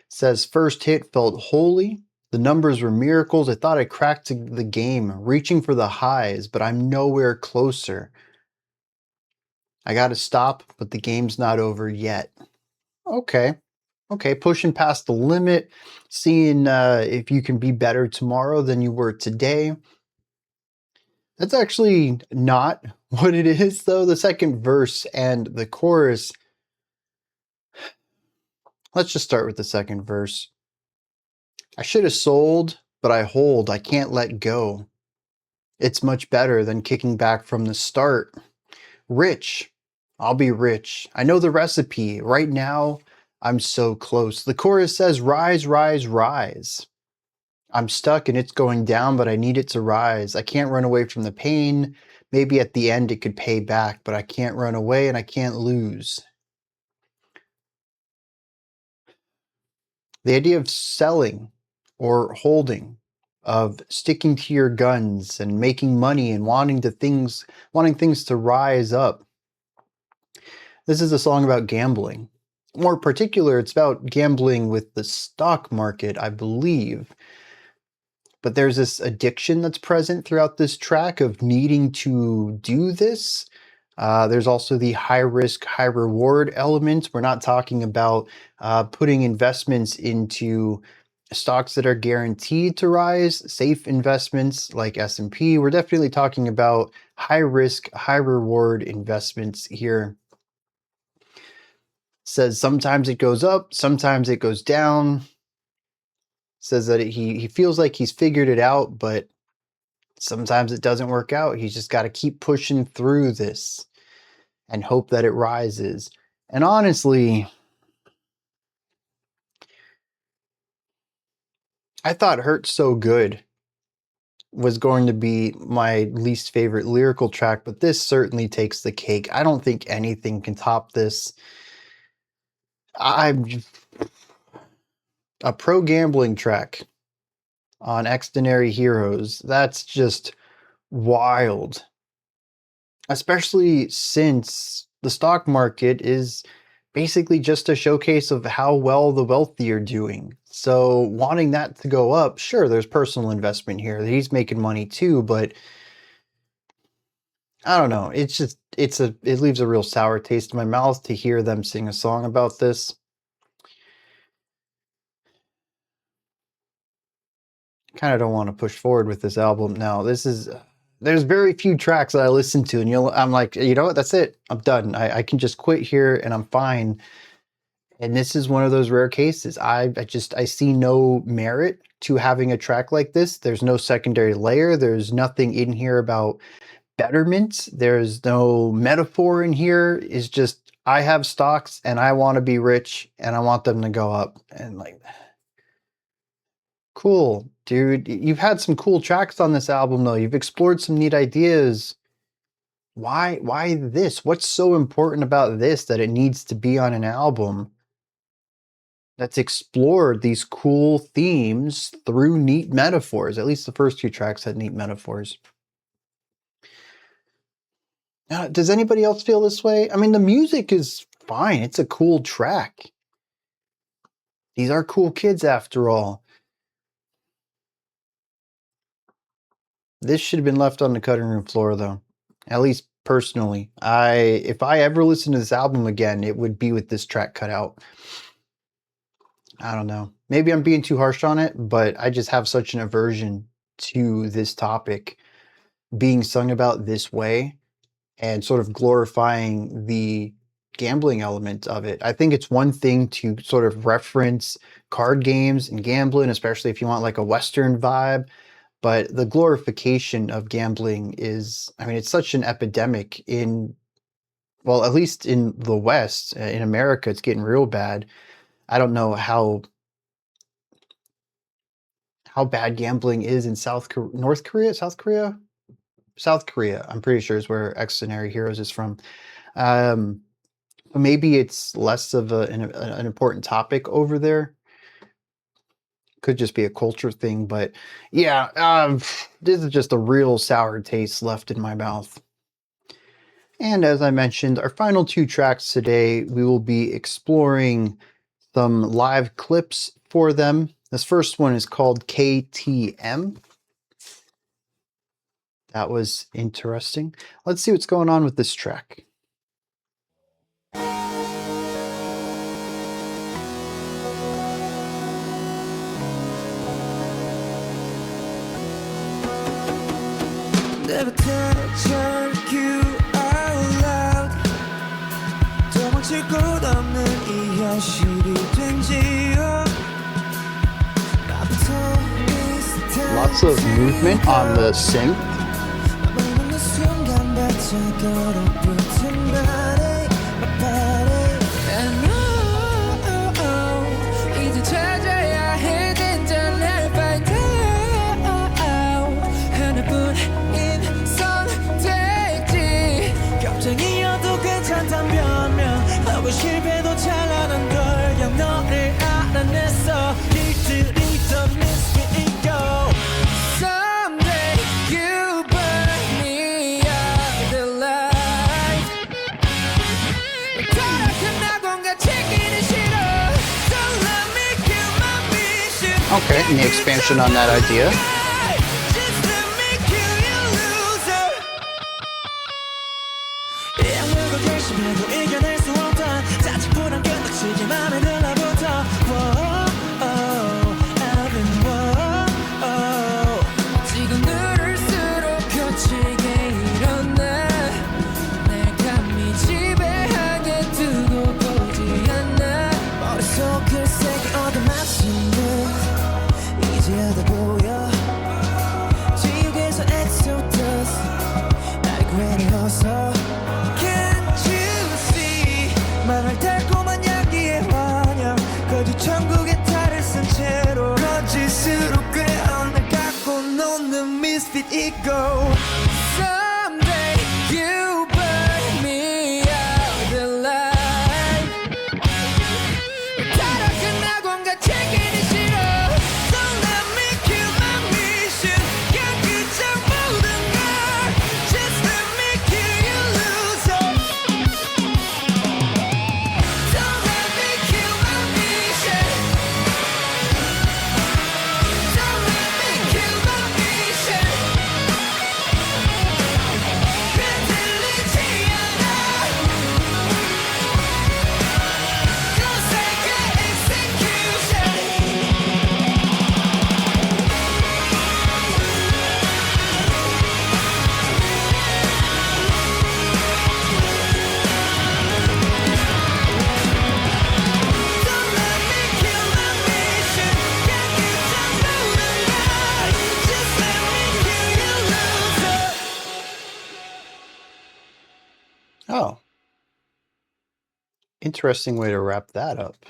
says, first hit felt holy. The numbers were miracles. I thought I cracked the game, reaching for the highs, but I'm nowhere closer. I got to stop, but the game's not over yet. Okay. Pushing past the limit, seeing if you can be better tomorrow than you were today. That's actually not what it is, though. The second verse and the chorus. Let's just start with the second verse. I should have sold, but I hold. I can't let go. It's much better than kicking back from the start. Rich. I'll be rich. I know the recipe. Right now, I'm so close. The chorus says, rise, rise, rise. I'm stuck and it's going down, but I need it to rise. I can't run away from the pain. Maybe at the end it could pay back, but I can't run away and I can't lose. The idea of selling or holding, of sticking to your guns and making money and wanting things to rise up. This is a song about gambling. More particular, it's about gambling with the stock market, I believe. But there's this addiction that's present throughout this track of needing to do this. There's also the high risk, high reward element. We're not talking about putting investments into stocks that are guaranteed to rise, safe investments like S&P. We're definitely talking about high risk, high reward investments here. Says sometimes it goes up, sometimes it goes down. Says that he feels like he's figured it out, but sometimes it doesn't work out. He's just got to keep pushing through this and hope that it rises. And honestly, I thought Hurt So Good was going to be my least favorite lyrical track, but this certainly takes the cake. I don't think anything can top this. I'm a pro gambling track on Xdinary Heroes. That's just wild. Especially since the stock market is basically just a showcase of how well the wealthy are doing. So wanting that to go up, sure, there's personal investment here. He's making money too, but I don't know. It's just it leaves a real sour taste in my mouth to hear them sing a song about this. Kind of don't want to push forward with this album now. There's very few tracks that I listen to, and I'm like, you know what? That's it. I'm done. I can just quit here, and I'm fine. And this is one of those rare cases. I see no merit to having a track like this. There's no secondary layer. There's nothing in here about betterment. There's no metaphor in here. It's just, I have stocks and I want to be rich and I want them to go up. And like, cool, dude. You've had some cool tracks on this album though. You've explored some neat ideas. Why this? What's so important about this that it needs to be on an album that's explored these cool themes through neat metaphors? At least the first two tracks had neat metaphors. Does anybody else feel this way? I mean, the music is fine. It's a cool track. These are cool kids after all. This should have been left on the cutting room floor though. At least personally. If I ever listen to this album again, it would be with this track cut out. I don't know. Maybe I'm being too harsh on it, but I just have such an aversion to this topic being sung about this way and sort of glorifying the gambling element of it. I think it's one thing to sort of reference card games and gambling, especially if you want like a Western vibe, but the glorification of gambling is, I mean, it's such an epidemic well, at least in the West. In America, it's getting real bad. I don't know how bad gambling is in South Korea. I'm pretty sure is where Xdinary Heroes is from. Maybe it's less of an important topic over there. Could just be a culture thing, but yeah, this is just a real sour taste left in my mouth. And as I mentioned, our final two tracks today, we will be exploring some live clips for them. This first one is called KTM. That was interesting. Let's see what's going on with this track. Never tell you out loud. 도망칠 곳 없는 이 현실이 된지요. Lots of movement on the synth. 실패도 잘하는 걸 영 너를 알아냈어 니들이 더 미스게 Someday you burn me out alive 타락한 나공과 책임이 싫어 Don't let me kill my mission Okay, and the expansion on that idea. Just let me kill you loser 양물고 결심하고 이겨낼 수 없다 자칫불안 끈덕지게 맘에 들러붙어 지금 누를수록 거칠게 일어나 날 감히 지배하게 두고 보지 천국의 탈을 쓴 채로 거짓으로 꿰어내 갖고 노는 misfit ego Someday you burn me out alive 타락 끝나고 온갖 책임이 싫어 Don't let me kill my mission 깨끗한 모든 걸 Just let me kill you loser Don't let me kill my mission Don't let me kill my mission 흔들리지 않아 Cause I got execution Don't let me kill my mission 깨끗한 모든 걸 Just let me kill you loser Oh, interesting way to wrap that up.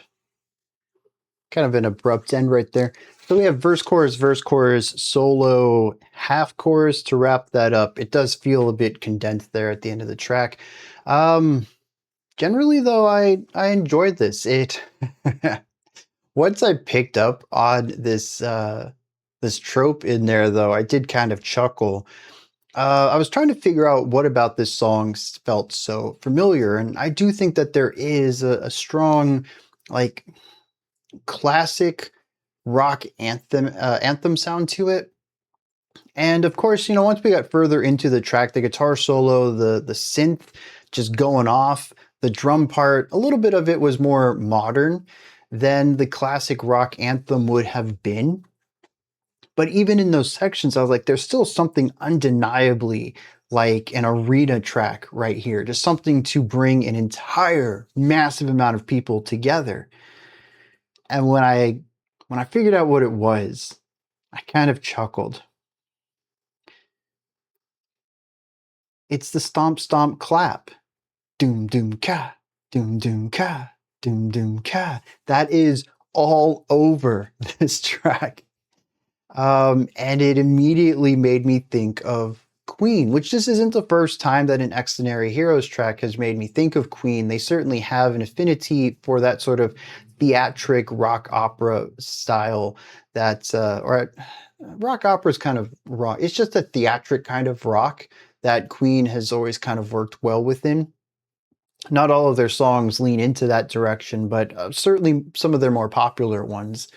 Kind of an abrupt end right there. So we have verse, chorus, solo, half chorus to wrap that up. It does feel a bit condensed there at the end of the track. Generally, though, I enjoyed this. It once I picked up on this this trope in there, though, I did kind of chuckle. I was trying to figure out what about this song felt so familiar, and I do think that there is a strong, like, classic rock anthem sound to it. And of course, you know, once we got further into the track, the guitar solo, the synth just going off, the drum part, a little bit of it was more modern than the classic rock anthem would have been. But even in those sections, I was like, there's still something undeniably like an arena track right here, just something to bring an entire massive amount of people together. And when I figured out what it was, I kind of chuckled. It's the stomp stomp clap. Doom doom ka, doom doom ka, doom doom ka. That is all over this track. And it immediately made me think of Queen, which this isn't the first time that an Xdinary Heroes track has made me think of Queen. They certainly have an affinity for that sort of theatric rock opera style that, rock opera is kind of wrong. It's just a theatric kind of rock that Queen has always kind of worked well within. Not all of their songs lean into that direction, but certainly some of their more popular ones.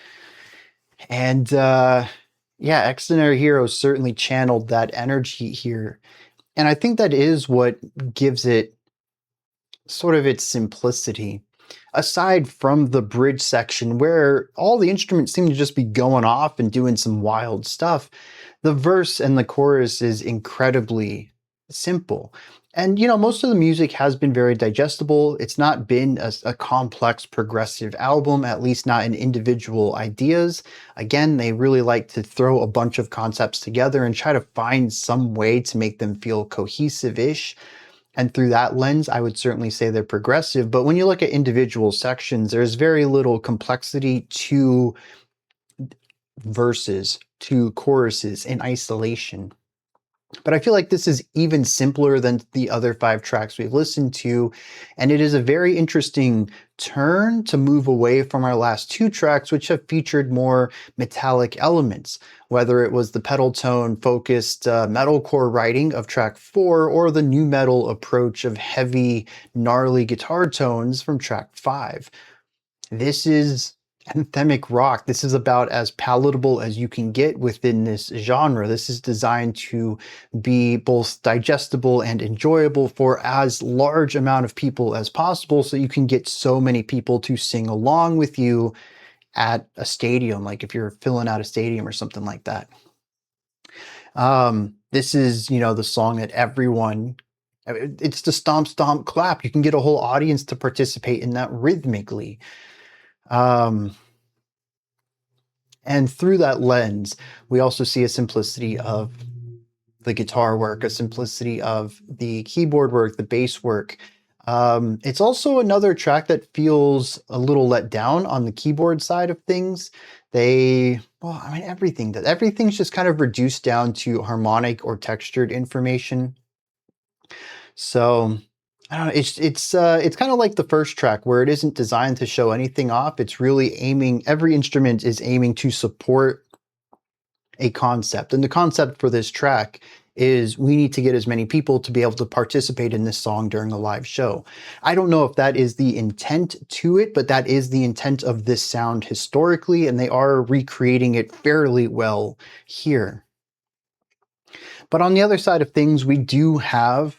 And yeah, Xdinary Heroes certainly channeled that energy here. And I think that is what gives it sort of its simplicity. Aside from the bridge section where all the instruments seem to just be going off and doing some wild stuff, the verse and the chorus is incredibly simple. And, you know, most of the music has been very digestible. It's not been a complex progressive album, at least not in individual ideas. Again, they really like to throw a bunch of concepts together and try to find some way to make them feel cohesive-ish. And through that lens, I would certainly say they're progressive. But when you look at individual sections, there's very little complexity to verses, to choruses in isolation. But I feel like this is even simpler than the other 5 tracks we've listened to, and it is a very interesting turn to move away from our last 2 tracks, which have featured more metallic elements, whether it was the pedal tone focused metalcore writing of track 4 or the nu metal approach of heavy, gnarly guitar tones from track 5. This is anthemic rock. This is about as palatable as you can get within this genre. This is designed to be both digestible and enjoyable for as large amount of people as possible, so you can get so many people to sing along with you at a stadium, like if you're filling out a stadium or something like that. This is, you know, the song that everyone, it's the stomp stomp clap. You can get a whole audience to participate in that rhythmically. And through that lens, we also see a simplicity of the guitar work, a simplicity of the keyboard work, the bass work. It's also another track that feels a little let down on the keyboard side of things. Everything's just kind of reduced down to harmonic or textured information. So I don't know. It's kind of like the first track where it isn't designed to show anything off. It's really aiming. Every instrument is aiming to support a concept, and the concept for this track is we need to get as many people to be able to participate in this song during a live show. I don't know if that is the intent to it, but that is the intent of this sound historically, and they are recreating it fairly well here. But on the other side of things, we do have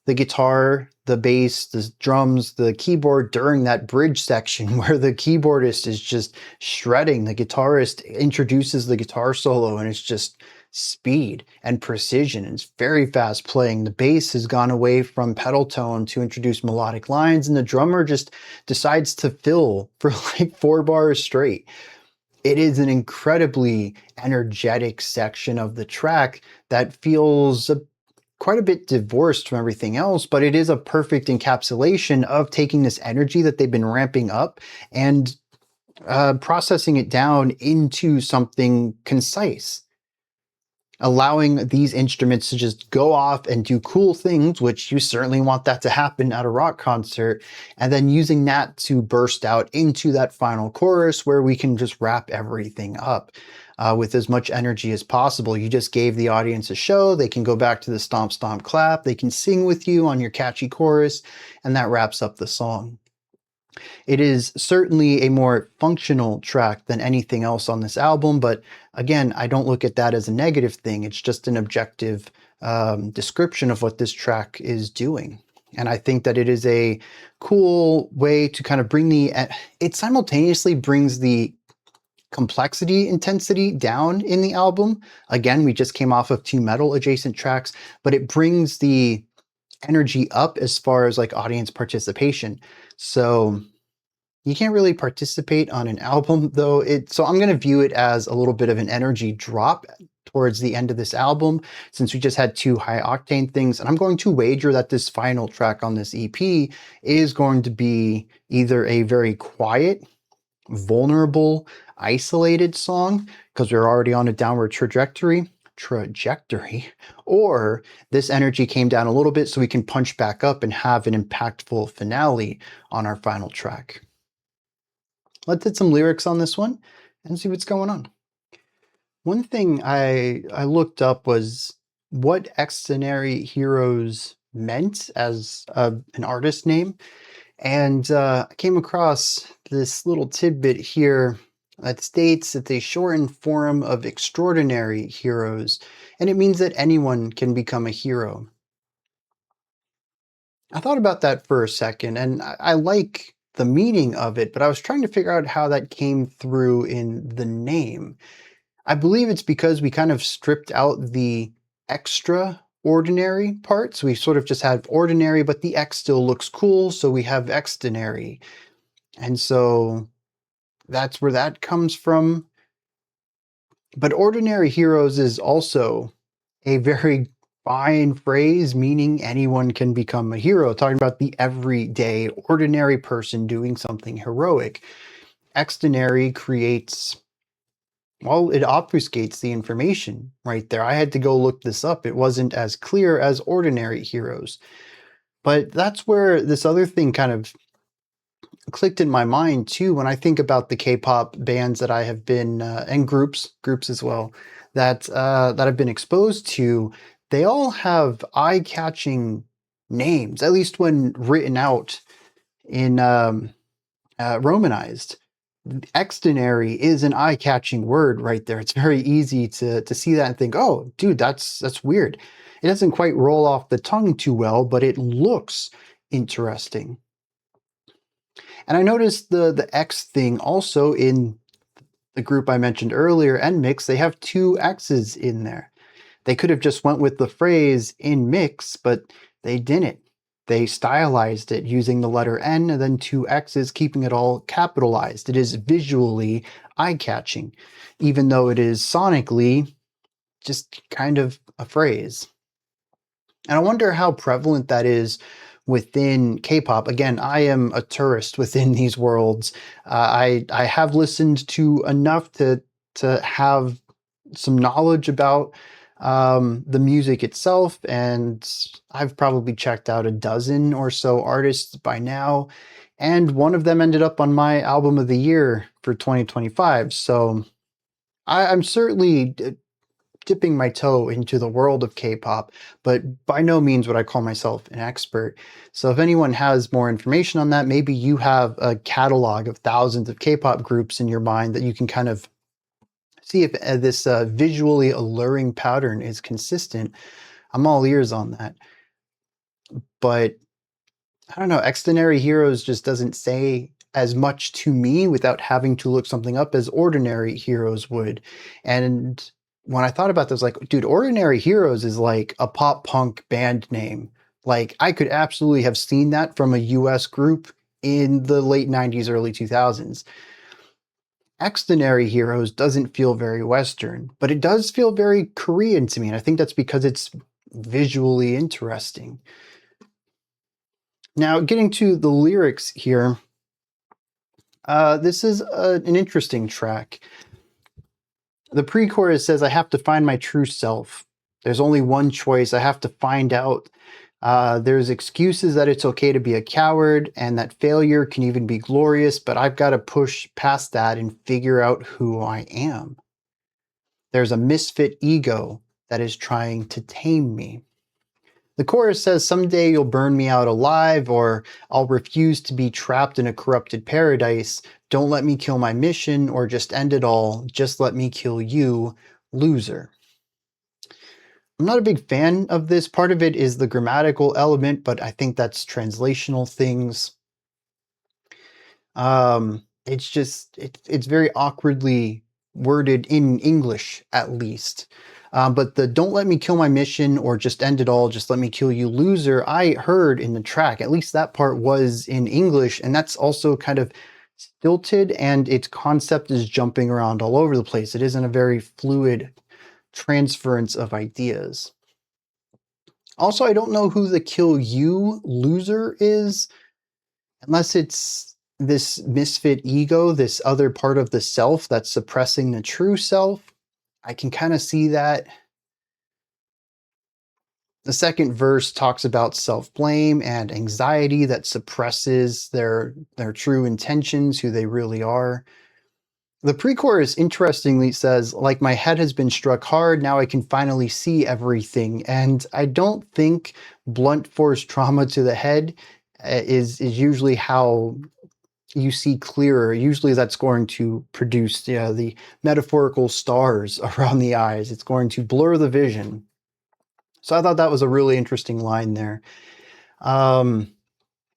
the guitar, the bass, the drums, the keyboard during that bridge section where the keyboardist is just shredding. The guitarist introduces the guitar solo and it's just speed and precision. It's very fast playing. The bass has gone away from pedal tone to introduce melodic lines, and the drummer just decides to fill for like 4 bars straight. It is an incredibly energetic section of the track that feels quite a bit divorced from everything else, but it is a perfect encapsulation of taking this energy that they've been ramping up and processing it down into something concise, allowing these instruments to just go off and do cool things, which you certainly want that to happen at a rock concert, and then using that to burst out into that final chorus where we can just wrap everything up with as much energy as possible. You just gave the audience a show. They can go back to the stomp, stomp, clap. They can sing with you on your catchy chorus, and that wraps up the song. It is certainly a more functional track than anything else on this album, but again, I don't look at that as a negative thing. It's just an objective description of what this track is doing. And I think that it is a cool way to kind of it simultaneously brings the complexity intensity down in the album. Again, we just came off of 2 metal adjacent tracks, but it brings the energy up as far as like audience participation. So you can't really participate on an album though. So I'm going to view it as a little bit of an energy drop towards the end of this album, since we just had 2 high octane things. And I'm going to wager that this final track on this EP is going to be either a very quiet, vulnerable, isolated song, because we're already on a downward trajectory, or this energy came down a little bit so we can punch back up and have an impactful finale on our final track. Let's hit some lyrics on this one and see what's going on. One thing I looked up was what Xdinary Heroes meant as an artist name. And I came across this little tidbit here that states it's a shortened form of Extraordinary Heroes, and it means that anyone can become a hero. I thought about that for a second, and I like the meaning of it, but I was trying to figure out how that came through in the name. I believe it's because we kind of stripped out the extraordinary parts. We sort of just had ordinary, but the X still looks cool, so we have Xdinary. And so that's where that comes from. But Ordinary Heroes is also a very fine phrase, meaning anyone can become a hero, talking about the everyday, ordinary person doing something heroic. Xdinary creates, well, it obfuscates the information right there. I had to go look this up. It wasn't as clear as Ordinary Heroes. But that's where this other thing kind of clicked in my mind too, when I think about the K-pop bands that I have been, and groups as well, that I've been exposed to. They all have eye-catching names, at least when written out in romanized. Xdinary is an eye-catching word right there. It's very easy to see that and think, oh, dude, that's weird. It doesn't quite roll off the tongue too well, but it looks interesting. And I noticed the X thing also in the group I mentioned earlier, Nmix. They have 2 X's in there. They could have just went with the phrase in mix, but they didn't. They stylized it using the letter N and then 2 X's, keeping it all capitalized. It is visually eye-catching, even though it is sonically just kind of a phrase. And I wonder how prevalent that is within K-pop. Again, I am a tourist within these worlds. I have listened to enough to have some knowledge about the music itself, and I've probably checked out a dozen or so artists by now, and one of them ended up on my album of the year for 2025. So I'm certainly dipping my toe into the world of K-pop, but by no means would I call myself an expert. So if anyone has more information on that, maybe you have a catalog of thousands of K-pop groups in your mind that you can kind of see if this visually alluring pattern is consistent. I'm all ears on that. But I don't know, Xdinary Heroes just doesn't say as much to me without having to look something up as Ordinary Heroes would. And when I thought about this, like, dude, Ordinary Heroes is like a pop punk band name. Like, I could absolutely have seen that from a US group in the late 90s, early 2000s. Xdinary Heroes doesn't feel very Western, but it does feel very Korean to me. And I think that's because it's visually interesting. Now, getting to the lyrics here, this is an interesting track. The pre-chorus says, I have to find my true self. There's only one choice. I have to find out. There's excuses that it's okay to be a coward and that failure can even be glorious, but I've got to push past that and figure out who I am. There's a misfit ego that is trying to tame me. The chorus says, someday you'll burn me out alive, or I'll refuse to be trapped in a corrupted paradise. Don't let me kill my mission, or just end it all. Just let me kill you, loser. I'm not a big fan of this. Part of it is the grammatical element, but I think that's translational things. It's just, it's very awkwardly worded in English, at least. But the don't let me kill my mission or just end it all, just let me kill you, loser, I heard in the track. At least that part was in English, and that's also kind of stilted, and its concept is jumping around all over the place. It isn't a very fluid transference of ideas. Also, I don't know who the kill you, loser is, unless it's this misfit ego, this other part of the self that's suppressing the true self. I can kind of see that. The second verse talks about self-blame and anxiety that suppresses their true intentions, who they really are. The pre-chorus interestingly says, like, my head has been struck hard, now I can finally see everything. And I don't think blunt force trauma to the head is usually how you see clearer. Usually that's going to produce the metaphorical stars around the eyes. It's going to blur the vision. So I thought that was a really interesting line there.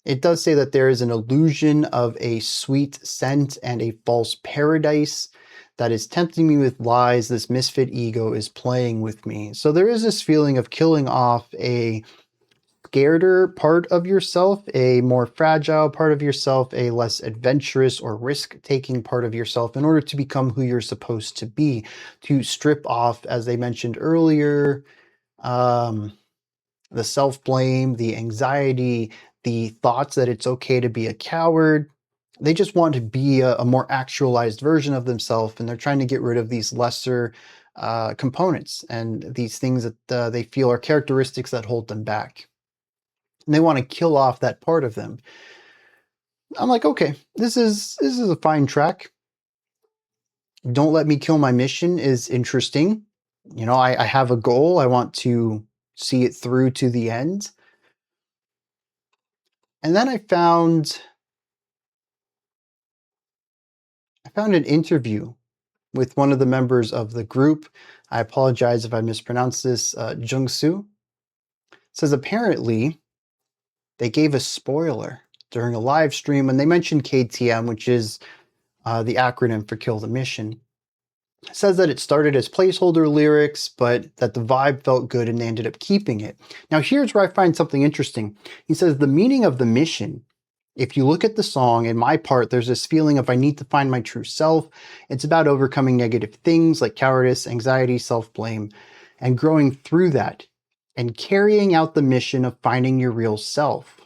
It does say that there is an illusion of a sweet scent and a false paradise that is tempting me with lies. This misfit ego is playing with me. So there is this feeling of killing off a scareder part of yourself, a more fragile part of yourself, a less adventurous or risk-taking part of yourself in order to become who you're supposed to be, to strip off, as they mentioned earlier, the self-blame, the anxiety, the thoughts that it's okay to be a coward. They just want to be a more actualized version of themselves, and they're trying to get rid of these lesser components and these things that they feel are characteristics that hold them back. And they want to kill off that part of them. I'm like, okay, this is a fine track. Don't let me kill my mission is interesting. You know, I have a goal. I want to see it through to the end. And then I found an interview with one of the members of the group. I apologize if I mispronounce this. Jungsu says apparently they gave a spoiler during a live stream, and they mentioned KTM, which is the acronym for Kill the Mission. It says that it started as placeholder lyrics, but that the vibe felt good and they ended up keeping it. Now here's where I find something interesting. He says the meaning of the mission, if you look at the song, in my part, there's this feeling of I need to find my true self. It's about overcoming negative things like cowardice, anxiety, self-blame, and growing through that and carrying out the mission of finding your real self.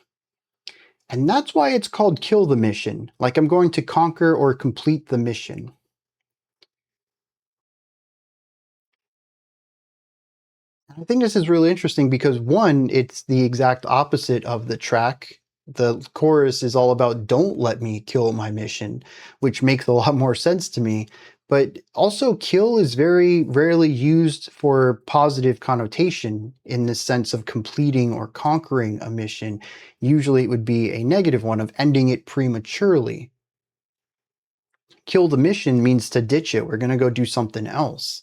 And that's why it's called Kill the Mission, like I'm going to conquer or complete the mission. I think this is really interesting because, one, it's the exact opposite of the track. The chorus is all about don't let me kill my mission, which makes a lot more sense to me. But also, kill is very rarely used for positive connotation in the sense of completing or conquering a mission. Usually it would be a negative one of ending it prematurely. Kill the mission means to ditch it. We're going to go do something else,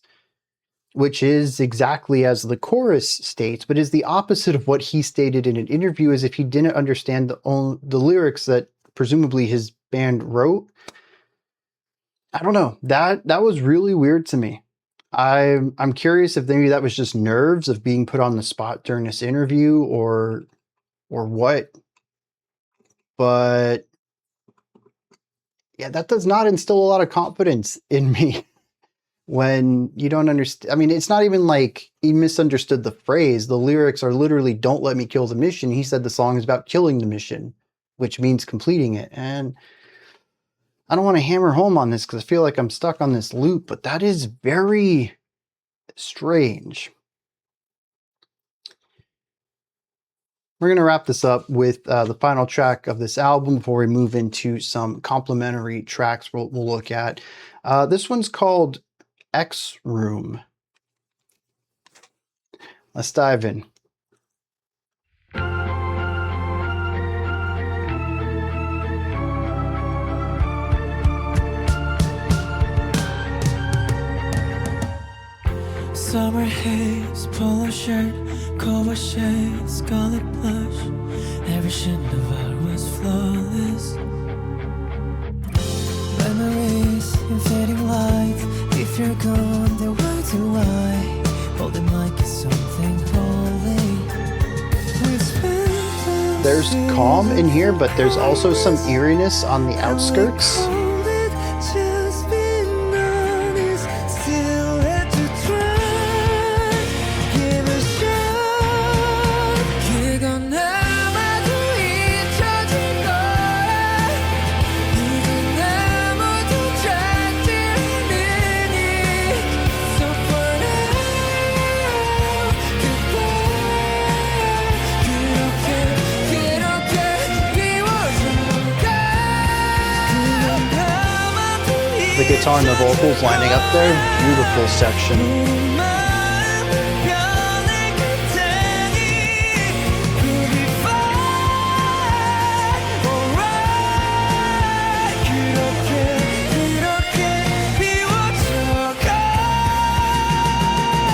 which is exactly as the chorus states, but is the opposite of what he stated in an interview, as if he didn't understand the lyrics that presumably his band wrote. I don't know. That was really weird to me. I'm curious if maybe that was just nerves of being put on the spot during this interview or what. But yeah, that does not instill a lot of confidence in me. When you don't understand, I mean, it's not even like he misunderstood the phrase. The lyrics are literally, don't let me kill the mission. He said the song is about killing the mission, which means completing it. And I don't want to hammer home on this because I feel like I'm stuck on this loop, but that is very strange. We're going to wrap this up with the final track of this album before we move into some complementary tracks we'll look at. This one's called X Room. Let's dive in. Summer haze, polo shirt, cover shade, scarlet blush. Everything of art was flawless. Memories in fading light. If you're gone, then why do I hold it like it's something holy? There's calm in here, but there's also some eeriness on the outskirts. The guitar and the vocals lining up there, beautiful section.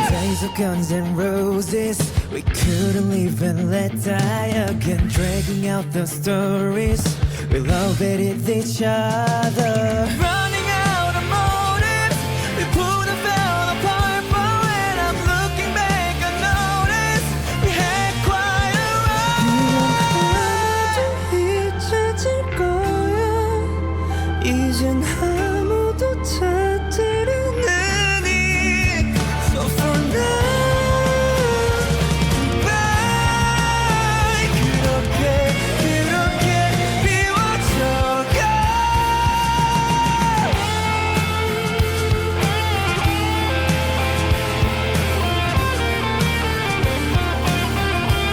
Days of guns and roses, we couldn't live and let die again, dragging out the stories. We love it with each other. Running out of motives, we put a fell apart. But when I'm looking back, I notice we had quite a ride. 잊혀질 거야. 이젠 아무도 찾지를 않으니. So for now, goodbye. 그렇게 비워져가.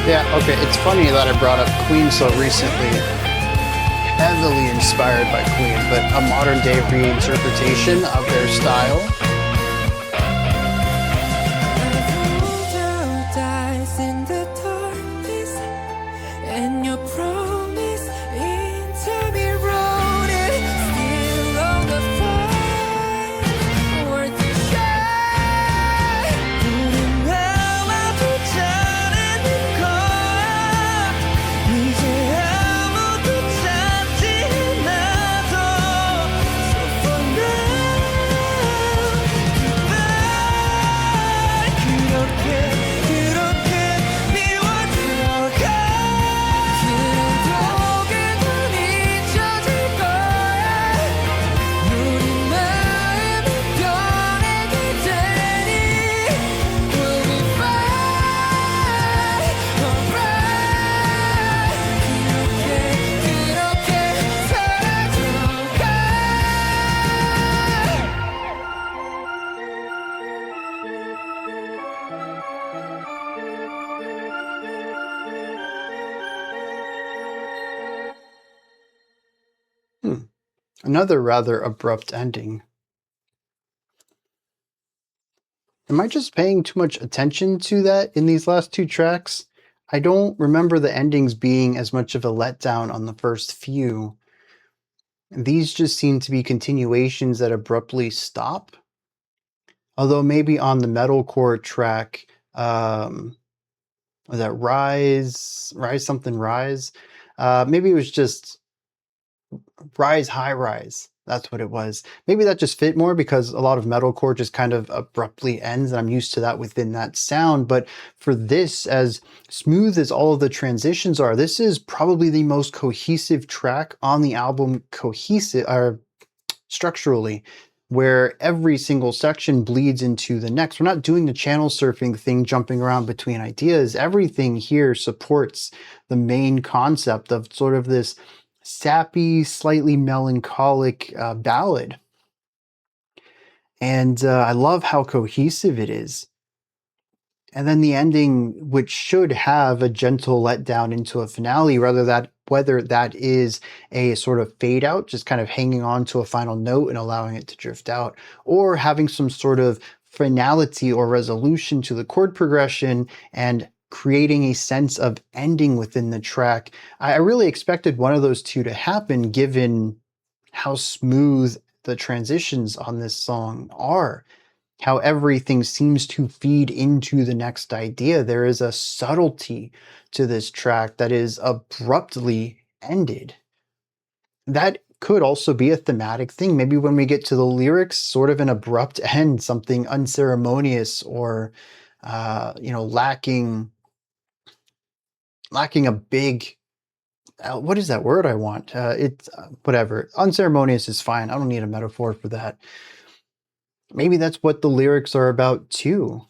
Yeah, okay, it's funny that I brought up Queen so recently. Heavily inspired by Queen, but a modern day reinterpretation of their style. Dies in the darkness, and your promise into me wrote it. Still on the fight, worth the shine. 우린 남아도 잘하는 거야. 이제 아무도 찾지 않아도. So for now, Another rather abrupt ending. Am I just paying too much attention to that in these last two tracks? I don't remember the endings being as much of a letdown on the first few. These just seem to be continuations that abruptly stop. Although maybe on the metalcore track, was that Rise something Rise? Maybe it was just Rise High Rise. That's what it was. Maybe that just fit more because a lot of metalcore just kind of abruptly ends, and I'm used to that within that sound. But for this, as smooth as all of the transitions are, this is probably the most cohesive track on the album, cohesive or structurally, where every single section bleeds into the next. We're not doing the channel surfing thing, jumping around between ideas. Everything here supports the main concept of sort of this sappy, slightly melancholic ballad. And I love how cohesive it is. And then the ending, which should have a gentle letdown into a finale, whether that is a sort of fade out, just kind of hanging on to a final note and allowing it to drift out, or having some sort of finality or resolution to the chord progression and creating a sense of ending within the track. I really expected one of those two to happen given how smooth the transitions on this song are, how everything seems to feed into the next idea. There is a subtlety to this track that is abruptly ended. That could also be a thematic thing. Maybe when we get to the lyrics, sort of an abrupt end, something unceremonious or lacking a big what is that word I want? It's whatever. Unceremonious is fine. I don't need a metaphor for that. Maybe that's what the lyrics are about too.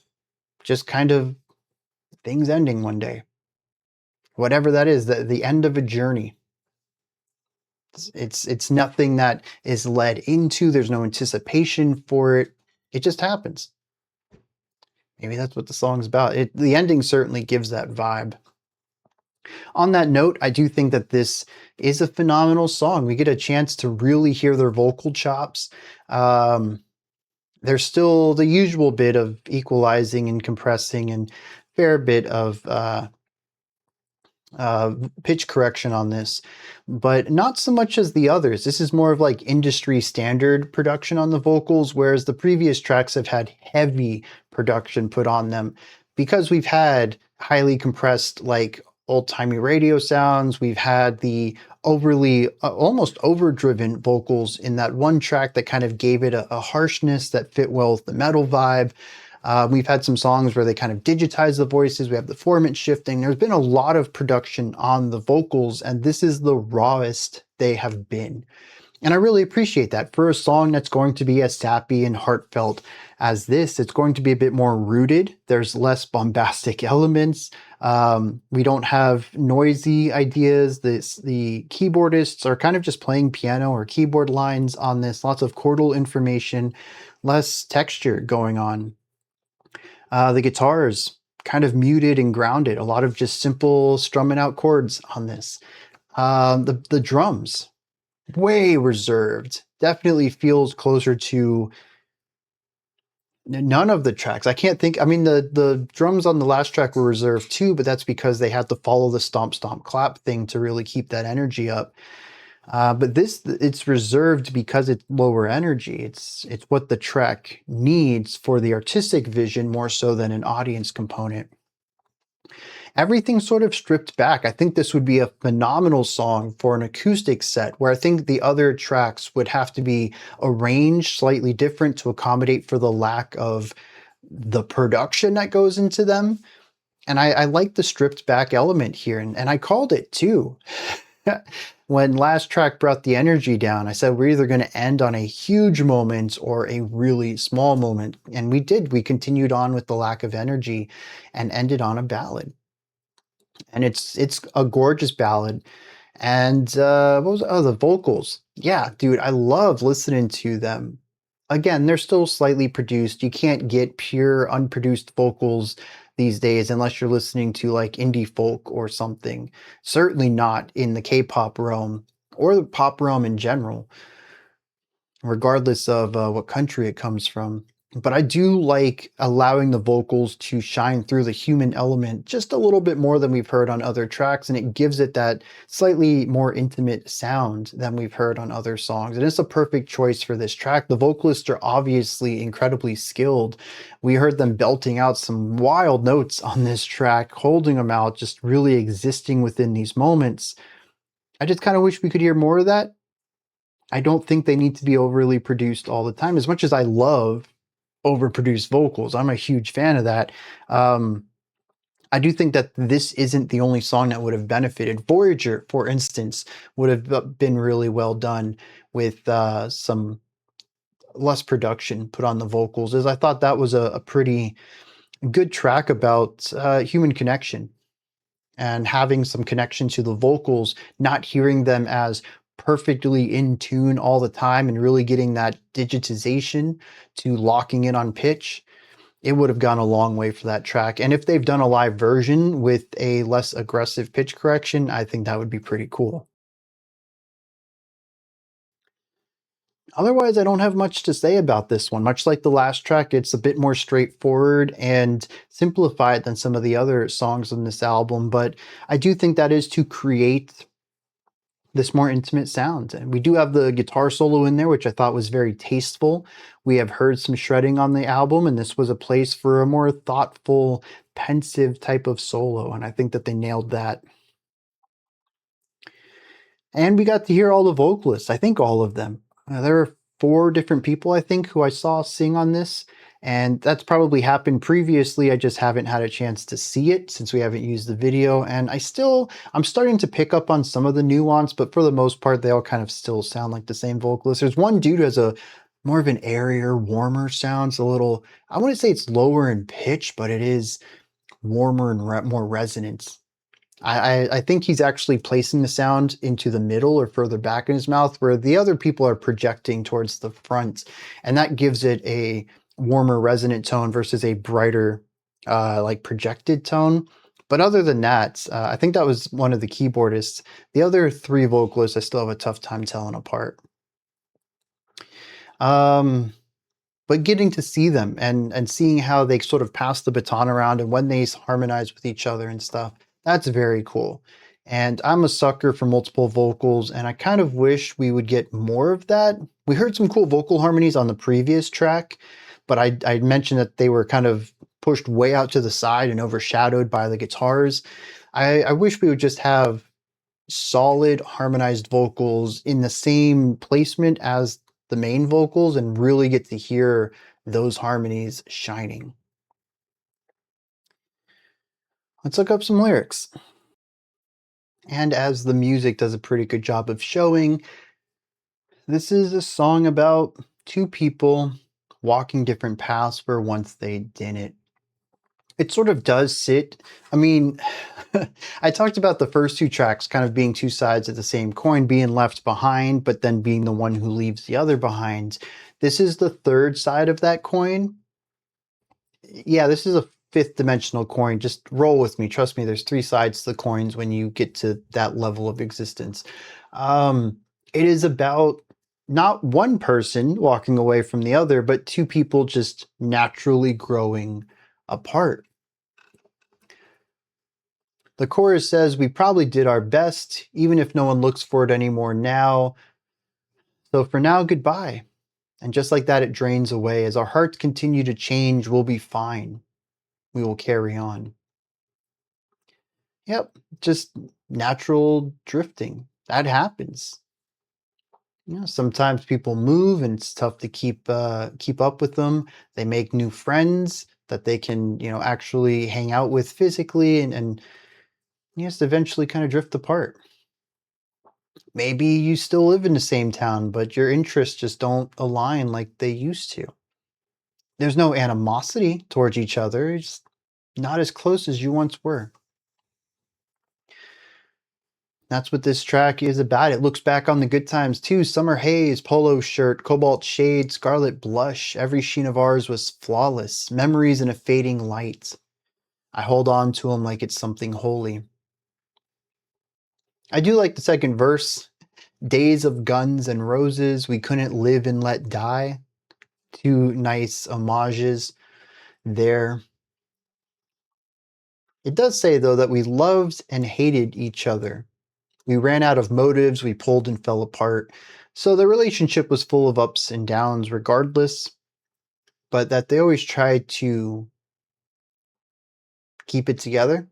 Just kind of things ending one day. Whatever that is, the end of a journey. It's nothing that is led into. There's no anticipation for it. It just happens. Maybe that's what the song's about. The ending certainly gives that vibe. On that note, I do think that this is a phenomenal song. We get a chance to really hear their vocal chops. There's still the usual bit of equalizing and compressing and fair bit of pitch correction on this, but not so much as the others. This is more of like industry standard production on the vocals, whereas the previous tracks have had heavy production put on them because we've had highly compressed, like old-timey radio sounds. We've had the overly, almost overdriven vocals in that one track that kind of gave it a harshness that fit well with the metal vibe. We've had some songs where they kind of digitize the voices. We have the formant shifting. There's been a lot of production on the vocals, and this is the rawest they have been. And I really appreciate that. For a song that's going to be as sappy and heartfelt as this, it's going to be a bit more rooted. There's less bombastic elements. We don't have noisy ideas. The keyboardists are kind of just playing piano or keyboard lines on this. Lots of chordal information, less texture going on. The guitars kind of muted and grounded. A lot of just simple strumming out chords on this. The drums, way reserved. Definitely feels closer to none of the tracks. I can't think. I mean, the drums on the last track were reserved too, but that's because they had to follow the stomp, stomp, clap thing to really keep that energy up. But it's reserved because it's lower energy. It's what the track needs for the artistic vision more so than an audience component. Everything's sort of stripped back. I think this would be a phenomenal song for an acoustic set, where I think the other tracks would have to be arranged slightly different to accommodate for the lack of the production that goes into them. And I like the stripped back element here, and I called it too. When last track brought the energy down, I said we're either going to end on a huge moment or a really small moment. And we did. We continued on with the lack of energy and ended on a ballad. And it's a gorgeous ballad. And the vocals. Yeah, dude, I love listening to them. Again, they're still slightly produced. You can't get pure unproduced vocals these days unless you're listening to like indie folk or something. Certainly not in the K-pop realm or the pop realm in general. regardless of what country it comes from. But I do like allowing the vocals to shine through the human element just a little bit more than we've heard on other tracks, and it gives it that slightly more intimate sound than we've heard on other songs. And it's a perfect choice for this track. The vocalists are obviously incredibly skilled. We heard them belting out some wild notes on this track, holding them out, just really existing within these moments. I just kind of wish we could hear more of that. I don't think they need to be overly produced all the time. As much as I love overproduced vocals, I'm a huge fan of that. I do think that this isn't the only song that would have benefited. Voyager, for instance, would have been really well done with some less production put on the vocals, as I thought that was a pretty good track about human connection and having some connection to the vocals, not hearing them as perfectly in tune all the time and really getting that digitization to locking in on pitch. It would have gone a long way for that track. And if they've done a live version with a less aggressive pitch correction, I think that would be pretty cool. Otherwise, I don't have much to say about this one. Much like the last track, it's a bit more straightforward and simplified than some of the other songs on this album, but I do think that is to create this more intimate sound. And we do have the guitar solo in there, which I thought was very tasteful. We have heard some shredding on the album, and this was a place for a more thoughtful, pensive type of solo, and I think that they nailed that. And we got to hear all the vocalists, I think all of them. There are 4 different people, I think, who I saw sing on this, and that's probably happened previously. I just haven't had a chance to see it since we haven't used the video, and I'm starting to pick up on some of the nuance, but for the most part, they all kind of still sound like the same vocalist. There's one dude who has a more of an airier, warmer sound. It's a little, I wouldn't say it's lower in pitch, but it is warmer and more resonance. I think he's actually placing the sound into the middle or further back in his mouth, where the other people are projecting towards the front, and that gives it a warmer resonant tone versus a brighter like projected tone. But other than that, I think that was one of the keyboardists. The other 3 vocalists I still have a tough time telling apart. But getting to see them and seeing how they sort of pass the baton around and when they harmonize with each other and stuff, that's very cool. And I'm a sucker for multiple vocals, and I kind of wish we would get more of that. We heard some cool vocal harmonies on the previous track, but I mentioned that they were kind of pushed way out to the side and overshadowed by the guitars. I wish we would just have solid harmonized vocals in the same placement as the main vocals and really get to hear those harmonies shining. Let's look up some lyrics. And as the music does a pretty good job of showing, this is a song about 2 people walking different paths where once they didn't. It sort of does sit, I mean, I talked about the first 2 tracks kind of being 2 sides of the same coin, being left behind, but then being the one who leaves the other behind. This is the 3rd side of that coin. Yeah, this is a 5th dimensional coin. Just roll with me. Trust me, there's 3 sides to the coins when you get to that level of existence. It is about not one person walking away from the other, but 2 people just naturally growing apart. The chorus says, "We probably did our best, even if no one looks for it anymore now. So for now, goodbye." And just like that, it drains away. As our hearts continue to change, we'll be fine. We will carry on. Yep, just natural drifting. That happens. You know, sometimes people move and it's tough to keep up with them. They make new friends that they can, actually hang out with physically, and just eventually kind of drift apart. Maybe you still live in the same town, but your interests just don't align like they used to. There's no animosity towards each other. It's not as close as you once were. That's what this track is about. It looks back on the good times too. Summer haze, polo shirt, cobalt shade, scarlet blush. Every sheen of ours was flawless. Memories in a fading light. I hold on to them like it's something holy. I do like the second verse. Days of Guns and Roses, We Couldn't Live and Let Die. Two nice homages there. It does say, though, that we loved and hated each other. We ran out of motives, we pulled and fell apart. So the relationship was full of ups and downs regardless, but that they always tried to keep it together.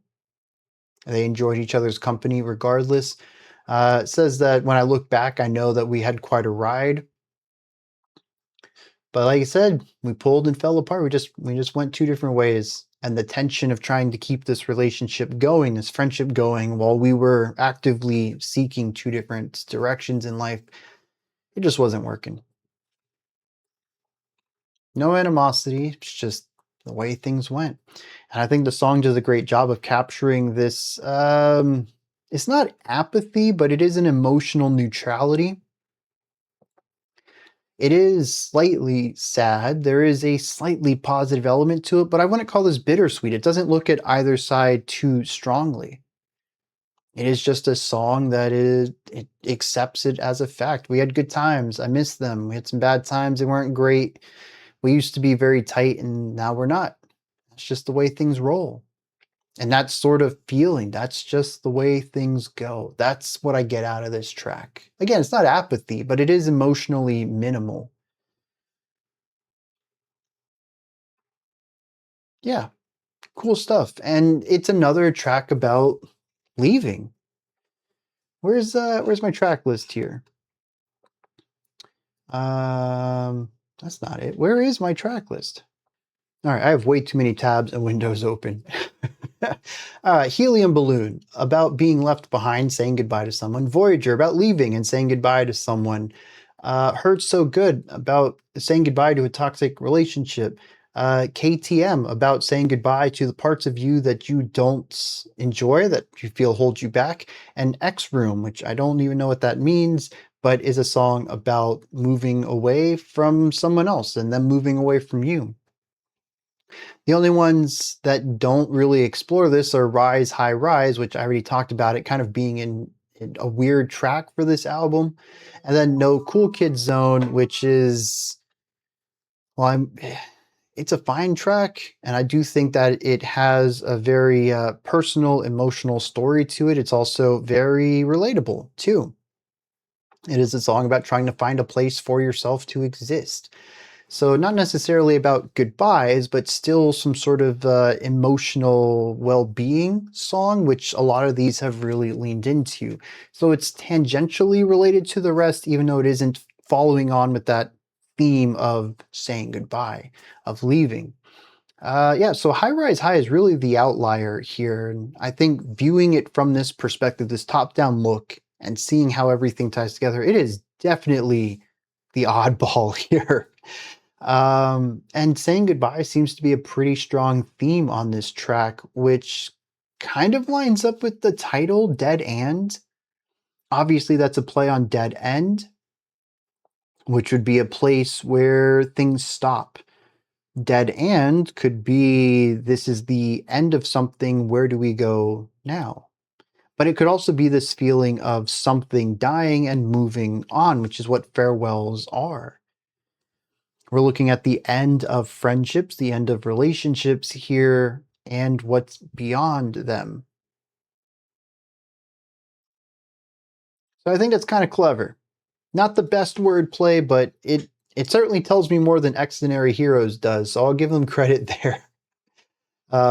They enjoyed each other's company regardless. It says that when I look back, I know that we had quite a ride. But like I said, we pulled and fell apart. We just went two different ways. And the tension of trying to keep this relationship going, this friendship going, while we were actively seeking two different directions in life, it just wasn't working. No animosity, it's just the way things went. And I think the song does a great job of capturing this. It's not apathy, but it is an emotional neutrality. It is slightly sad. There is a slightly positive element to it, but I wouldn't call this bittersweet. It doesn't look at either side too strongly. It is just a song that it accepts it as a fact. We had good times. I miss them. We had some bad times. They weren't great. We used to be very tight, and now we're not. It's just the way things roll. And that sort of feeling, that's just the way things go. That's what I get out of this track. Again, it's not apathy, but it is emotionally minimal. Yeah, cool stuff. And it's another track about leaving. Where's my track list here? That's not it. Where is my track list? All right, I have way too many tabs and windows open. Helium Balloon, about being left behind, saying goodbye to someone. Voyager, about leaving and saying goodbye to someone. Hurt So Good, about saying goodbye to a toxic relationship. KTM, about saying goodbye to the parts of you that you don't enjoy, that you feel hold you back. And X Room, which I don't even know what that means, but is a song about moving away from someone else and them moving away from you. The only ones that don't really explore this are Rise, High Rise, which I already talked about it kind of being in a weird track for this album. And then No Cool Kids Zone, which is, well, it's a fine track. And I do think that it has a very personal, emotional story to it. It's also very relatable too. It is a song about trying to find a place for yourself to exist. So not necessarily about goodbyes, but still some sort of emotional well-being song, which a lot of these have really leaned into. So it's tangentially related to the rest, even though it isn't following on with that theme of saying goodbye, of leaving. Yeah, so High Rise High is really the outlier here. And I think viewing it from this perspective, this top-down look, and seeing how everything ties together, it is definitely the oddball here. And saying goodbye seems to be a pretty strong theme on this track, which kind of lines up with the title, Dead End. Obviously, that's a play on dead end, which would be a place where things stop. Dead end could be, this is the end of something, where do we go now? But it could also be this feeling of something dying and moving on, which is what farewells are. We're looking at the end of friendships, the end of relationships here, and what's beyond them. So I think that's kind of clever. Not the best wordplay, but it certainly tells me more than Xdinary Heroes does, so I'll give them credit there.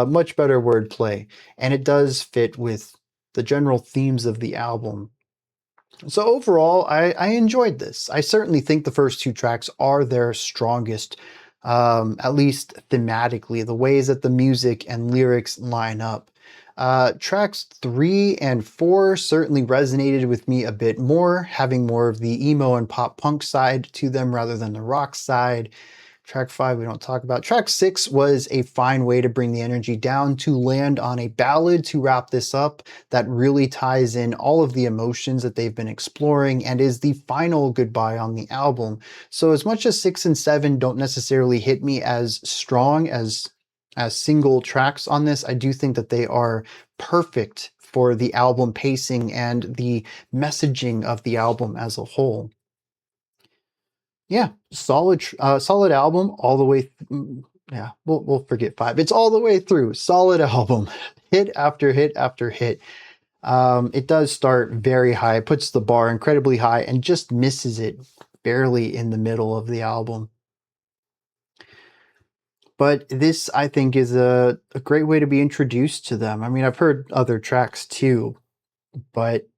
Much better wordplay, and it does fit with the general themes of the album. So overall, I enjoyed this. I certainly think the first two tracks are their strongest, at least thematically, the ways that the music and lyrics line up. Tracks 3 and 4 certainly resonated with me a bit more, having more of the emo and pop punk side to them rather than the rock side. Track 5 we don't talk about. Track 6 was a fine way to bring the energy down, to land on a ballad to wrap this up that really ties in all of the emotions that they've been exploring and is the final goodbye on the album. So as much as 6 and 7 don't necessarily hit me as strong as single tracks on this, I do think that they are perfect for the album pacing and the messaging of the album as a whole. Yeah, solid album all the way. Yeah, we'll forget 5. It's all the way through. Solid album, hit after hit after hit. It does start very high, puts the bar incredibly high, and just misses it barely in the middle of the album. But this, I think, is a great way to be introduced to them. I mean, I've heard other tracks too, but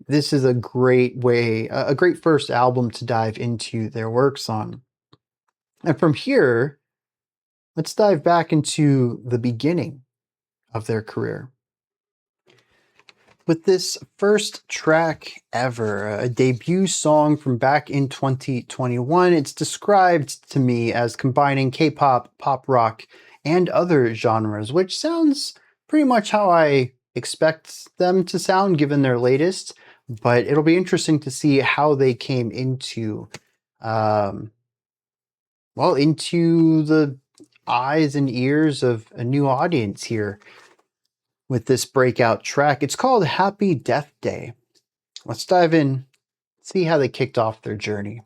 this is a great way, a great first album to dive into their works on. And from here, let's dive back into the beginning of their career. With this first track ever, a debut song from back in 2021, it's described to me as combining K-pop, pop rock, and other genres, which sounds pretty much how I expect them to sound given their latest, but it'll be interesting to see how they came into, into the eyes and ears of a new audience here with this breakout track. It's called Happy Death Day. Let's dive in, see how they kicked off their journey.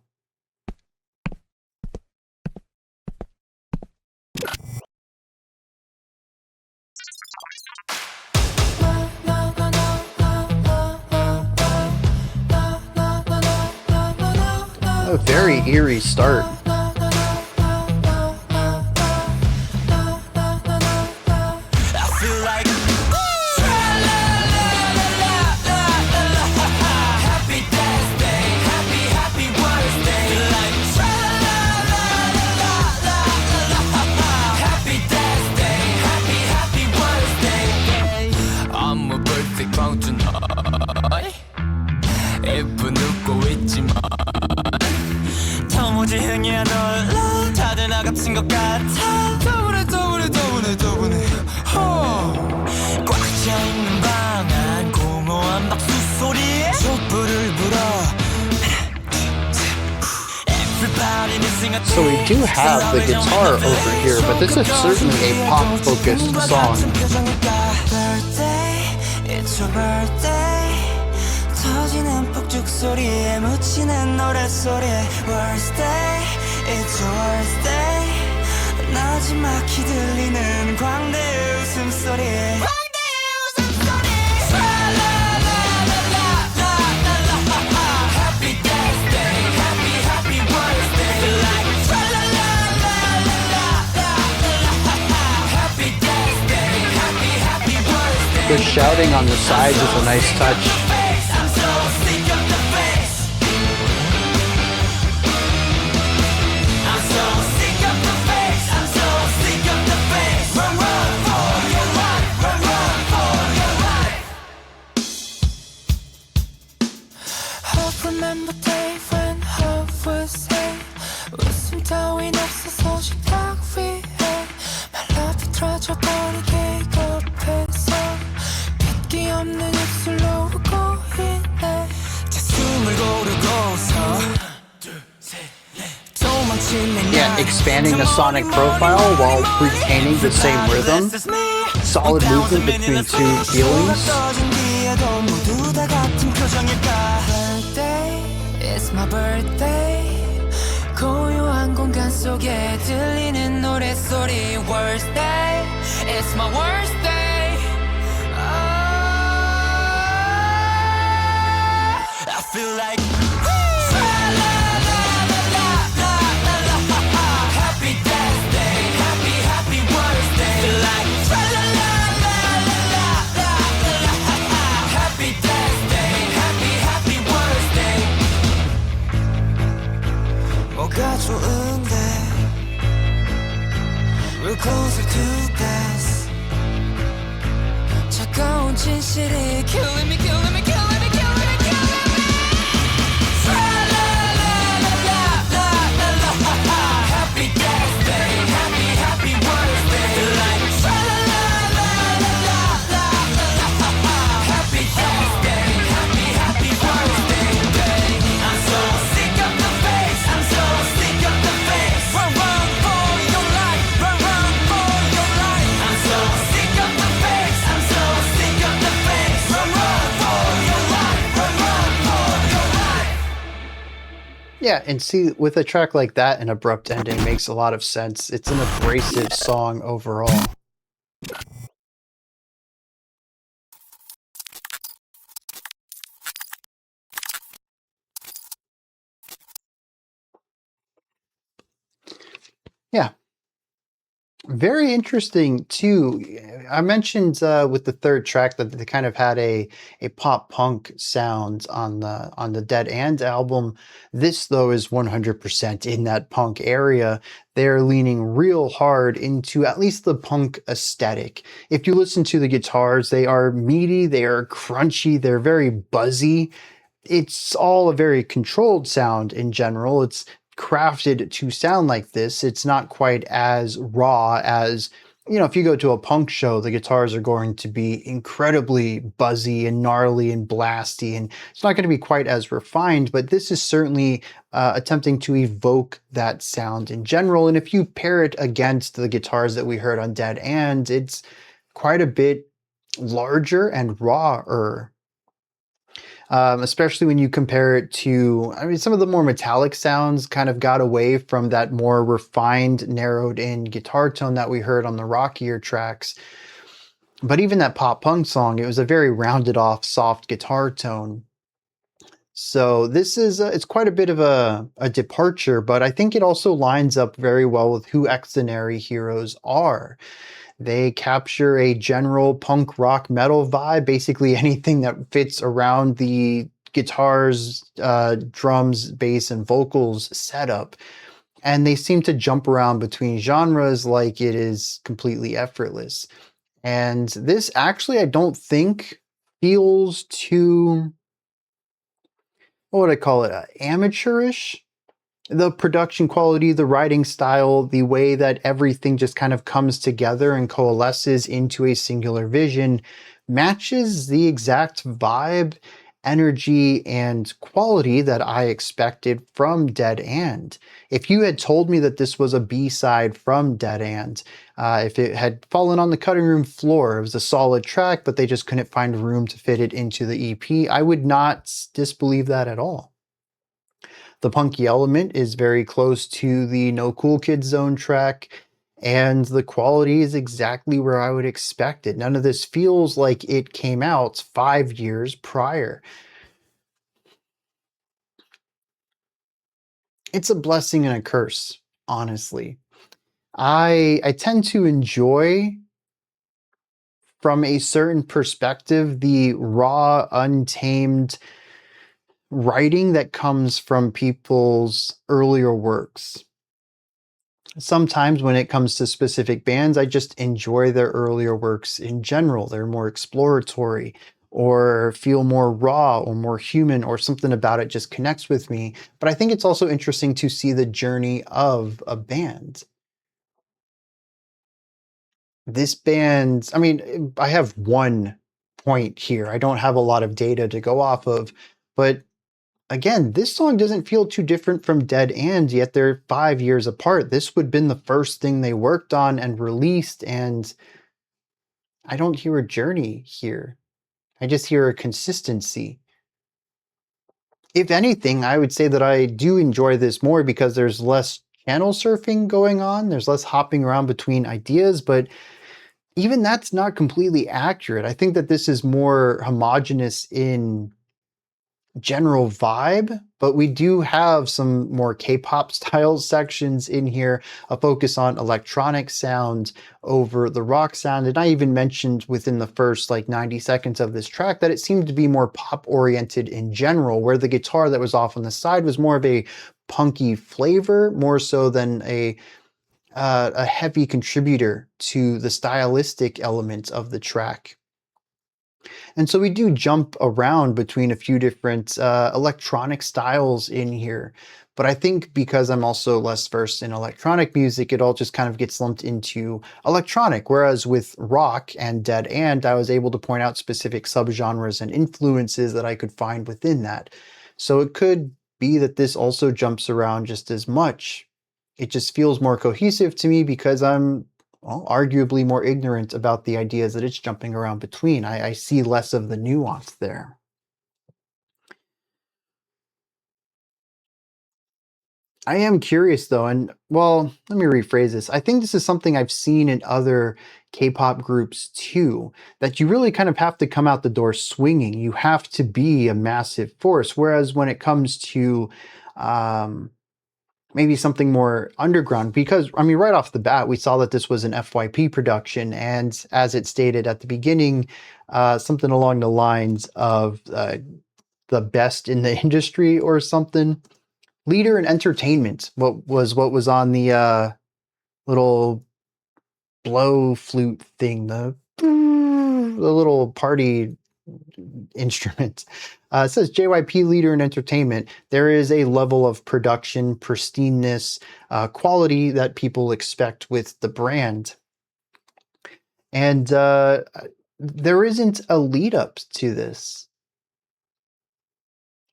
A very eerie start. So we do have the guitar over here, but this is certainly a pop-focused song. It's your birthday. 터지는 폭죽 소리에 묻히는 노랫소리. Worst day, it's your worst day. 나지막히 들리는 광대의 웃음소리. The shouting on the sides is a nice touch. Remember day when love was safe. 웃음 따윈 없어서 식탁 위에 말라비 틀어져버리게 옆에서 핏기 없는 입술로 울고 있네. 제 숨을 고르고서 Yeah, expanding the sonic profile while retaining the same rhythm. Solid movement between two feelings. It's my birthday. 고요한 공간 속에 들리는 노랫소리. Worst day. It's my worst day. I feel like happy death day. Happy worst day. Feel like happy death day. Happy worst day. 뭐가 좋은데 We're closer to this. 차가운 진실이 killing me, killing me, killing me, killing me, killing me. Happy death day, happy worst day. Like happy death day, happy worst day. I'm so sick of the face, I'm so sick of the face. Run for your life, run for your life. I'm so sick of the face, I'm so sick of the face. Yeah, and see, with a track like that, an abrupt ending makes a lot of sense. It's an abrasive song overall. Yeah, very interesting too. I mentioned with the third track that they kind of had a pop punk sound on the Dead End album. This though is 100% in that punk area. They're leaning real hard into at least the punk aesthetic. If you listen to the guitars, they are meaty, they are crunchy, they're very buzzy. It's all a very controlled sound in general. It's crafted to sound like this. It's not quite as raw as, if you go to a punk show, the guitars are going to be incredibly buzzy and gnarly and blasty, and it's not going to be quite as refined, but this is certainly attempting to evoke that sound in general. And if you pair it against the guitars that we heard on Dead End, it's quite a bit larger and rawer, especially when you compare it to, I mean, some of the more metallic sounds kind of got away from that more refined, narrowed in guitar tone that we heard on the rockier tracks. But even that pop punk song, it was a very rounded off, soft guitar tone. So this is it's quite a bit of a departure, but I think it also lines up very well with who Xdinary Heroes are. They capture a general punk rock metal vibe, basically anything that fits around the guitars, drums, bass, and vocals setup. And they seem to jump around between genres like it is completely effortless. And this actually, I don't think feels too, what would I call it, amateurish? The production quality, the writing style, the way that everything just kind of comes together and coalesces into a singular vision matches the exact vibe, energy, and quality that I expected from Dead End. If you had told me that this was a B-side from Dead End, if it had fallen on the cutting room floor, it was a solid track, but they just couldn't find room to fit it into the EP, I would not disbelieve that at all. The punky element is very close to the No Cool Kids Zone track, and the quality is exactly where I would expect it. None of this feels like it came out 5 years prior. It's a blessing and a curse, honestly. I tend to enjoy, from a certain perspective, the raw, untamed writing that comes from people's earlier works. Sometimes when it comes to specific bands, I just enjoy their earlier works in general. They're more exploratory or feel more raw or more human, or something about it just connects with me. But I think it's also interesting to see the journey of a band. This band, I mean, I have one point here. I don't have a lot of data to go off of, but again, this song doesn't feel too different from Dead End, yet they're 5 years apart. This would have been the first thing they worked on and released, and I don't hear a journey here. I just hear a consistency. If anything, I would say that I do enjoy this more because there's less channel surfing going on, there's less hopping around between ideas, but even that's not completely accurate. I think that this is more homogenous in general vibe, but we do have some more K-pop style sections in here, a focus on electronic sound over the rock sound. And I even mentioned within the first like 90 seconds of this track that it seemed to be more pop oriented in general, where the guitar that was off on the side was more of a punky flavor, more so than a heavy contributor to the stylistic element of the track. And so we do jump around between a few different electronic styles in here. But I think because I'm also less versed in electronic music, it all just kind of gets lumped into electronic. Whereas with rock and Dead End, I was able to point out specific subgenres and influences that I could find within that. So it could be that this also jumps around just as much. It just feels more cohesive to me because I'm, well, arguably more ignorant about the ideas that it's jumping around between. I see less of the nuance there. I am curious though, and well, let me rephrase this. I think this is something I've seen in other K-pop groups too, that you really kind of have to come out the door swinging. You have to be a massive force. Whereas when it comes to um, maybe something more underground, because I mean, right off the bat, we saw that this was an FYP production, and as it stated at the beginning, something along the lines of the best in the industry or something. Leader in entertainment. What was on the little blow flute thing, the little party instrument. It says JYP leader in entertainment. There is a level of production, pristineness, quality that people expect with the brand. And there isn't a lead up to this.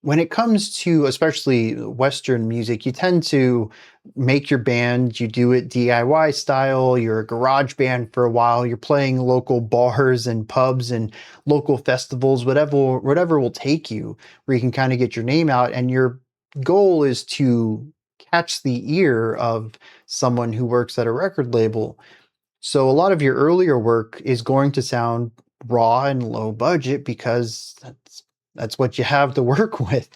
When it comes to especially Western music, you tend to make your band, you do it DIY style, you're a garage band for a while, you're playing local bars and pubs and local festivals, whatever will take you, where you can kind of get your name out, and your goal is to catch the ear of someone who works at a record label. So a lot of your earlier work is going to sound raw and low budget because that's what you have to work with.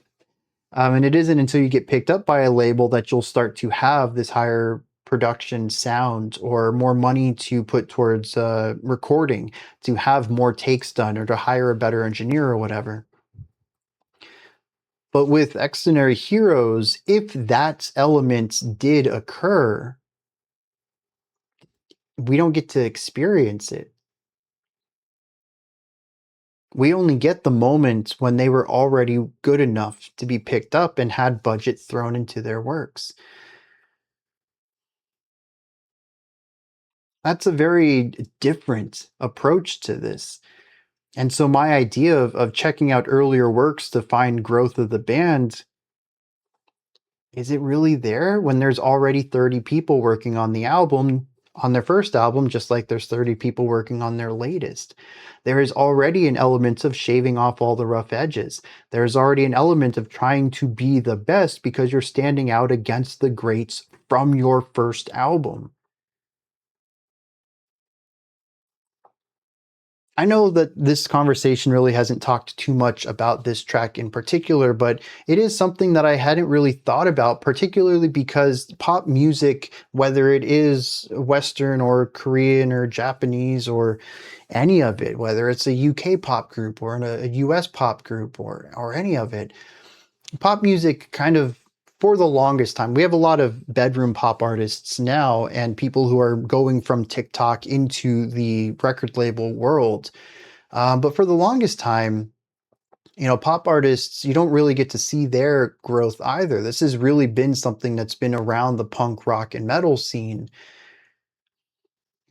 And it isn't until you get picked up by a label that you'll start to have this higher production sound or more money to put towards recording, to have more takes done, or to hire a better engineer or whatever. But with Xdinary Heroes, if that element did occur, we don't get to experience it. We only get the moment when they were already good enough to be picked up and had budget thrown into their works. That's a very different approach to this. And so my idea of checking out earlier works to find growth of the band, is it really there when there's already 30 people working on the album, on their first album, just like there's 30 people working on their latest? There is already an element of shaving off all the rough edges. There's already an element of trying to be the best because you're standing out against the greats from your first album. I know that this conversation really hasn't talked too much about this track in particular, but it is something that I hadn't really thought about, particularly because pop music, whether it is Western or Korean or Japanese or any of it, whether it's a UK pop group or a US pop group or any of it, pop music kind of, for the longest time, we have a lot of bedroom pop artists now and people who are going from TikTok into the record label world. But for the longest time, pop artists, you don't really get to see their growth either. This has really been something that's been around the punk, rock, and metal scene.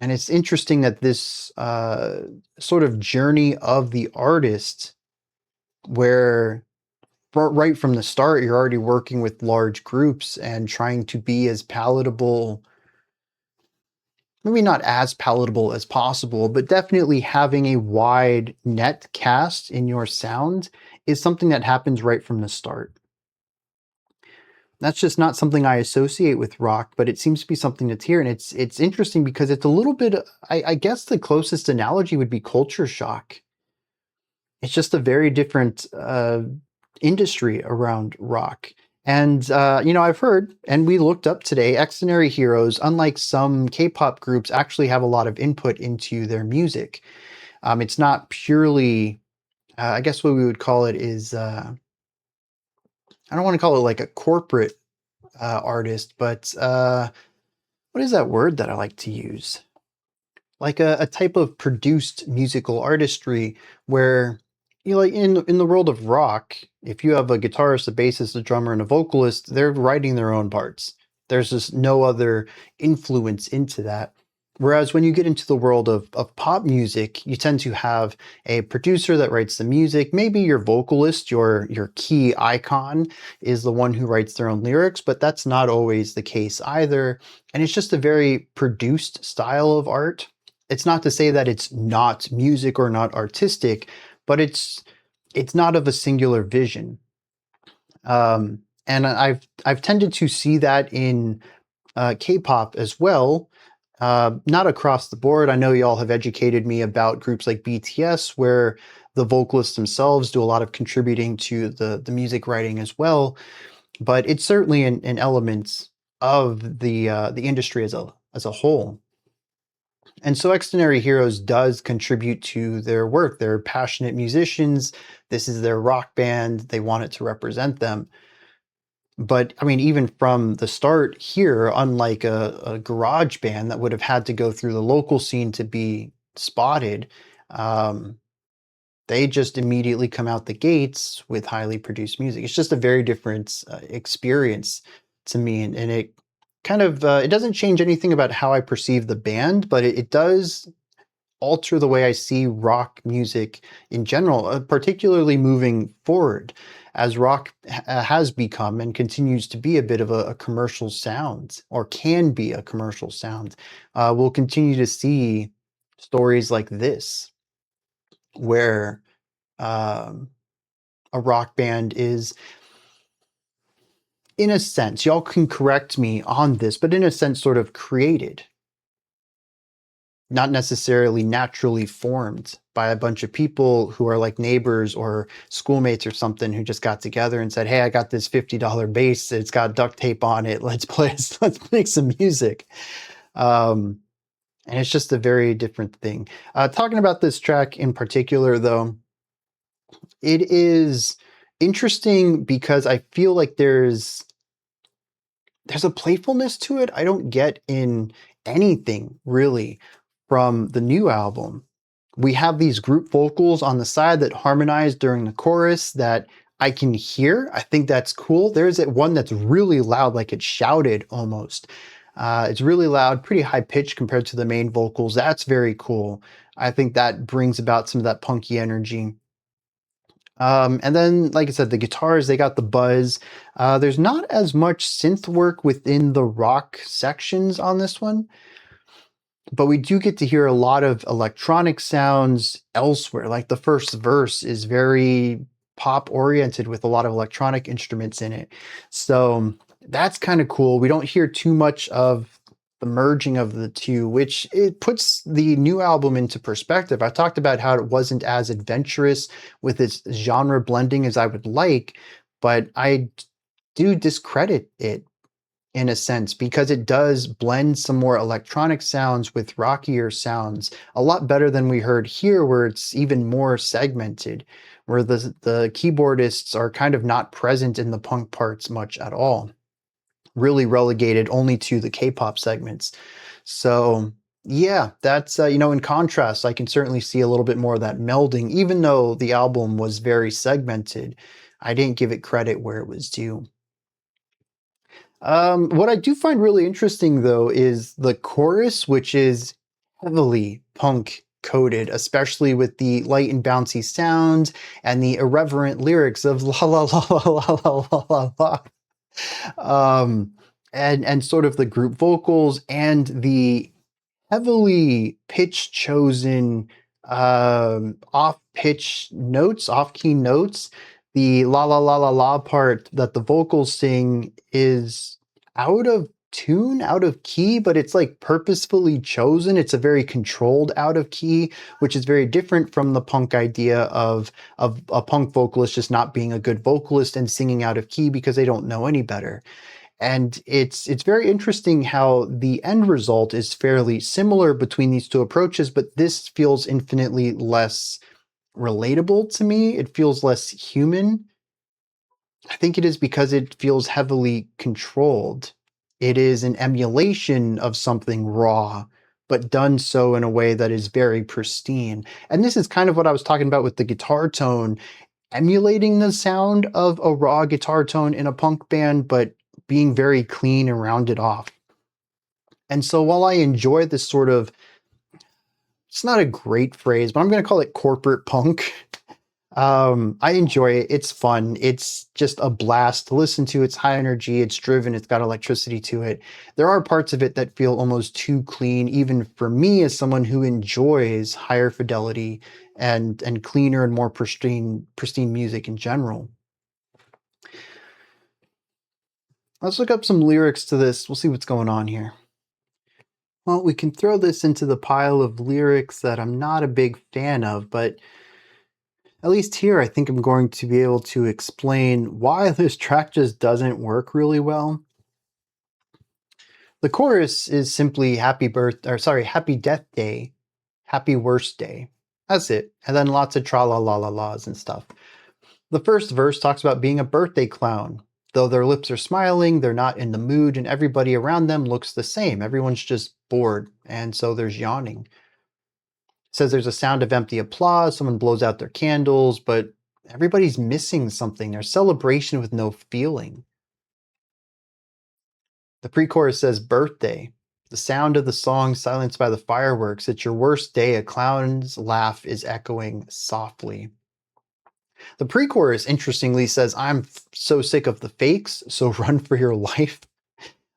And it's interesting that this sort of journey of the artist, where right from the start, you're already working with large groups and trying to be as palatable, maybe not as palatable as possible, but definitely having a wide net cast in your sound is something that happens right from the start. That's just not something I associate with rock, but it seems to be something that's here. And it's interesting because it's a little bit, I guess the closest analogy would be culture shock. It's just a very different industry around rock. And, I've heard, and we looked up today, Xdinary Heroes, unlike some K-pop groups, actually have a lot of input into their music. It's not purely, I guess what we would call it is, I don't want to call it like a corporate artist, but what is that word that I like to use? Like a type of produced musical artistry where, like in the world of rock, if you have a guitarist, a bassist, a drummer, and a vocalist, they're writing their own parts. There's just no other influence into that. Whereas when you get into the world of pop music, you tend to have a producer that writes the music. Maybe your vocalist, your key icon, is the one who writes their own lyrics, but that's not always the case either. And it's just a very produced style of art. It's not to say that it's not music or not artistic, but it's not of a singular vision. and I've tended to see that in K-pop as well. Not across the board. I know y'all have educated me about groups like BTS, where the vocalists themselves do a lot of contributing to the music writing as well. But it's certainly an element of the industry as a whole. And so Xdinary Heroes does contribute to their work. They're passionate musicians. This is their rock band. They want it to represent them. But I mean, even from the start here, unlike a garage band that would have had to go through the local scene to be spotted, um, they just immediately come out the gates with highly produced music. It's just a very different experience to me, and it kind of it doesn't change anything about how I perceive the band, but it does alter the way I see rock music in general, particularly moving forward, as rock has become and continues to be a bit of a commercial sound, or can be a commercial sound. We'll continue to see stories like this, where um, a rock band is, in a sense, y'all can correct me on this, but in a sense, sort of created, not necessarily naturally formed by a bunch of people who are like neighbors or schoolmates or something who just got together and said, "Hey, I got this $50 bass. It's got duct tape on it. Let's play. Let's make some music." Um, and it's just a very different thing. Talking about this track in particular, though, it is interesting because I feel like there's a playfulness to it I don't get in anything really from the new album. We have these group vocals on the side that harmonize during the chorus that I can hear. I think that's cool. There's one that's really loud, like it's shouted almost. It's really loud, pretty high pitched compared to the main vocals. That's very cool. I think that brings about some of that punky energy. And then, like I said, the guitars, they got the buzz. There's not as much synth work within the rock sections on this one, but we do get to hear a lot of electronic sounds elsewhere. Like the first verse is very pop oriented with a lot of electronic instruments in it. So that's kind of cool. We don't hear too much of the merging of the two, which it puts the new album into perspective. I talked about how it wasn't as adventurous with its genre blending as I would like, but I do discredit it in a sense because it does blend some more electronic sounds with rockier sounds a lot better than we heard here, where it's even more segmented, where the keyboardists are kind of not present in the punk parts much at all, really relegated only to the K-pop segments. So yeah, that's in contrast, I can certainly see a little bit more of that melding. Even though the album was very segmented, I didn't give it credit where it was due. What I do find really interesting, though, is the chorus, which is heavily punk coded, especially with the light and bouncy sounds and the irreverent lyrics of la la la la la la la la. Um, and sort of the group vocals and the heavily pitch chosen off pitch notes, off key notes. The la la la la la part that the vocals sing is out of tune, out of key, but it's like purposefully chosen. It's a very controlled out of key, which is very different from the punk idea of a punk vocalist just not being a good vocalist and singing out of key because they don't know any better. And it's very interesting how the end result is fairly similar between these two approaches, but this feels infinitely less relatable to me. It feels less human. I think it is because it feels heavily controlled. It is an emulation of something raw, but done so in a way that is very pristine. And this is kind of what I was talking about with the guitar tone, emulating the sound of a raw guitar tone in a punk band, but being very clean and rounded off. And so while I enjoy this sort of, it's not a great phrase, but I'm going to call it corporate punk. I enjoy it. It's fun. It's just a blast to listen to. It's high energy. It's driven. It's got electricity to it. There are parts of it that feel almost too clean, even for me as someone who enjoys higher fidelity and cleaner and more pristine music in general. Let's look up some lyrics to this. We'll see what's going on here. Well, we can throw this into the pile of lyrics that I'm not a big fan of, but at least here I think I'm going to be able to explain why this track just doesn't work really well. The chorus is simply happy death day, happy worst day. That's it. And then lots of tra-la-la-la-las and stuff. The first verse talks about being a birthday clown. Though their lips are smiling, they're not in the mood, and everybody around them looks the same. Everyone's just bored, and so there's yawning. It says there's a sound of empty applause, someone blows out their candles, but everybody's missing something. There's celebration with no feeling. The pre-chorus says birthday. The sound of the song silenced by the fireworks. It's your worst day. A clown's laugh is echoing softly. The pre-chorus, interestingly, says, I'm so sick of the fakes, so run for your life.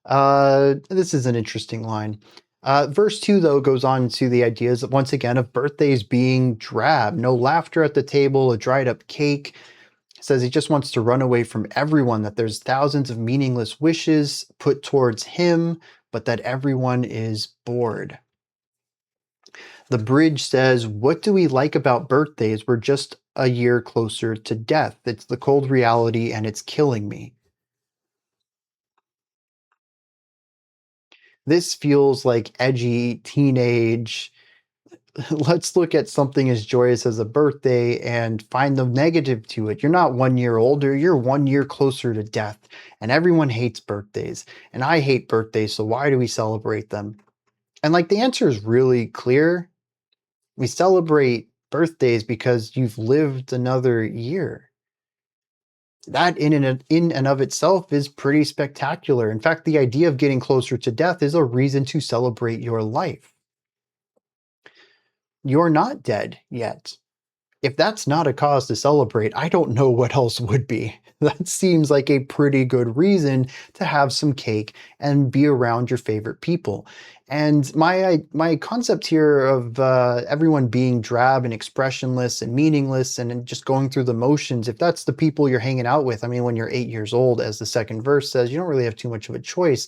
This is an interesting line. Verse 2, though, goes on to the ideas, once again, of birthdays being drab. No laughter at the table, a dried-up cake. It says he just wants to run away from everyone, that there's thousands of meaningless wishes put towards him, but that everyone is bored. The bridge says, what do we like about birthdays? We're just a year closer to death. It's the cold reality and it's killing me. This feels like edgy, teenage. Let's look at something as joyous as a birthday and find the negative to it. You're not 1 year older, you're 1 year closer to death. And everyone hates birthdays. And I hate birthdays, so why do we celebrate them? And like the answer is really clear. We celebrate birthdays because you've lived another year. That in and of itself is pretty spectacular. In fact, the idea of getting closer to death is a reason to celebrate your life. You're not dead yet. If that's not a cause to celebrate, I don't know what else would be. That seems like a pretty good reason to have some cake and be around your favorite people. And my concept here of everyone being drab and expressionless and meaningless and just going through the motions, if that's the people you're hanging out with, I mean, when you're 8 years old, as the second verse says, you don't really have too much of a choice.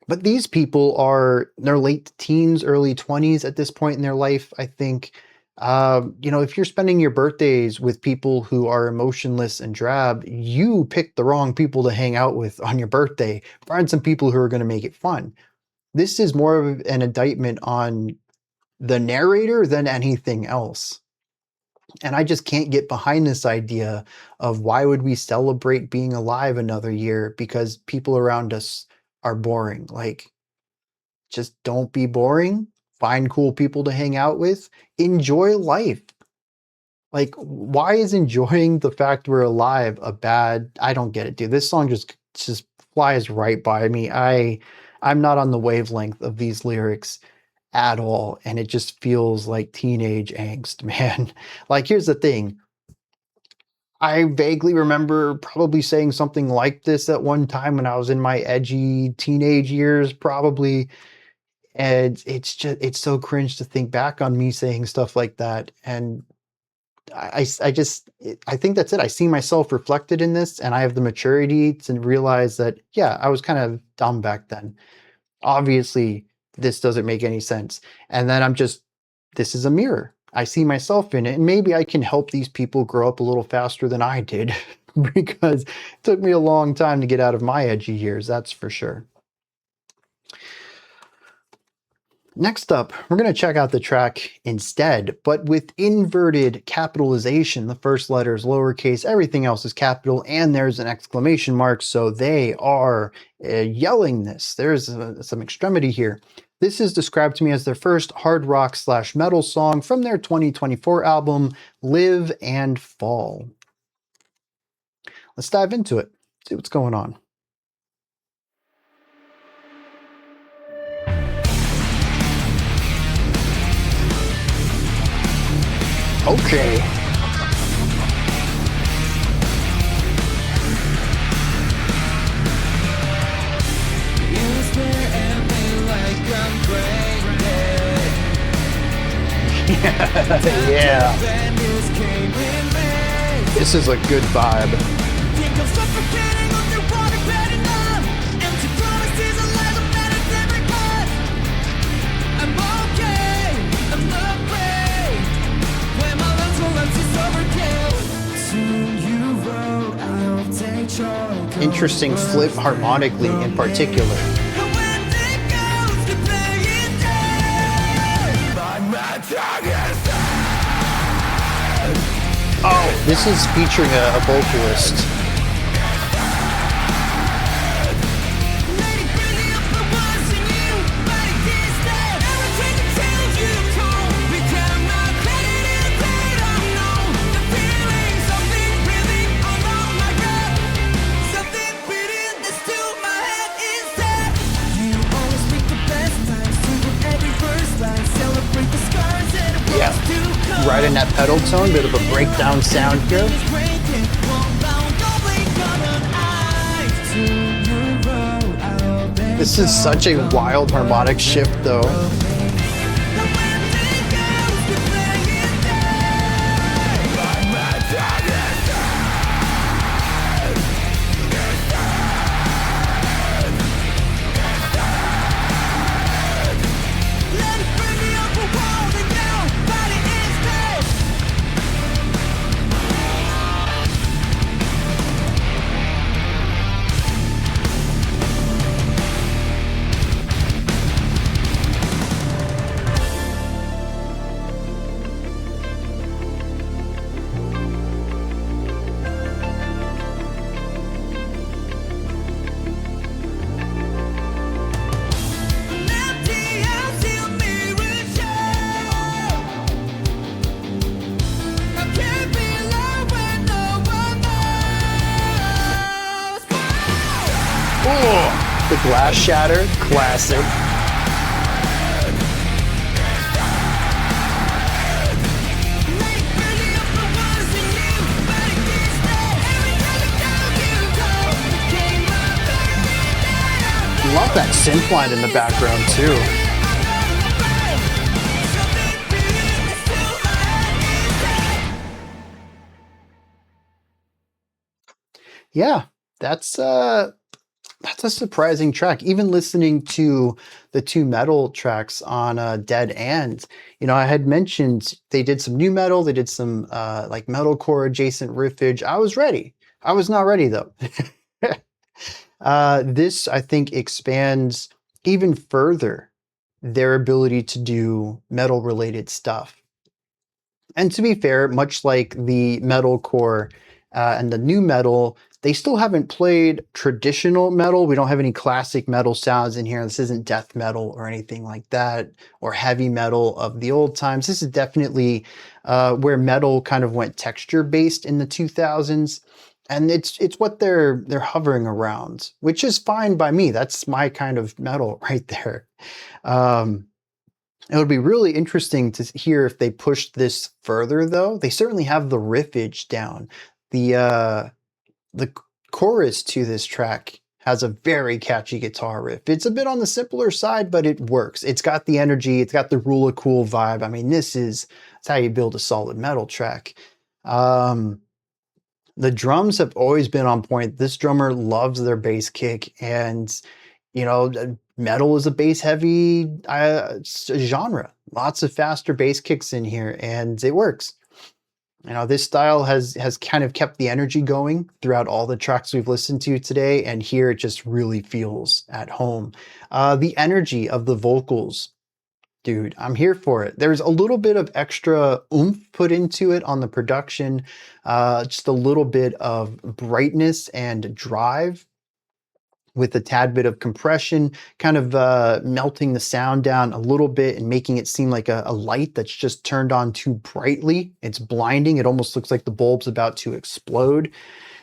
But these people are in their late teens, early 20s at this point in their life, I think. If you're spending your birthdays with people who are emotionless and drab, you picked the wrong people to hang out with on your birthday. Find some people who are going to make it fun. This is more of an indictment on the narrator than anything else. And I just can't get behind this idea of why would we celebrate being alive another year because people around us are boring. Like, just don't be boring. Find cool people to hang out with. Enjoy life. Like, why is enjoying the fact we're alive a bad? I don't get it, dude. This song just flies right by me. I'm not on the wavelength of these lyrics at all, and it just feels like teenage angst, man. Like, here's the thing. I vaguely remember probably saying something like this at one time when I was in my edgy teenage years, probably. And it's so cringe to think back on me saying stuff like that. And I think that's it. I see myself reflected in this, and I have the maturity to realize that, yeah, I was kind of dumb back then. Obviously, this doesn't make any sense. And then this is a mirror. I see myself in it, and maybe I can help these people grow up a little faster than I did because it took me a long time to get out of my edgy years, that's for sure. Next up, we're going to check out the track Instead, but with inverted capitalization. The first letter is lowercase, everything else is capital, and there's an exclamation mark, so they are yelling this. There's some extremity here. This is described to me as their first hard rock / metal song from their 2024 album, Live and Fall. Let's dive into it, see what's going on. Okay. Yeah. This is a good vibe. interesting flip harmonically in particular. Oh, this is featuring a vocalist. Right in that pedal tone, bit of a breakdown sound here. This is such a wild harmonic shift though. The glass shatter, classic. Love that synth line in the background too. Yeah, that's a surprising track. Even listening to the two metal tracks on Dead End, I had mentioned they did some new metal, they did some like metalcore adjacent riffage. I was ready. I was not ready though. This, I think, expands even further their ability to do metal related stuff. And to be fair, much like the metalcore and the new metal, they still haven't played traditional metal. We don't have any classic metal sounds in here. This isn't death metal or anything like that, or heavy metal of the old times. This is definitely where metal kind of went texture based in the 2000s. And it's what they're hovering around, which is fine by me. That's my kind of metal right there. It would be really interesting to hear if they pushed this further, though. They certainly have the riffage down. The chorus to this track has a very catchy guitar riff. It's a bit on the simpler side, but it works. It's got the energy. It's got the Rule of Cool vibe. I mean, that's how you build a solid metal track. The drums have always been on point. This drummer loves their bass kick, and metal is a bass heavy genre. Lots of faster bass kicks in here, and it works. This style has kind of kept the energy going throughout all the tracks we've listened to today, and here it just really feels at home. The energy of the vocals, dude, I'm here for it. There's a little bit of extra oomph put into it on the production, just a little bit of brightness and drive with a tad bit of compression, kind of melting the sound down a little bit and making it seem like a light that's just turned on too brightly. It's blinding. It almost looks like the bulb's about to explode.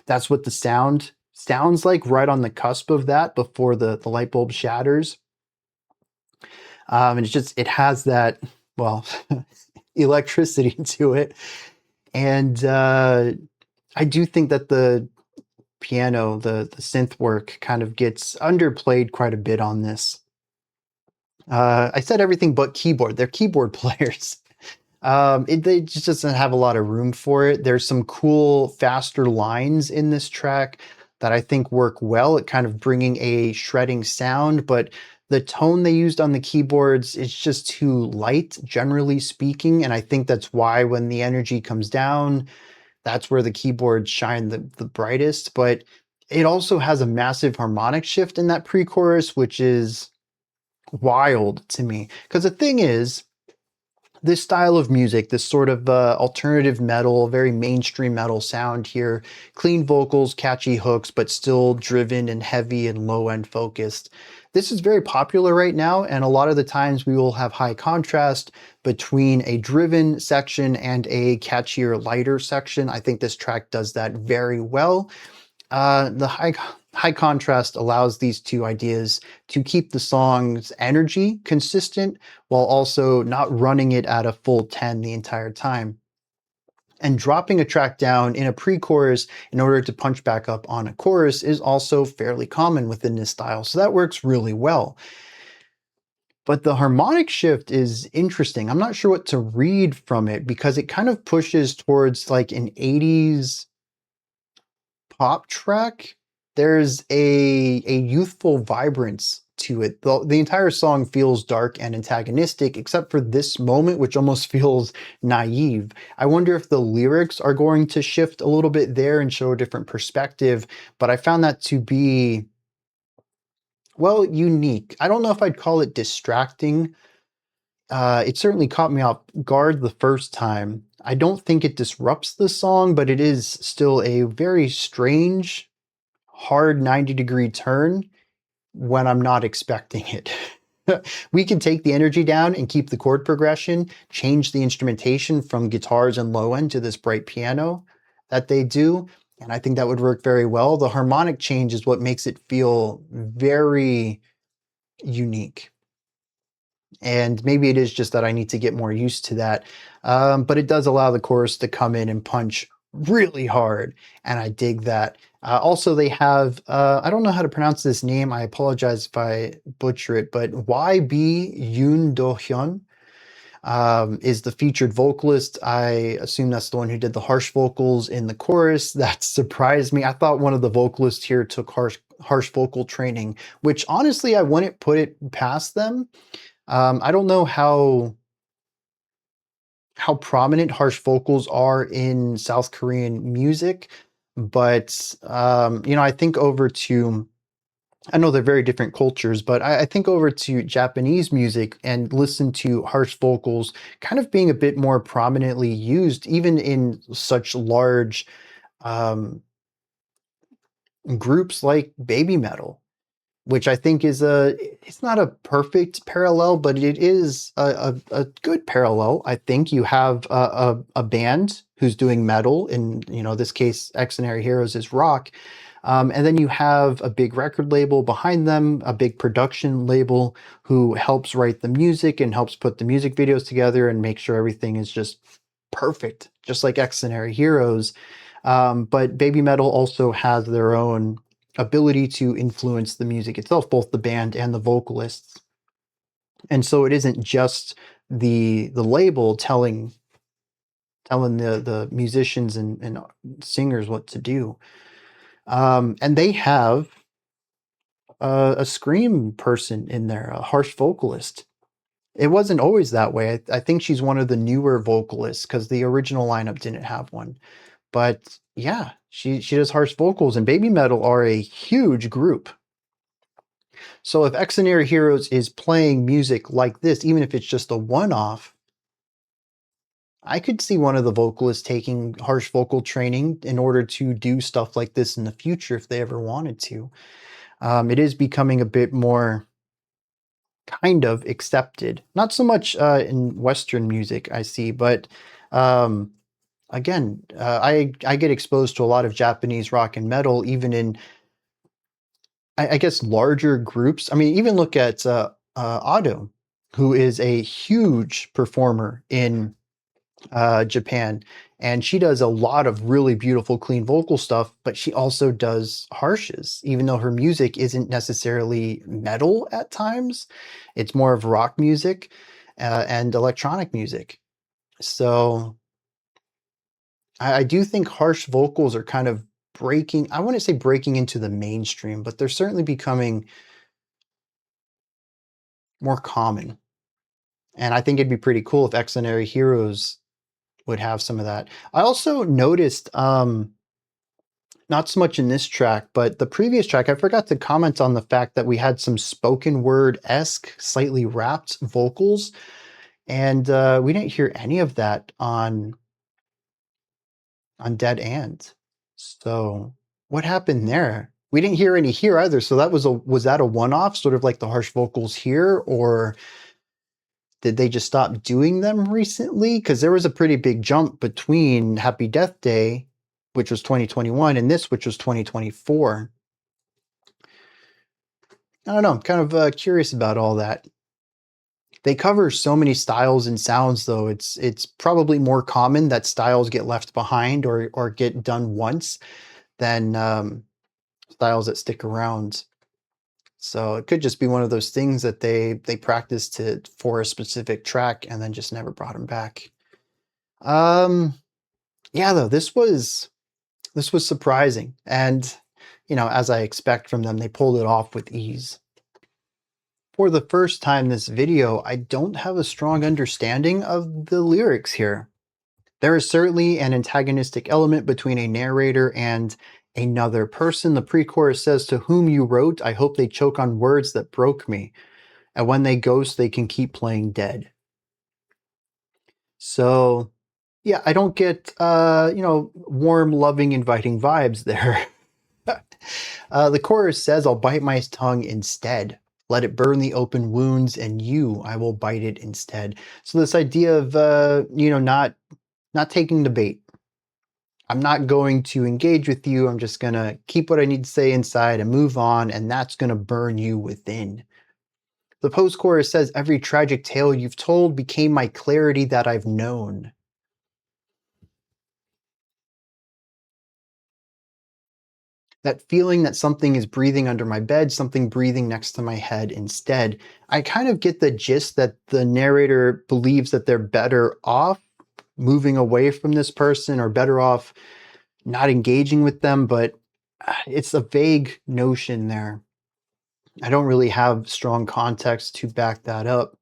That's what the sound sounds like right on the cusp of that before the light bulb shatters. And it has that, well, electricity to it. And I do think that the piano, the synth work kind of gets underplayed quite a bit on this. I said everything but keyboard. They're keyboard players. They just doesn't have a lot of room for it. There's some cool, faster lines in this track that I think work well at kind of bringing a shredding sound, but the tone they used on the keyboards is just too light, generally speaking, and I think that's why when the energy comes down, that's where the keyboards shine the brightest. But It also has a massive harmonic shift in that pre-chorus, which is wild to me. Because the thing is, this style of music, this sort of alternative metal, very mainstream metal sound here, clean vocals, catchy hooks, but still driven and heavy and low end focused. This is very popular right now, and a lot of the times we will have high contrast between a driven section and a catchier, lighter section. I think this track does that very well. The high contrast allows these two ideas to keep the song's energy consistent while also not running it at a full 10 the entire time. And dropping a track down in a pre-chorus in order to punch back up on a chorus is also fairly common within this style, so that works really well. But the harmonic shift is interesting. I'm not sure what to read from it because it kind of pushes towards like an 80s pop track. There's a youthful vibrance to it. The entire song feels dark and antagonistic, except for this moment, which almost feels naive. I wonder if the lyrics are going to shift a little bit there and show a different perspective, but I found that to be, well, unique. I don't know if I'd call it distracting. It certainly caught me off guard the first time. I don't think it disrupts the song, but it is still a very strange, hard 90-degree turn when I'm not expecting it. We can take the energy down and keep the chord progression, change the instrumentation from guitars and low end to this bright piano that they do, and I think that would work very well. The harmonic change is what makes it feel very unique. And maybe it is just that I need to get more used to that. But it does allow the chorus to come in and punch really hard, and I dig that. Also, they have, I don't know how to pronounce this name. I apologize if I butcher it, but YB Yoon Do Hyun is the featured vocalist. I assume that's the one who did the harsh vocals in the chorus. That surprised me. I thought one of the vocalists here took harsh vocal training, which honestly, I wouldn't put it past them. I don't know how prominent harsh vocals are in South Korean music, but I think over to, I know they're very different cultures, but I think over to Japanese music and listen to harsh vocals kind of being a bit more prominently used, even in such large groups like baby metal, which I think is it's not a perfect parallel, but it is a good parallel. I think you have a band who's doing metal, in this case, Xdinary Heroes is rock, and then you have a big record label behind them, a big production label who helps write the music and helps put the music videos together and make sure everything is just perfect, just like Xdinary Heroes. But baby metal also has their own ability to influence the music itself, both the band and the vocalists. And so it isn't just the label telling the musicians and singers what to do. And they have a scream person in there, a harsh vocalist. It wasn't always that way. I think she's one of the newer vocalists because the original lineup didn't have one. But yeah, she does harsh vocals, and baby metal are a huge group. So if Xdinary Heroes is playing music like this, even if it's just a one-off, I could see one of the vocalists taking harsh vocal training in order to do stuff like this in the future if they ever wanted to. It is becoming a bit more kind of accepted. Not so much in Western music, I see, but again, I get exposed to a lot of Japanese rock and metal, even in, I guess, larger groups. I mean, even look at Ado, who is a huge performer in Japan, and she does a lot of really beautiful, clean vocal stuff, but she also does harshes, even though her music isn't necessarily metal at times. It's more of rock music and electronic music. So I do think harsh vocals are kind of breaking, I wouldn't say breaking into the mainstream, but they're certainly becoming more common. And I think it'd be pretty cool if Xdinary Heroes would have some of that. I also noticed Not so much in this track, but the previous track, I forgot to comment on the fact that we had some spoken word-esque, slightly rapped vocals, and we didn't hear any of that on Dead End. So what happened there? We didn't hear any here either. So that was that a one-off, sort of like the harsh vocals here, or did they just stop doing them recently? Because there was a pretty big jump between Happy Death Day, which was 2021, and this, which was 2024. I don't know. I'm kind of curious about all that. They cover so many styles and sounds, though. It's probably more common that styles get left behind or get done once than styles that stick around. So it could just be one of those things that they practiced for a specific track and then just never brought them back. Yeah, though, this was surprising, and as I expect from them, they pulled it off with ease. For the first time this video, I don't have a strong understanding of the lyrics here. There is certainly an antagonistic element between a narrator and another person. The pre-chorus says, "To whom you wrote, I hope they choke on words that broke me. And when they ghost, they can keep playing dead." So, yeah, I don't get, warm, loving, inviting vibes there. The chorus says, "I'll bite my tongue instead. Let it burn the open wounds, and I will bite it instead." So this idea of, not taking the bait. I'm not going to engage with you. I'm just going to keep what I need to say inside and move on, and that's going to burn you within. The post-chorus says, "Every tragic tale you've told became my clarity that I've known." That feeling that something is breathing under my bed, something breathing next to my head instead. I kind of get the gist that the narrator believes that they're better off moving away from this person or better off not engaging with them, but it's a vague notion there. I don't really have strong context to back that up.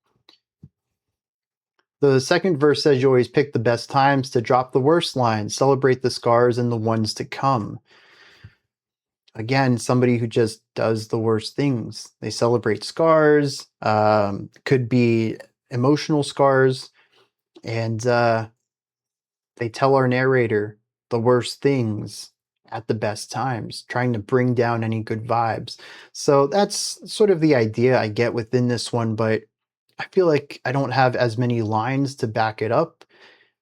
The second verse says, "You always pick the best times to drop the worst lines, celebrate the scars and the ones to come." Again, somebody who just does the worst things. They celebrate scars, could be emotional scars, and they tell our narrator the worst things at the best times, trying to bring down any good vibes. So that's sort of the idea I get within this one, but I feel like I don't have as many lines to back it up.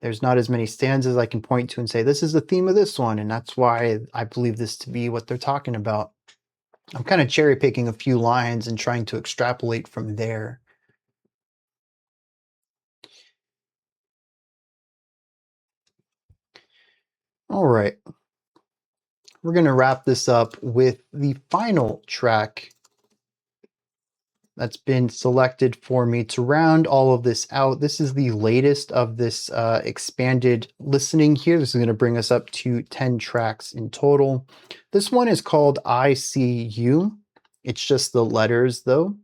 There's not as many stanzas I can point to and say, this is the theme of this one, and that's why I believe this to be what they're talking about. I'm kind of cherry picking a few lines and trying to extrapolate from there. All right. We're going to wrap this up with the final track that's been selected for me to round all of this out. This is the latest of this expanded listening here. This is going to bring us up to 10 tracks in total. This one is called I See You. It's just the letters, though.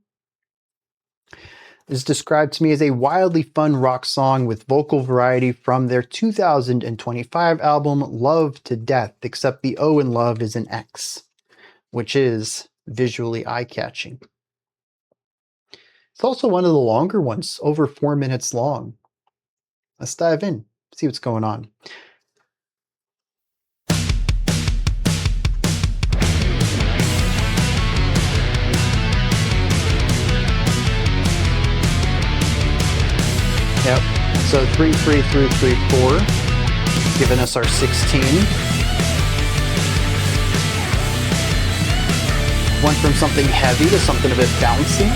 It's described to me as a wildly fun rock song with vocal variety from their 2025 album Love to Death, except the O in love is an X, which is visually eye-catching. It's also one of the longer ones, over 4 minutes long. Let's dive in, see what's going on. Yep, so 3, 3, 3, 3, 4, giving us our 16. Went from something heavy to something a bit bouncy.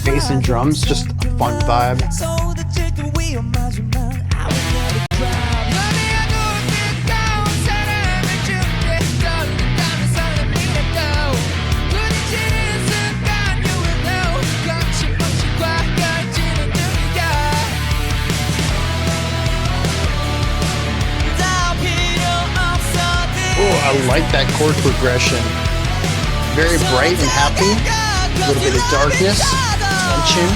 Bass and drums, just a fun vibe. Oh, I like that chord progression. Very bright and happy. A little bit of darkness, tension.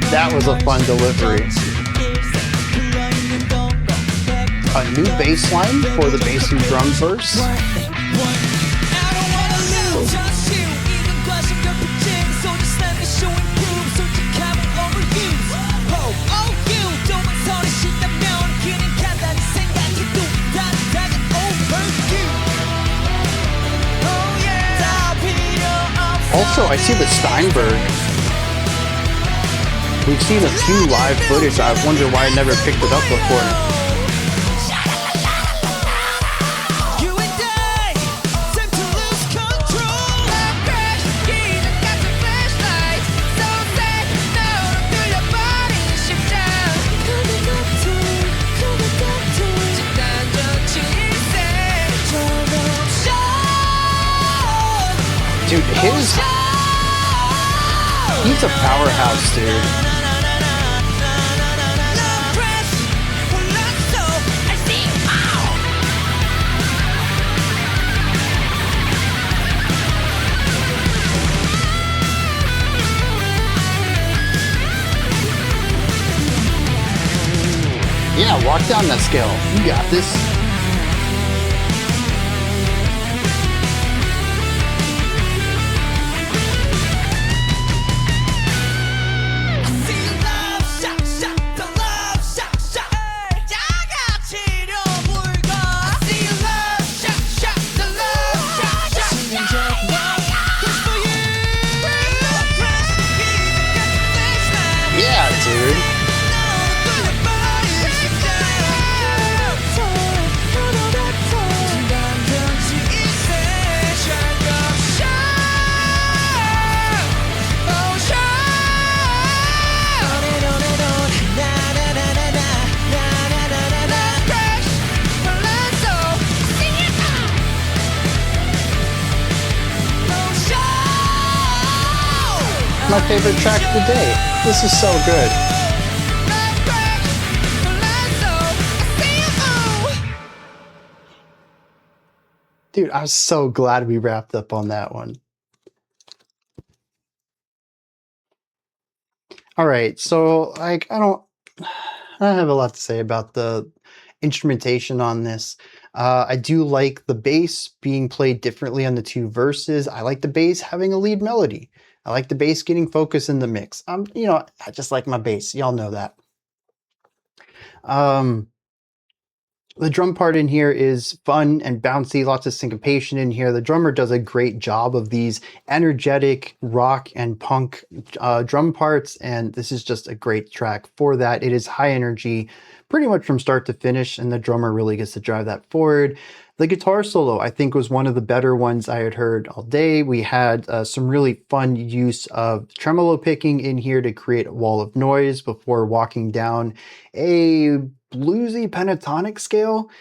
That was a fun delivery. A new bass line for the bass and drum verse. Also, I see the Steinberg. We've seen a few live footage. I wonder why I never picked it up before. Dude, he's a powerhouse, dude. Yeah, walk down that scale. You got this. My favorite track of the day. This is so good. Dude, I was so glad we wrapped up on that one. All right, so like I don't have a lot to say about the instrumentation on this. I do like the bass being played differently on the two verses. I like the bass having a lead melody. I like the bass getting focus in the mix. I just like my bass. Y'all know that. The drum part in here is fun and bouncy, lots of syncopation in here. The drummer does a great job of these energetic rock and punk drum parts, and this is just a great track for that. It is high energy pretty much from start to finish, and the drummer really gets to drive that forward. The guitar solo, I think, was one of the better ones I had heard all day. We had some really fun use of tremolo picking in here to create a wall of noise before walking down a bluesy pentatonic scale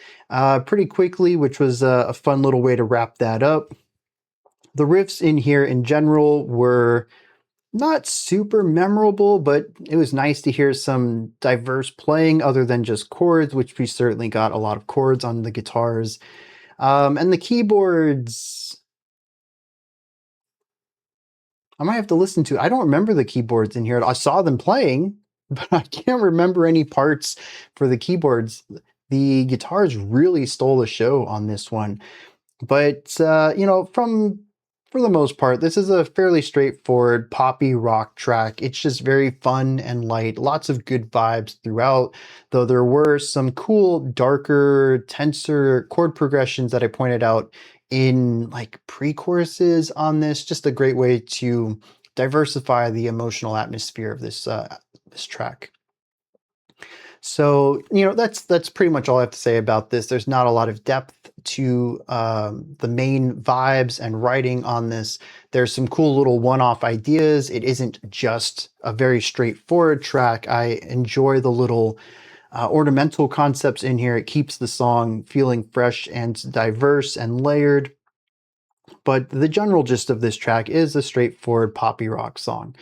pretty quickly, which was a fun little way to wrap that up. The riffs in here in general were not super memorable, but it was nice to hear some diverse playing other than just chords, which we certainly got a lot of chords on the guitars. And the keyboards, I might have to listen to. I don't remember the keyboards in here. I saw them playing, but I can't remember any parts for the keyboards. The guitars really stole the show on this one. But, for the most part, this is a fairly straightforward poppy rock track. It's just very fun and light. Lots of good vibes throughout, though there were some cool, darker, tenser chord progressions that I pointed out in like pre-choruses on this. Just a great way to diversify the emotional atmosphere of this track. So, that's pretty much all I have to say about this. There's not a lot of depth to the main vibes and writing on this. There's some cool little one-off ideas. It isn't just a very straightforward track. I enjoy the little ornamental concepts in here. It keeps the song feeling fresh and diverse and layered. But the general gist of this track is a straightforward poppy rock song.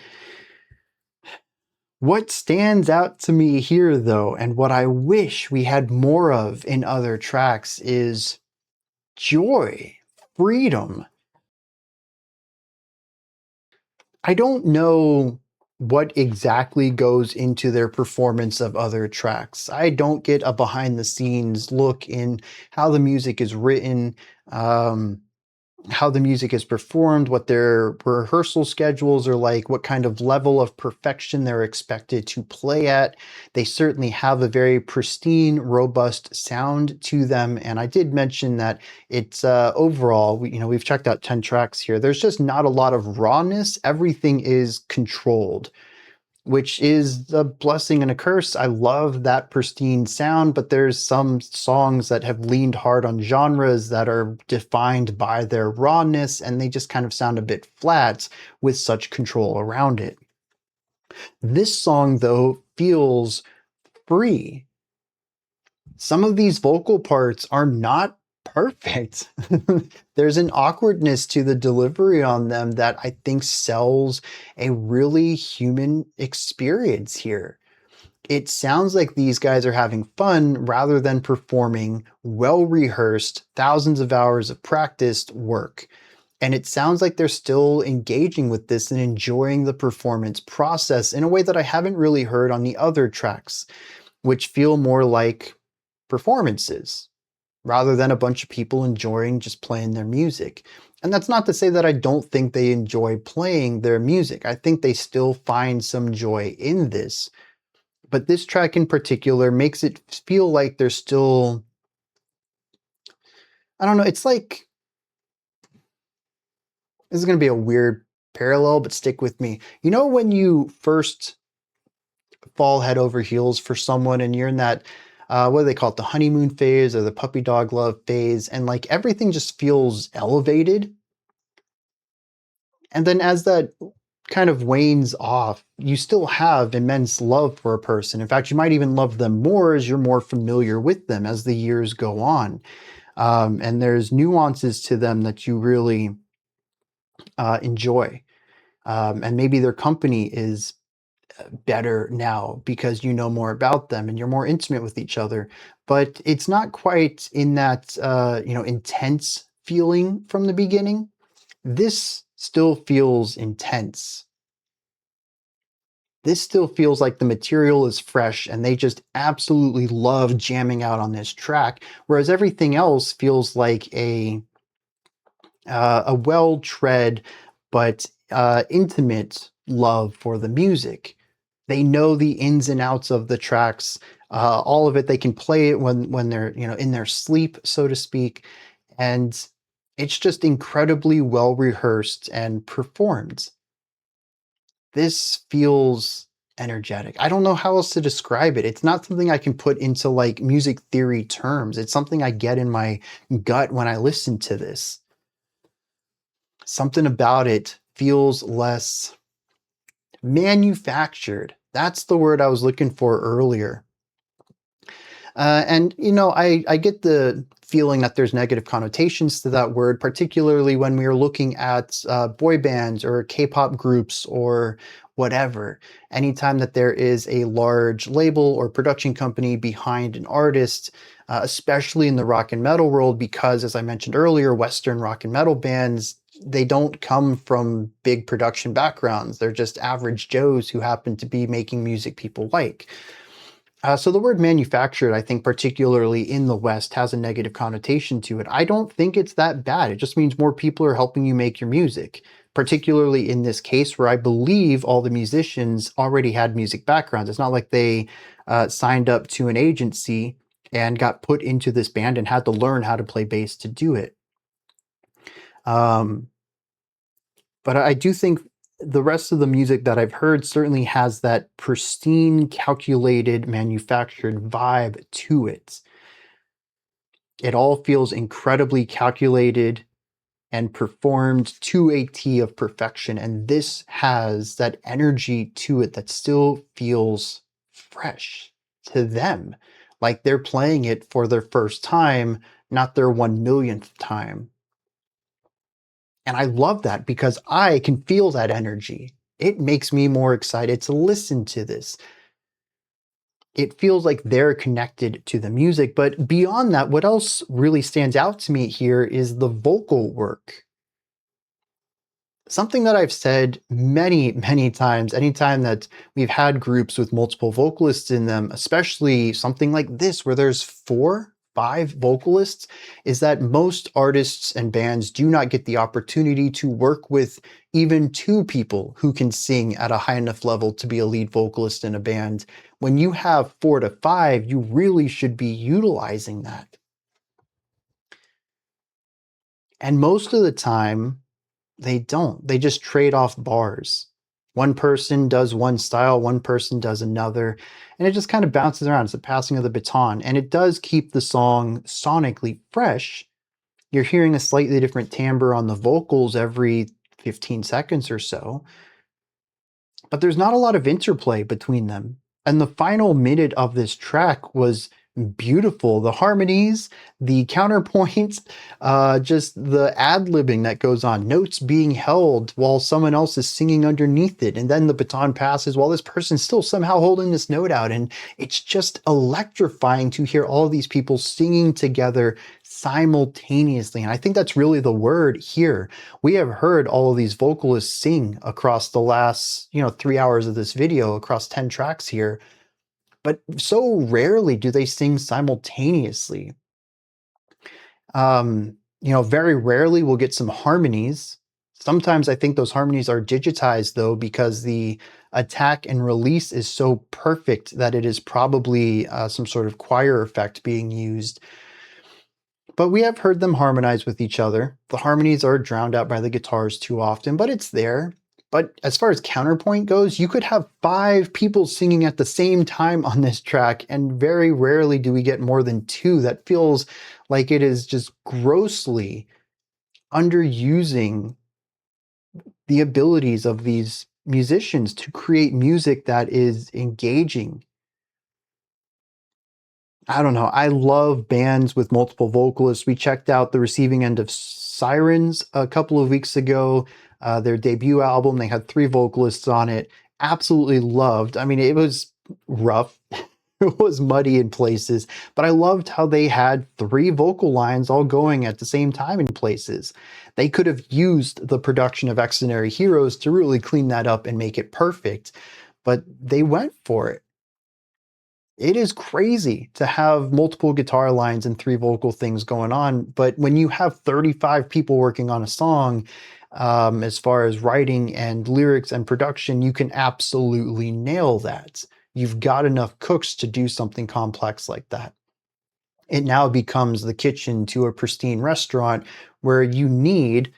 What stands out to me here, though, and what I wish we had more of in other tracks, is joy, freedom. I don't know what exactly goes into their performance of other tracks. I don't get a behind the scenes look in how the music is written, how the music is performed, what their rehearsal schedules are like, what kind of level of perfection they're expected to play at. They certainly have a very pristine, robust sound to them. And I did mention that it's overall, we've checked out 10 tracks here. There's just not a lot of rawness. Everything is controlled, which is a blessing and a curse. I love that pristine sound, but there's some songs that have leaned hard on genres that are defined by their rawness, and they just kind of sound a bit flat with such control around it. This song, though, feels free. Some of these vocal parts are not perfect. There's an awkwardness to the delivery on them that I think sells a really human experience here. It sounds like these guys are having fun rather than performing well-rehearsed, thousands of hours of practiced work. And it sounds like they're still engaging with this and enjoying the performance process in a way that I haven't really heard on the other tracks, which feel more like performances rather than a bunch of people enjoying just playing their music. And that's not to say that I don't think they enjoy playing their music. I think they still find some joy in this. But this track in particular makes it feel like they're still, I don't know, it's like, this is going to be a weird parallel, but stick with me. You know when you first fall head over heels for someone and you're in that what do they call it, the honeymoon phase or the puppy dog love phase, and like everything just feels elevated, and then as that kind of wanes off, you still have immense love for a person. In fact, you might even love them more as you're more familiar with them as the years go on, and there's nuances to them that you really enjoy, and maybe their company is better now because you know more about them and you're more intimate with each other, but it's not quite in that intense feeling from the beginning. This still feels intense. This still feels like the material is fresh and they just absolutely love jamming out on this track, whereas everything else feels like a well-tread but intimate love for the music. They know the ins and outs of the tracks, all of it. They can play it when they're in their sleep, so to speak, and it's just incredibly well rehearsed and performed. This feels energetic. I don't know how else to describe it. It's not something I can put into like music theory terms. It's something I get in my gut when I listen to this. Something about it feels less manufactured. That's the word I was looking for earlier. And I get the feeling that there's negative connotations to that word, particularly when we are looking at boy bands or K-pop groups or whatever. Anytime that there is a large label or production company behind an artist, especially in the rock and metal world, because as I mentioned earlier, Western rock and metal bands, they don't come from big production backgrounds. They're just average Joes who happen to be making music people like. So the word manufactured, I think, particularly in the West, has a negative connotation to it. I don't think it's that bad. It just means more people are helping you make your music, particularly in this case where I believe all the musicians already had music backgrounds. It's not like they signed up to an agency and got put into this band and had to learn how to play bass to do it. But I do think the rest of the music that I've heard certainly has that pristine, calculated, manufactured vibe to it. It all feels incredibly calculated and performed to a T of perfection. And this has that energy to it that still feels fresh to them. Like they're playing it for their first time, not their 1 millionth time. And I love that because I can feel that energy. It makes me more excited to listen to this. It feels like they're connected to the music. But beyond that, what else really stands out to me here is the vocal work. Something that I've said many, many times, anytime that we've had groups with multiple vocalists in them, especially something like this, where there's 4, 5 vocalists, is that most artists and bands do not get the opportunity to work with even 2 people who can sing at a high enough level to be a lead vocalist in a band. When you have 4 to 5, you really should be utilizing that. And most of the time, they don't. They just trade off bars. One person does one style, one person does another, and it just kind of bounces around. It's a passing of the baton, and it does keep the song sonically fresh. You're hearing a slightly different timbre on the vocals every 15 seconds or so, but there's not a lot of interplay between them. And the final minute of this track was beautiful. The harmonies, the counterpoints, just the ad-libbing that goes on, notes being held while someone else is singing underneath it, and then the baton passes while this person's still somehow holding this note out, and it's just electrifying to hear all these people singing together simultaneously. And I think that's really the word here. We have heard all of these vocalists sing across the last 3 hours of this video, across 10 tracks here, but so rarely do they sing simultaneously. Very rarely we'll get some harmonies. Sometimes I think those harmonies are digitized though, because the attack and release is so perfect that it is probably some sort of choir effect being used. But we have heard them harmonize with each other. The harmonies are drowned out by the guitars too often, but it's there. But as far as counterpoint goes, you could have 5 people singing at the same time on this track, and very rarely do we get more than 2. That feels like it is just grossly underusing the abilities of these musicians to create music that is engaging. I don't know. I love bands with multiple vocalists. We checked out the receiving end of Sirens a couple of weeks ago. Their debut album, they had 3 vocalists on it. Absolutely loved. I mean, it was rough. It was muddy in places, but I loved how they had 3 vocal lines all going at the same time in places. They could have used the production of Xdinary Heroes to really clean that up and make it perfect, but they went for it. It is crazy to have multiple guitar lines and 3 vocal things going on, but when you have 35 people working on a song, as far as writing and lyrics and production, you can absolutely nail that. You've got enough cooks to do something complex like that. It now becomes the kitchen to a pristine restaurant where you need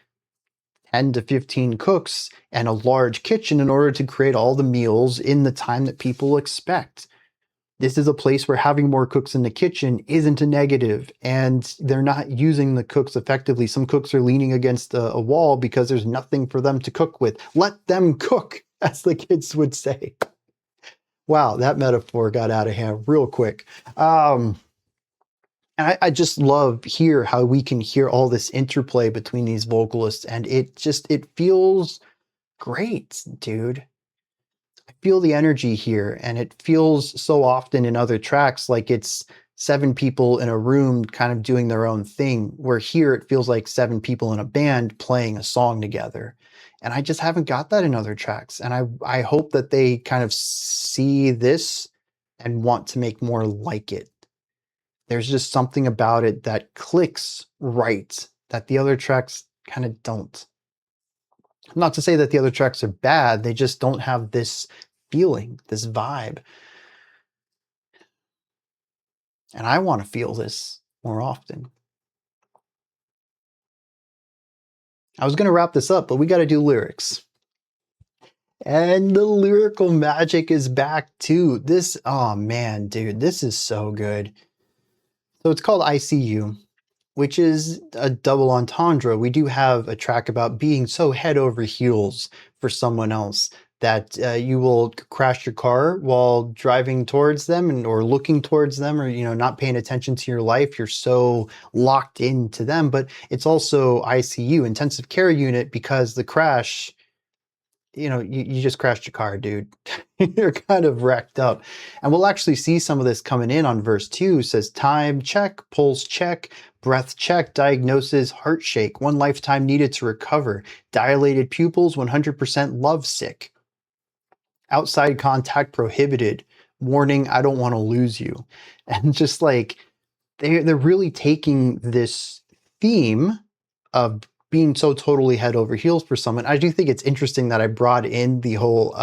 10 to 15 cooks and a large kitchen in order to create all the meals in the time that people expect. This is a place where having more cooks in the kitchen isn't a negative, and they're not using the cooks effectively. Some cooks are leaning against a wall because there's nothing for them to cook with. Let them cook, as the kids would say. Wow, that metaphor got out of hand real quick. And I just love here how we can hear all this interplay between these vocalists, and it feels great, dude. I feel the energy here, and it feels so often in other tracks like it's 7 people in a room kind of doing their own thing, where here it feels like 7 people in a band playing a song together. And I just haven't got that in other tracks. And I hope that they kind of see this and want to make more like it. There's just something about it that clicks right that the other tracks kind of don't. Not to say that the other tracks are bad, they just don't have this feeling, this vibe. And I want to feel this more often. I was going to wrap this up, but we got to do lyrics. And the lyrical magic is back too. This, oh man, dude, this is so good. So it's called ICU, which is a double entendre. We do have a track about being so head over heels for someone else that you will crash your car while driving towards them or looking towards them, or not paying attention to your life. You're so locked into them. But it's also ICU, intensive care unit, because the crash, you just crashed your car, dude. You're kind of wrecked up. And we'll actually see some of this coming in on verse 2. It says time check, pulse check, breath check, diagnosis, heart shake, 1 lifetime needed to recover, dilated pupils, 100% love sick, outside contact prohibited, warning, I don't want to lose you. And just like they're really taking this theme of being so totally head over heels for someone. I do think it's interesting that I brought in the whole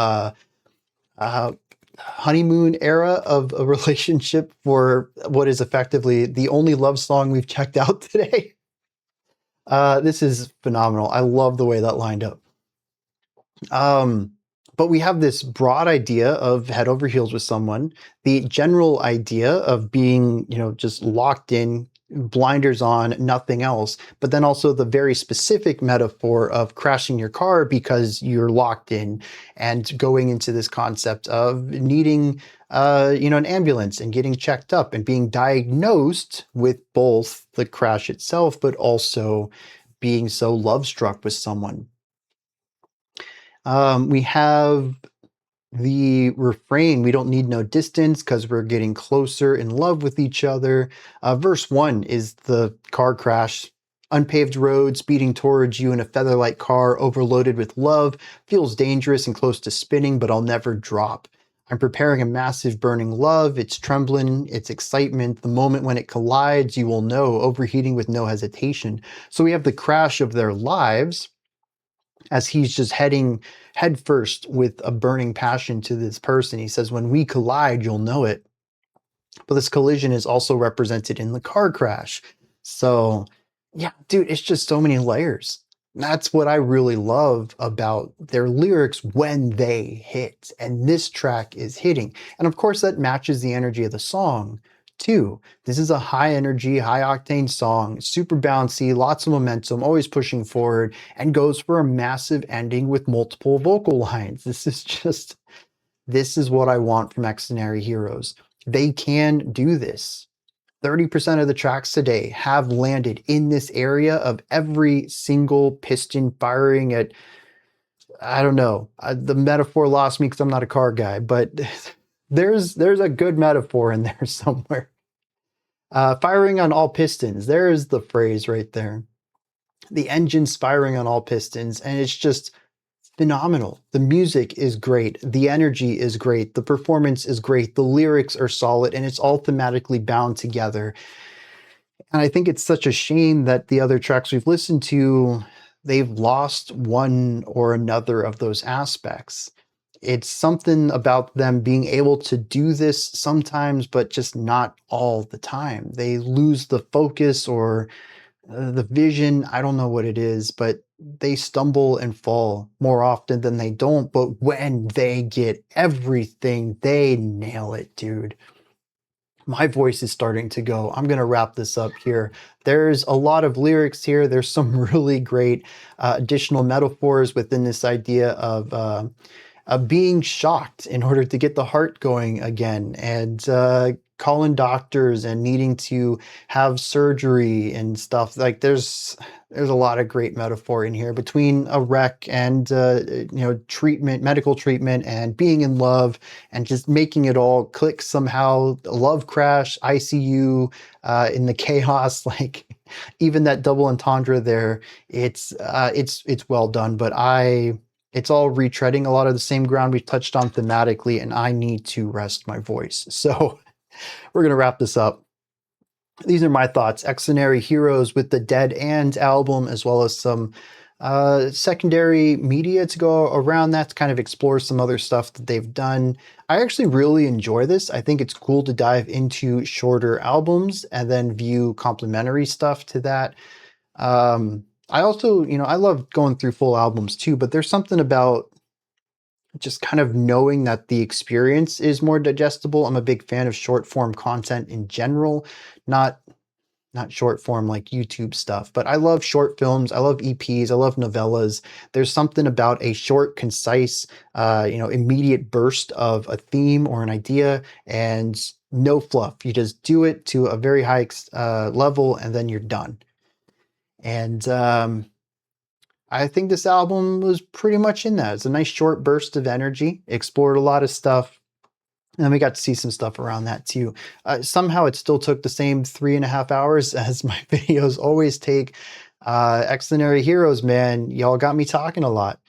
honeymoon era of a relationship for what is effectively the only love song we've checked out today. This is phenomenal. I love the way that lined up. But we have this broad idea of head over heels with someone, the general idea of being, just locked in, blinders on, nothing else, but then also the very specific metaphor of crashing your car because you're locked in, and going into this concept of needing, an ambulance and getting checked up and being diagnosed with both the crash itself, but also being so love struck with someone. We have the refrain, we don't need no distance because we're getting closer in love with each other. Verse 1 is the car crash. Unpaved road, speeding towards you in a featherlight car, overloaded with love, feels dangerous and close to spinning, but I'll never drop. I'm preparing a massive burning love. It's trembling, it's excitement. The moment when it collides, you will know, overheating with no hesitation. So we have the crash of their lives, as he's just heading headfirst with a burning passion to this person. He says, when we collide, you'll know it. But this collision is also represented in the car crash. So, yeah, dude, it's just so many layers. That's what I really love about their lyrics when they hit. And this track is hitting. And of course, that matches the energy of the song too. This is a high energy, high octane song, super bouncy, lots of momentum, always pushing forward, and goes for a massive ending with multiple vocal lines. This is what I want from Xdinary Heroes. They can do this. 30% of the tracks today have landed in this area of every single piston firing at, I don't know, the metaphor lost me because I'm not a car guy, but there's a good metaphor in there somewhere. Firing on all pistons. There's the phrase right there. The engine's firing on all pistons, and it's just phenomenal. The music is great. The energy is great. The performance is great. The lyrics are solid, and it's all thematically bound together. And I think it's such a shame that the other tracks we've listened to, they've lost one or another of those aspects. It's something about them being able to do this sometimes, but just not all the time. They lose the focus or the vision. I don't know what it is, but they stumble and fall more often than they don't. But when they get everything, they nail it, dude. My voice is starting to go. I'm going to wrap this up here. There's a lot of lyrics here. There's some really great additional metaphors within this idea of being shocked in order to get the heart going again, and calling doctors and needing to have surgery and stuff. Like there's a lot of great metaphor in here between a wreck and treatment, medical treatment, and being in love, and just making it all click somehow. Love crash, ICU, in the chaos. Like even that double entendre there, it's well done. But it's all retreading a lot of the same ground we've touched on thematically, and I need to rest my voice. So we're going to wrap this up. These are my thoughts. Xdinary Heroes with the Dead End album, as well as some secondary media to go around that to kind of explore some other stuff that they've done. I actually really enjoy this. I think it's cool to dive into shorter albums and then view complementary stuff to that. I also, I love going through full albums too, but there's something about just kind of knowing that the experience is more digestible. I'm a big fan of short form content in general, not short form like YouTube stuff, but I love short films. I love EPs. I love novellas. There's something about a short, concise, immediate burst of a theme or an idea and no fluff. You just do it to a very high level and then you're done. And I think this album was pretty much in that. It's a nice short burst of energy, explored a lot of stuff. And we got to see some stuff around that too. Somehow it still took the same 3.5 hours as my videos always take. Xdinary Heroes, man, y'all got me talking a lot.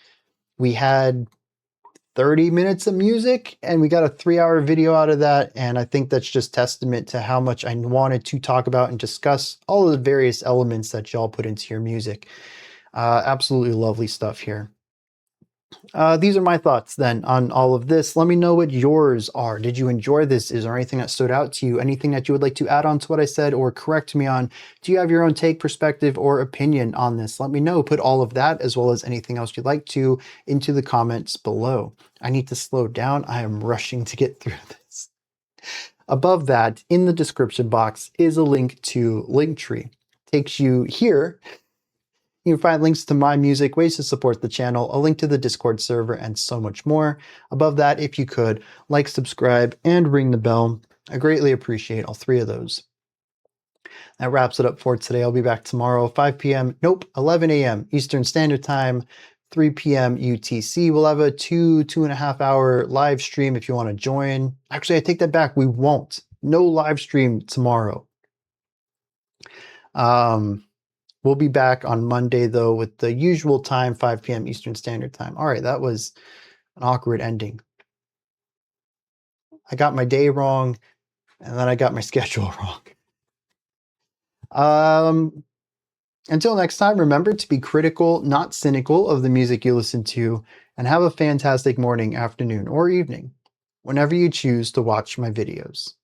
We had 30 minutes of music and we got a 3-hour video out of that. And I think that's just testament to how much I wanted to talk about and discuss all of the various elements that y'all put into your music. Absolutely lovely stuff here. These are my thoughts then on all of this. Let me know what yours are. Did you enjoy this? Is there anything that stood out to you? Anything that you would like to add on to what I said or correct me on? Do you have your own take, perspective, or opinion on this? Let me know. Put all of that as well as anything else you'd like to into the comments below. I need to slow down. I am rushing to get through this. Above that, in the description box, is a link to Linktree. Takes you here. You can find links to my music, ways to support the channel, a link to the Discord server, and so much more. Above that, if you could, like, subscribe, and ring the bell. I greatly appreciate all 3 of those. That wraps it up for today. I'll be back tomorrow, 5 p.m. Nope, 11 a.m. Eastern Standard Time, 3 p.m. UTC. We'll have a 2.5 hour live stream if you want to join. Actually, I take that back. We won't. No live stream tomorrow. We'll be back on Monday, though, with the usual time, 5 p.m. Eastern Standard Time. All right, that was an awkward ending. I got my day wrong, and then I got my schedule wrong. Until next time, remember to be critical, not cynical of the music you listen to, and have a fantastic morning, afternoon, or evening, whenever you choose to watch my videos.